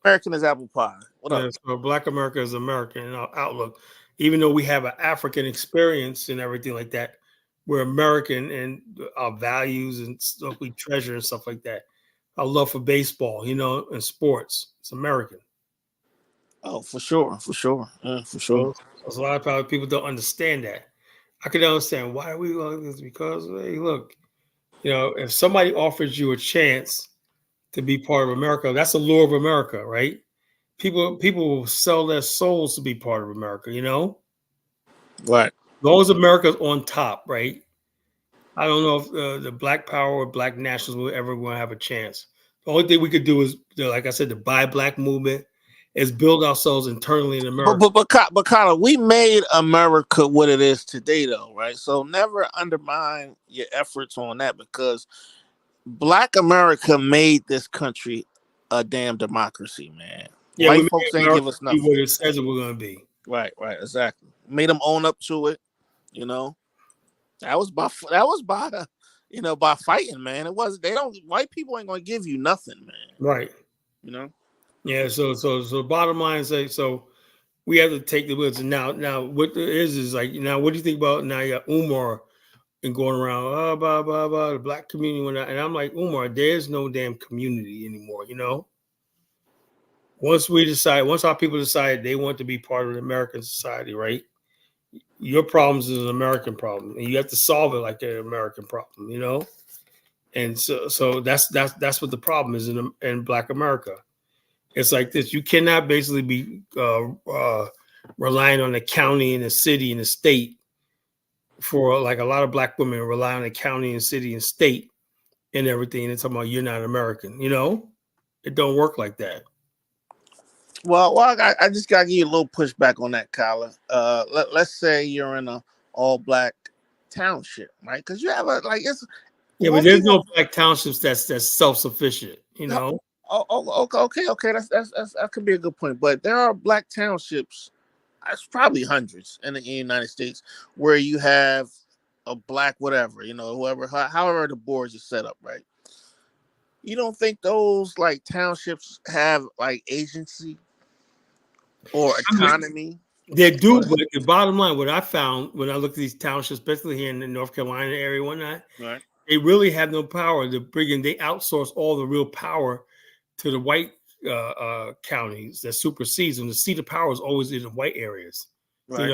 American is apple pie. What up? so Black America is American in our outlook. Even though we have an African experience and everything like that, we're American and our values and stuff we treasure and stuff like that. Our love for baseball, and sports. It's American. Oh, for sure, for sure, for sure. So a lot of people don't understand that. I can understand why we like this because, hey, look, if somebody offers you a chance to be part of America, that's the lure of America, right? People will sell their souls to be part of America, Right. As long as America's on top, right? I don't know if the Black Power or Black Nationals will ever going to have a chance. The only thing we could do is, like I said, the Buy Black movement is build ourselves internally in America. But Carla, we made America what it is today, though, right? So never undermine your efforts on that because Black America made this country a damn democracy, man. Yeah, we White made folks ain't America give us be nothing. what it says it we're going to be. Right, exactly. Made them own up to it, That was by by fighting, man. It was white people ain't gonna give you nothing, man. Right. Yeah. So bottom line is so we have to take the woods. And now what there is like now what do you think about now? You got Umar and going around blah blah blah the Black community and I'm like Umar, there's no damn community anymore. Once our people decide they want to be part of the American society, right? Your problems is an American problem, and you have to solve it like an American problem, And so that's what the problem is in Black America. It's like this: you cannot basically be relying on the county and the city and the state for like a lot of Black women rely on the county and city and state and everything. And it's talking about you're not American, It don't work like that. Well, I just gotta give you a little pushback on that, Kyla. Let's say you're in a all Black township, right? Because you have but there's no Black townships that's self-sufficient, Oh, okay. That could be a good point. But there are Black townships. It's probably hundreds in the United States where you have a Black whatever, however the boards are set up, right? You don't think those like townships have like agency or autonomy? They do, but the bottom line, what I found when I looked at these townships, especially here in the North Carolina area and whatnot, right, they really have no power. They outsource all the real power to the white counties that supersedes them. The seat of power is always in the white areas. Right.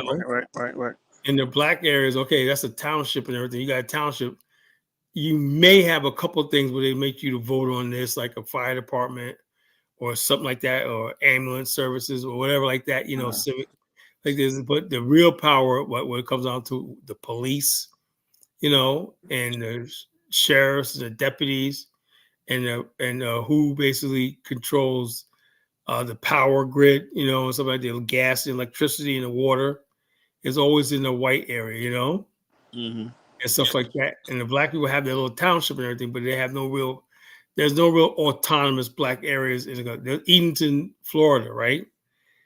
In the Black areas, okay, that's a township and everything. You got a township. You may have a couple of things where they make you to vote on this, like a fire department or something like that, or ambulance services or whatever like that, civic like this. But the real power, when it comes down to the police, and the sheriffs and the deputies and who basically controls the power grid, and something like the gas, and electricity, and the water is always in the white area, Mm-hmm. and stuff like that. And the Black people have their little township and everything, but they have there's no real autonomous Black areas in Edenton, Florida, right?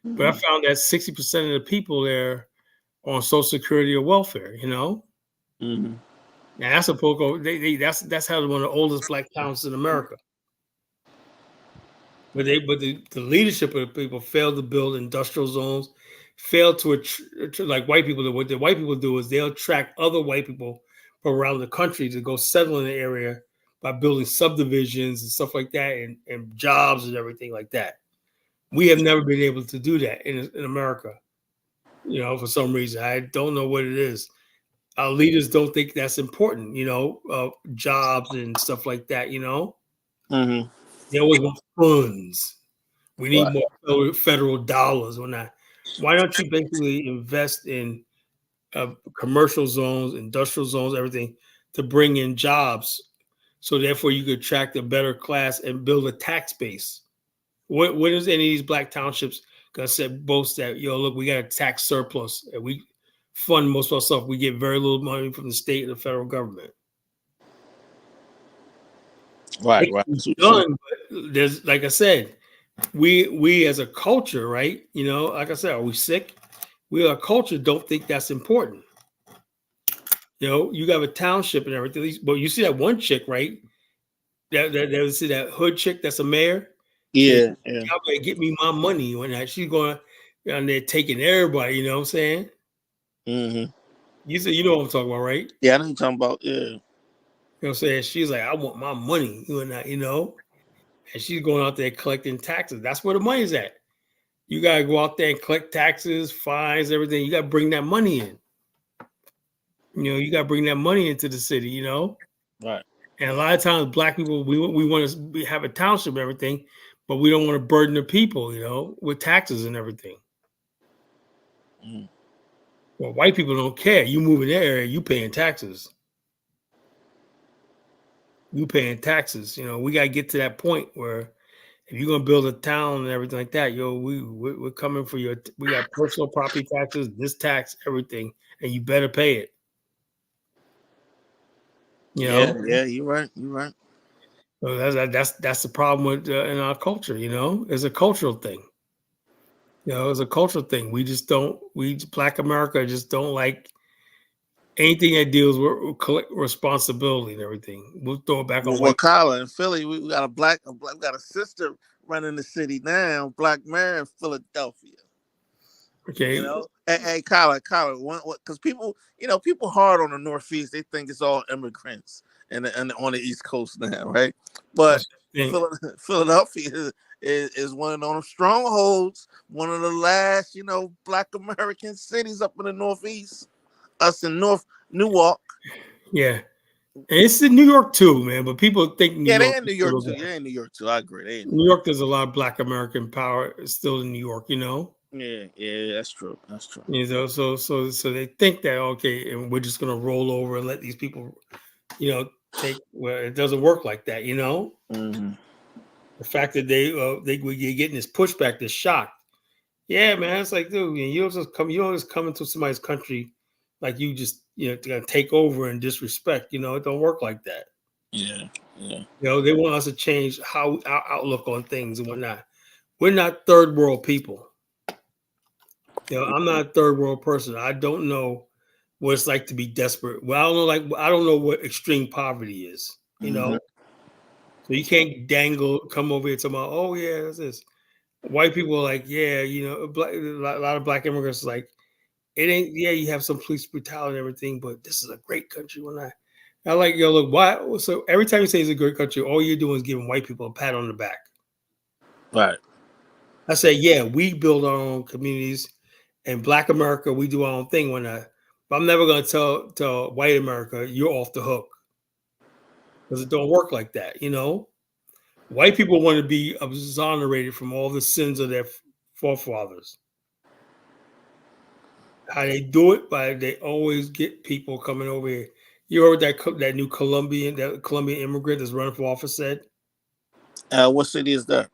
Mm-hmm. But I found that 60% of the people there are on Social Security or welfare, Mm-hmm. Now that's a poco. That's how one of the oldest Black towns in America. But the leadership of the people failed to build industrial zones, failed to like white people do. What the white people do is they'll attract other white people from around the country to go settle in the area by building subdivisions and stuff like that, and jobs and everything like that. We have never been able to do that in America, for some reason. I don't know what it is. Our leaders don't think that's important, jobs and stuff like that, Mm-hmm. They always want funds. We need more federal dollars. Why don't you basically invest in commercial zones, industrial zones, everything to bring in jobs? So therefore you could attract a better class and build a tax base. What is any of these Black townships gonna say boast that, look, we got a tax surplus and we fund most of our stuff. We get very little money from the state and the federal government. Right. It's done, but there's, like I said, we as a culture, right? Like I said, are we sick? We, our culture, don't think that's important. You got a township and everything. But you see that one chick, right? That see that hood chick that's a mayor. Yeah. Y'all better get me my money when she's going down there taking everybody. You know what I'm saying? Mm-hmm. You know what I'm talking about, right? Yeah, I know what you're talking about. Yeah. You know what I'm saying? She's like, I want my money. And she's going out there collecting taxes. That's where the money's at. You gotta go out there and collect taxes, fines, everything. You gotta bring that money in. You gotta bring that money into the city. Right. And a lot of times, black people, we want to have a township and everything, but we don't want to burden the people, with taxes and everything. Mm. Well, white people don't care. You move in their area, you paying taxes. We got to get to that point where if you're gonna build a town and everything like that, we're coming for your. We got personal property taxes, this tax, everything, and you better pay it. Yeah, you're right. So that's the problem with in our culture. It's a cultural thing. It's a cultural thing. We just don't. Black America just don't like anything that deals with responsibility and everything. We'll throw it back on white. Kyla, in Philly, we got we got a sister running the city now, black mayor in Philadelphia. Okay. Hey, Kyla, because people hard on the Northeast. They think it's all immigrants and on the East Coast now, right? But Philadelphia is one of those strongholds, one of the last, black American cities up in the Northeast. Us in Newark. Yeah. And it's in New York too, man. But people think New York. They're in New York too. They're in New York too. I agree. New York, there's a lot of black American power still in New York, Yeah, that's true. So they think that, okay, and we're just gonna roll over and let these people, take. Well, it doesn't work like that, Mm-hmm. The fact that you're getting this pushback, this shock. Yeah, man, it's like, dude, you don't just come into somebody's country like you just gonna take over and disrespect. It don't work like that. Yeah. They want us to change our outlook on things and whatnot. We're not third world people. I'm not a third world person. I don't know what it's like to be desperate. Well, I don't know what extreme poverty is. So you can't come over here talking about, oh yeah, that's this. White people are like, yeah, a lot of black immigrants are like, it ain't. Yeah, you have some police brutality and everything, but this is a great country. I like, look, why? So every time you say it's a great country, all you're doing is giving white people a pat on the back. Right. I say, yeah, we build our own communities. In Black America, we do our own thing. But I'm never going to tell white America you're off the hook, because it don't work like that. White people want to be exonerated from all the sins of their forefathers. How they do it? They always get people coming over here. You heard that new Colombian immigrant that's running for office said? What city is that?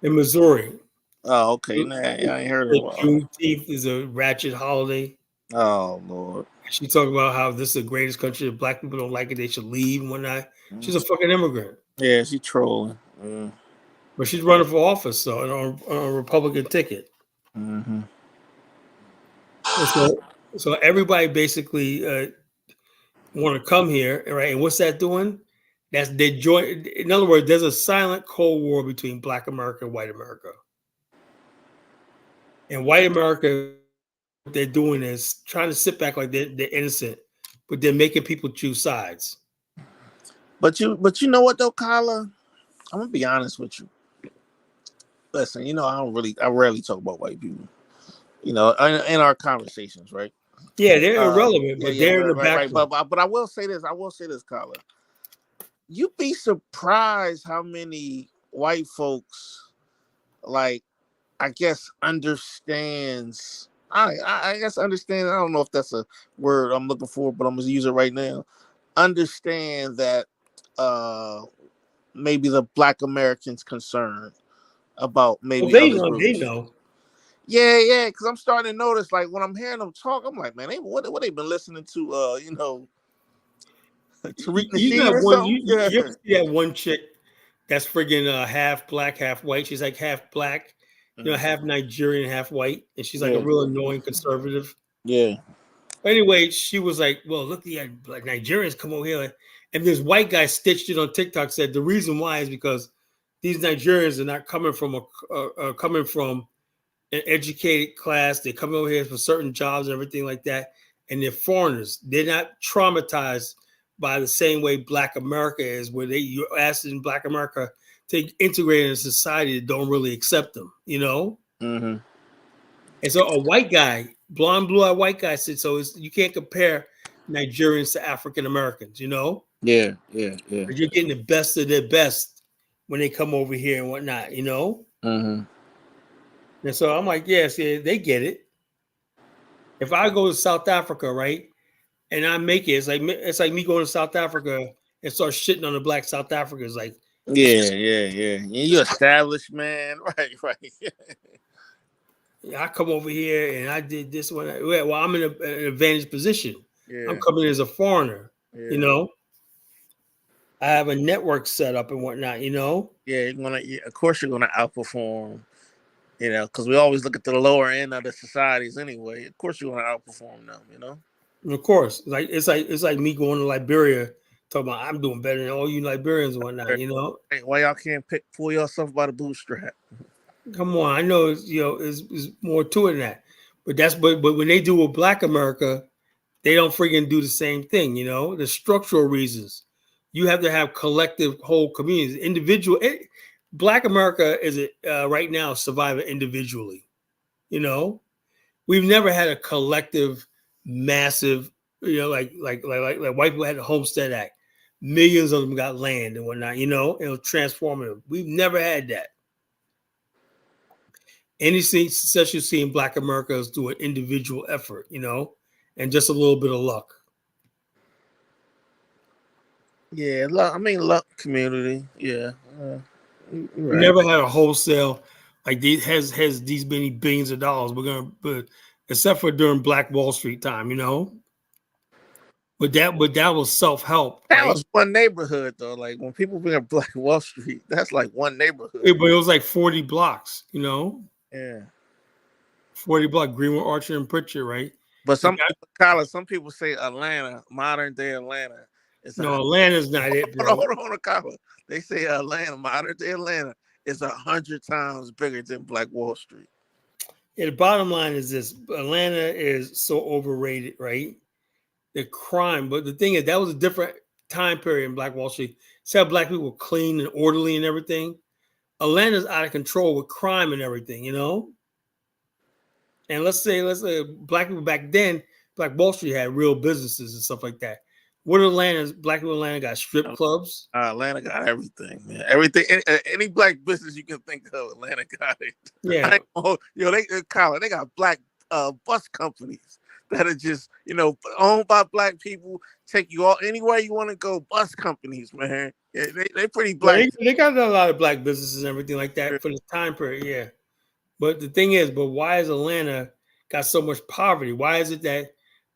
In Missouri. Oh, okay. Nah, I ain't heard of it. Juneteenth is a ratchet holiday. Oh, Lord. She talked about how this is the greatest country. If black people don't like it, they should leave and whatnot. She's a fucking immigrant. Yeah, she's trolling. But she's running for office, on a Republican ticket. Mm-hmm. So everybody basically want to come here, right? And what's that doing? That's they join. In other words, there's a silent Cold War between Black America and White America. And White America, what they're doing is trying to sit back like they're innocent, but they're making people choose sides. But you know what though, Kyla? I'm gonna be honest with you. Listen, I rarely talk about white people. In our conversations, right? Yeah, they're irrelevant, but they're in the background. Right. But I will say this, Kyla. You'd be surprised how many white folks, like, I guess understands. I guess understand. I don't know if that's a word I'm looking for, but I'm gonna use it right now. Understand that maybe the Black Americans' concern about maybe they know. Yeah, because I'm starting to notice, like when I'm hearing them talk, I'm like, man, what they been listening to? Tariq You Nasheed got or one. something? Yeah. You ever see that one chick that's friggin' half black, half white? She's like half black, half Nigerian, half white, and she's like a Yeah. real annoying conservative. Yeah. Anyway, she was like, "Well, look, like Nigerians come over here," and this white guy stitched it on TikTok. Said the reason why is because these Nigerians are not coming from coming from an educated class. They come over here for certain jobs and everything like that, and they're foreigners. They're not traumatized by the same way Black America is, where you're asked in Black America to integrate in a society that don't really accept them. Mm-hmm. And so a white guy, blonde, blue-eyed white guy said, so you can't compare Nigerians to African Americans, Yeah. But you're getting the best of their best when they come over here and whatnot, Mm-hmm. And so I'm like, yes, yeah, they get it. If I go to South Africa, right, and I make it, it's like me going to South Africa and start shitting on the black South Africans, like, Yeah. You established, man. Right. I come over here and I did this one. Well, I'm in an advantaged position. Yeah. I'm coming as a foreigner, Yeah. I have a network set up and whatnot, Yeah, of course you're gonna outperform, because we always look at the lower end of the societies anyway. Of course you're gonna outperform them. And of course, it's like me going to Liberia, talking about I'm doing better than all you Liberians and whatnot, Hey, why y'all can't pull yourself by the bootstrap? Come on, I know it's more to it than that, but when they do with Black America, they don't freaking do the same thing, The structural reasons. You have to have collective whole communities. Black America is right now surviving individually. We've never had a collective, massive. Like white people had the Homestead Act. Millions of them got land and whatnot. It was transformative. We've never had that. Any success you see in Black America is through an individual effort, and just a little bit of luck. Yeah, luck community. Yeah, We right. never had a wholesale like these has these many billions of dollars. But except for during Black Wall Street time, But that was self-help, That right? was one neighborhood though. Like when people bring up Black Wall Street, that's like one neighborhood. But it was like 40 blocks, Yeah. 40 block Greenwood, Archer, and Pritchard, right? But some people say Atlanta, modern day Atlanta. Atlanta's not it, bro. Hold on, Carla. They say Atlanta, modern day Atlanta, is 100 times bigger than Black Wall Street. Yeah, the bottom line is this: Atlanta is so overrated, right? The crime, but the thing is, that was a different time period in Black Wall Street. See how Black people were clean and orderly and everything. Atlanta's out of control with crime and everything, And let's say Black people back then, Black Wall Street had real businesses and stuff like that. What Black people in Atlanta got strip clubs. Atlanta got everything, man. Everything, any Black business you can think of, Atlanta got it. Yeah. They got Black bus companies that are just, owned by Black people, take you all anywhere you want to go. Bus companies, man. Yeah, they pretty Black. They got a lot of Black businesses and everything like that for the time period, yeah. But the thing is, why is Atlanta got so much poverty? Why is it that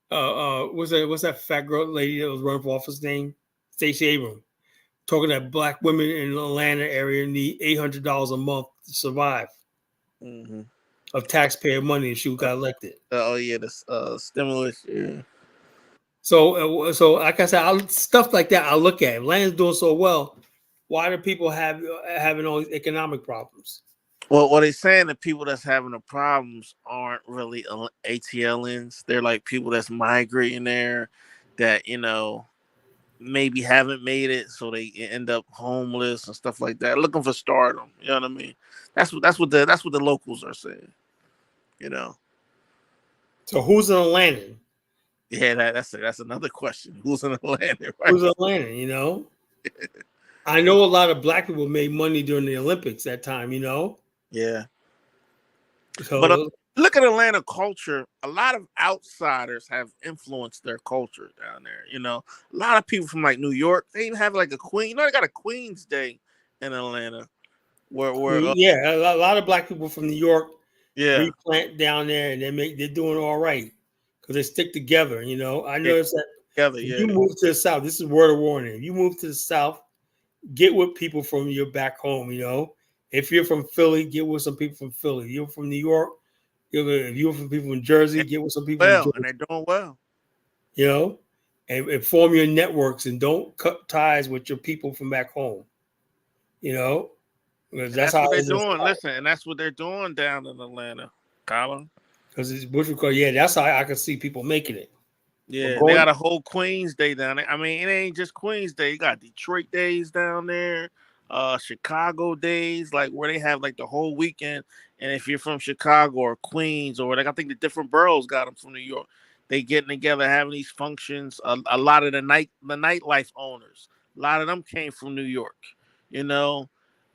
what's that fat girl lady that was running for office name? Stacey Abrams, talking that Black women in the Atlanta area need $800 a month to survive of taxpayer money if she got elected. Oh yeah, the stimulus. Yeah. So like I said, stuff like that I look at. If Atlanta's doing so well, why do people having all these economic problems? Well, what they're saying, the people that's having the problems aren't really ATLians. They're like people that's migrating there that, maybe haven't made it, so they end up homeless and stuff like that, looking for stardom. You know what I mean? That's what the locals are saying. So who's an Atlantan? Yeah, that's another question. Who's in Atlanta? Right? Who's Atlanta? I know a lot of Black people made money during the Olympics that time. Yeah. So, but look at Atlanta culture. A lot of outsiders have influenced their culture down there. A lot of people from like New York, they even have like a queen. They got a Queen's Day in Atlanta. Where a lot of Black people from New York Yeah, replant down there, and they're doing all right because they stick together. I noticed that together. if you Yeah, move to the South, this is word of warning. If you move to the South, get with people from your back home. If you're from Philly, get with some people from Philly. You're from New York. If you're from people from Jersey, get with some people from well, and Jersey. they're doing well. You know, and form your networks and don't cut ties with your people from back home. You know, because And that's that's how what it they're is in the doing. South. Listen, and that's what they're doing down in Atlanta, Colin. Because it's Bush Record. Yeah, that's how I can see people making it. But Yeah, they going, got a whole Queens Day down there. I mean, it ain't just Queens Day. You got Detroit days down there, Chicago days, like where they have like the whole weekend. And if you're from Chicago or Queens or like I think the different boroughs got them from New York, they getting together having these functions. A lot of the nightlife owners, a lot of them came from New York. You know,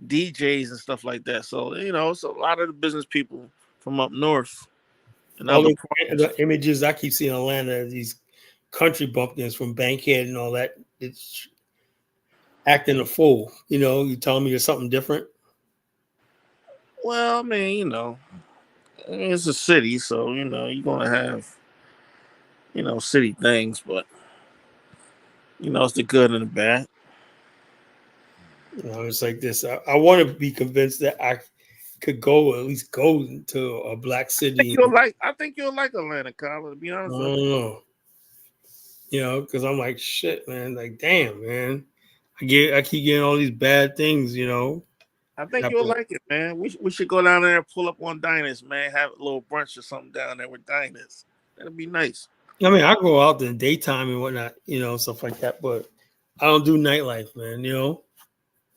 DJs and stuff like that. So it's a lot of the business people from up north and all other the parts. images I keep seeing in Atlanta, these country bumpkins from Bankhead and all that, it's acting a fool. You telling me there's something different. Well, I mean, it's a city, so you're gonna have city things, but it's the good and the bad. It's like this. I want to be convinced that I could at least go to a black city. I think you'll like Atlanta, Colin. To be I honest with don't know. Because I'm like, shit, man. Like, damn, man. I keep getting all these bad things. I think you'll Happen. like it, man. We should go down there and pull up on Diners, man. Have a little brunch or something down there with Diners. That'd be nice. I mean, I go out in the daytime and whatnot, stuff like that, but I don't do nightlife, man.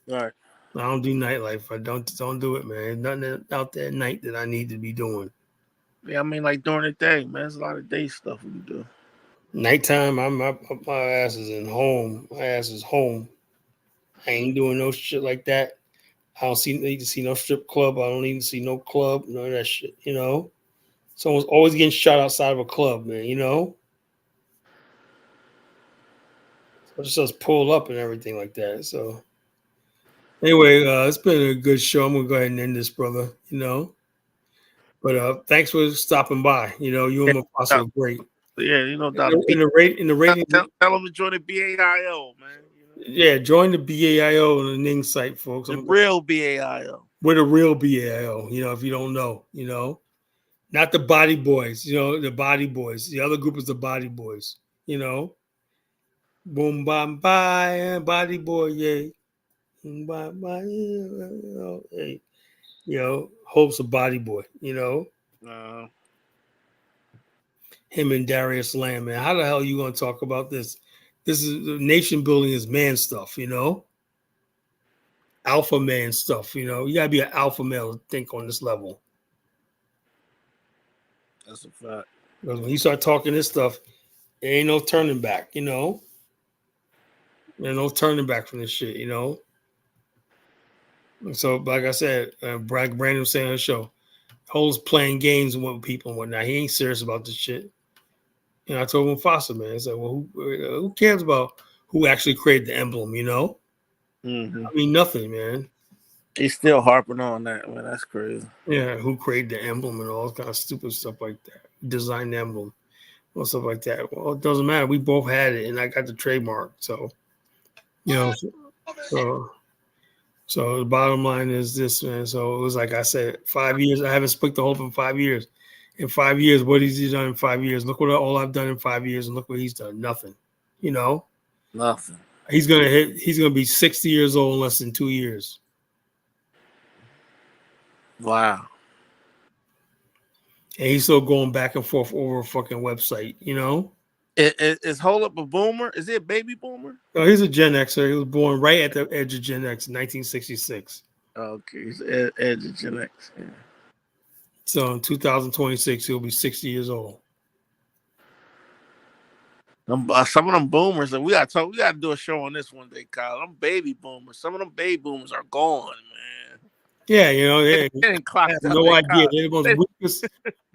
All right. I don't do nightlife. I don't do it, man. Nothing out there at night that I need to be doing. Yeah, I mean, like during the day, man. There's a lot of day stuff we can do. Nighttime, my ass is in home. My ass is home. I ain't doing no shit like that. I don't need to see no strip club. I don't need to see no club. None of that shit. Someone's always getting shot outside of a club, man. So just pull up and everything like that. So anyway, it's been a good show. I'm gonna go ahead and end this, brother. But thanks for stopping by. You and Yeah, my boss are great. yeah, In Dr. the, B. in the rate in the rating, Tell them to join the BAIO, man. yeah, join the BAIO on the Ning site, folks. The real BAIO. We're the real BAIO. If you don't know, not the body boys. The body boys. The other group is the body boys. Boom, bam, bye, body boy, yay. Boom, bam, bye, hey. Hope's a body boy. Uh, Him and Darius Lamb, man. How the hell are you gonna talk about this? This is nation building is man stuff. Alpha man stuff. You gotta be an alpha male to think on this level. that's a fact. Because when you start talking this stuff, there ain't no turning back. There's no turning back from this shit. And so, like I said, Brandon was saying on the show, Hole's playing games with people and whatnot. He ain't serious about this shit. I told him Foster, man. I said, well, who cares about who actually created the emblem? Mm-hmm. I mean, nothing, man. He's still harping on that, man. That's crazy. Yeah, who created the emblem and all kind of stupid stuff like that. Design the emblem or stuff like that. Well, it doesn't matter. We both had it, and I got the trademark. So, so the bottom line is this, man. So it was like I said, 5 years. I haven't split the Hope in 5 years. In 5 years, what has he done in 5 years? Look what all I've done in 5 years, and look what he's done. Nothing. Nothing. He's gonna be 60 years old in less than 2 years. Wow. And he's still going back and forth over a fucking website, Is Hold Up a boomer? Is he a baby boomer? Oh, he's a Gen Xer. He was born right at the edge of Gen X in 1966. Okay, he's Edge of Gen X. Yeah. So in 2026, he'll be 60 years old. Some of them boomers, and we got to do a show on this one day, Kyle. Them baby boomers. Some of them baby boomers are gone, man. Yeah, you know, They they didn't have clocked out. no They idea. caught. They're the most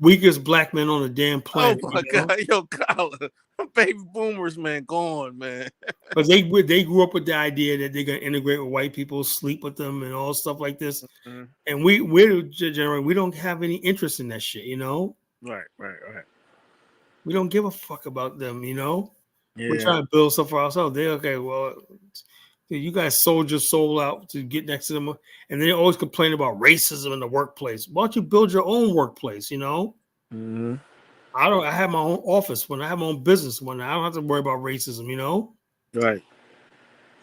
weakest black men on the damn Oh planet. my You know? God, yo, Colin, baby boomers, man, gone, man. Because they grew up with the idea that they're gonna integrate with white people, sleep with them, and all stuff like this. Mhm. And we're the generation, we don't have any interest in that shit. You know, Right. we don't give a fuck about them. You know, we're Yeah. trying to build stuff for ourselves. They okay, well, you guys sold your soul out to get next to them, and they always complain about racism in the workplace. Why don't you build your own workplace? You know. Mm-hmm. I have my own office when I have my own business when I don't have to worry about racism, you know? Right.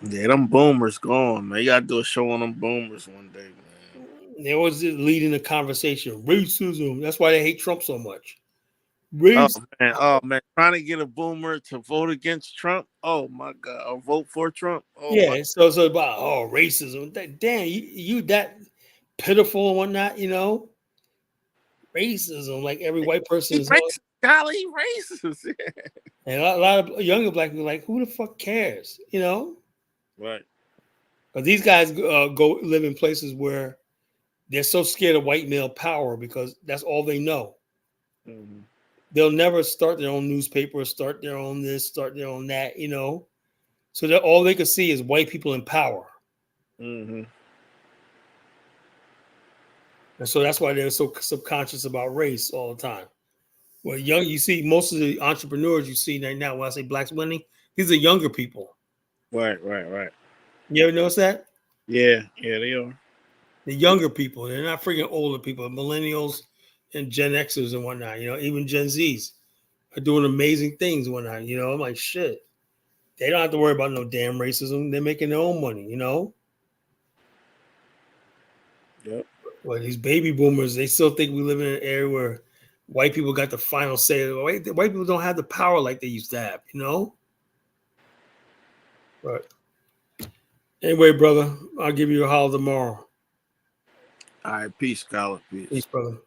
Yeah, them boomers gone, man. You gotta do a show on them boomers one day, man. They always leading the conversation. Racism. That's why they hate Trump so much. Oh Race. man, oh man, trying to get a boomer to vote against Trump. Oh my God, or vote for Trump. Oh my. Yeah, so about racism. Damn, you that pitiful and whatnot, you know? Racism, like every white person He is racist, golly, he racist. and a lot of younger black people are like, who the fuck cares? You know? Right. But these guys go live in places where they're so scared of white male power because that's all they know. Mm-hmm. They'll never start their own newspaper, start their own this, start their own that, you know. So that all they can see is white people in power. Mm-hmm. And so that's why they're so subconscious about race all the time. Well, you see most of the entrepreneurs you see right now, when I say blacks winning, these are younger people. Right. You ever notice that? Yeah, they are. The younger people, they're not freaking older people, millennials and Gen Xers and whatnot, you know, even Gen Zs are doing amazing things and whatnot. You know, I'm like, shit. They don't have to worry about no damn racism. They're making their own money, you know? Yep. Well, these baby boomers, they still think we live in an area where white people got the final say. White people don't have the power like they used to have, you know? But anyway, brother, I'll give you a holler tomorrow. All right, peace, Colin. Peace. Peace, brother.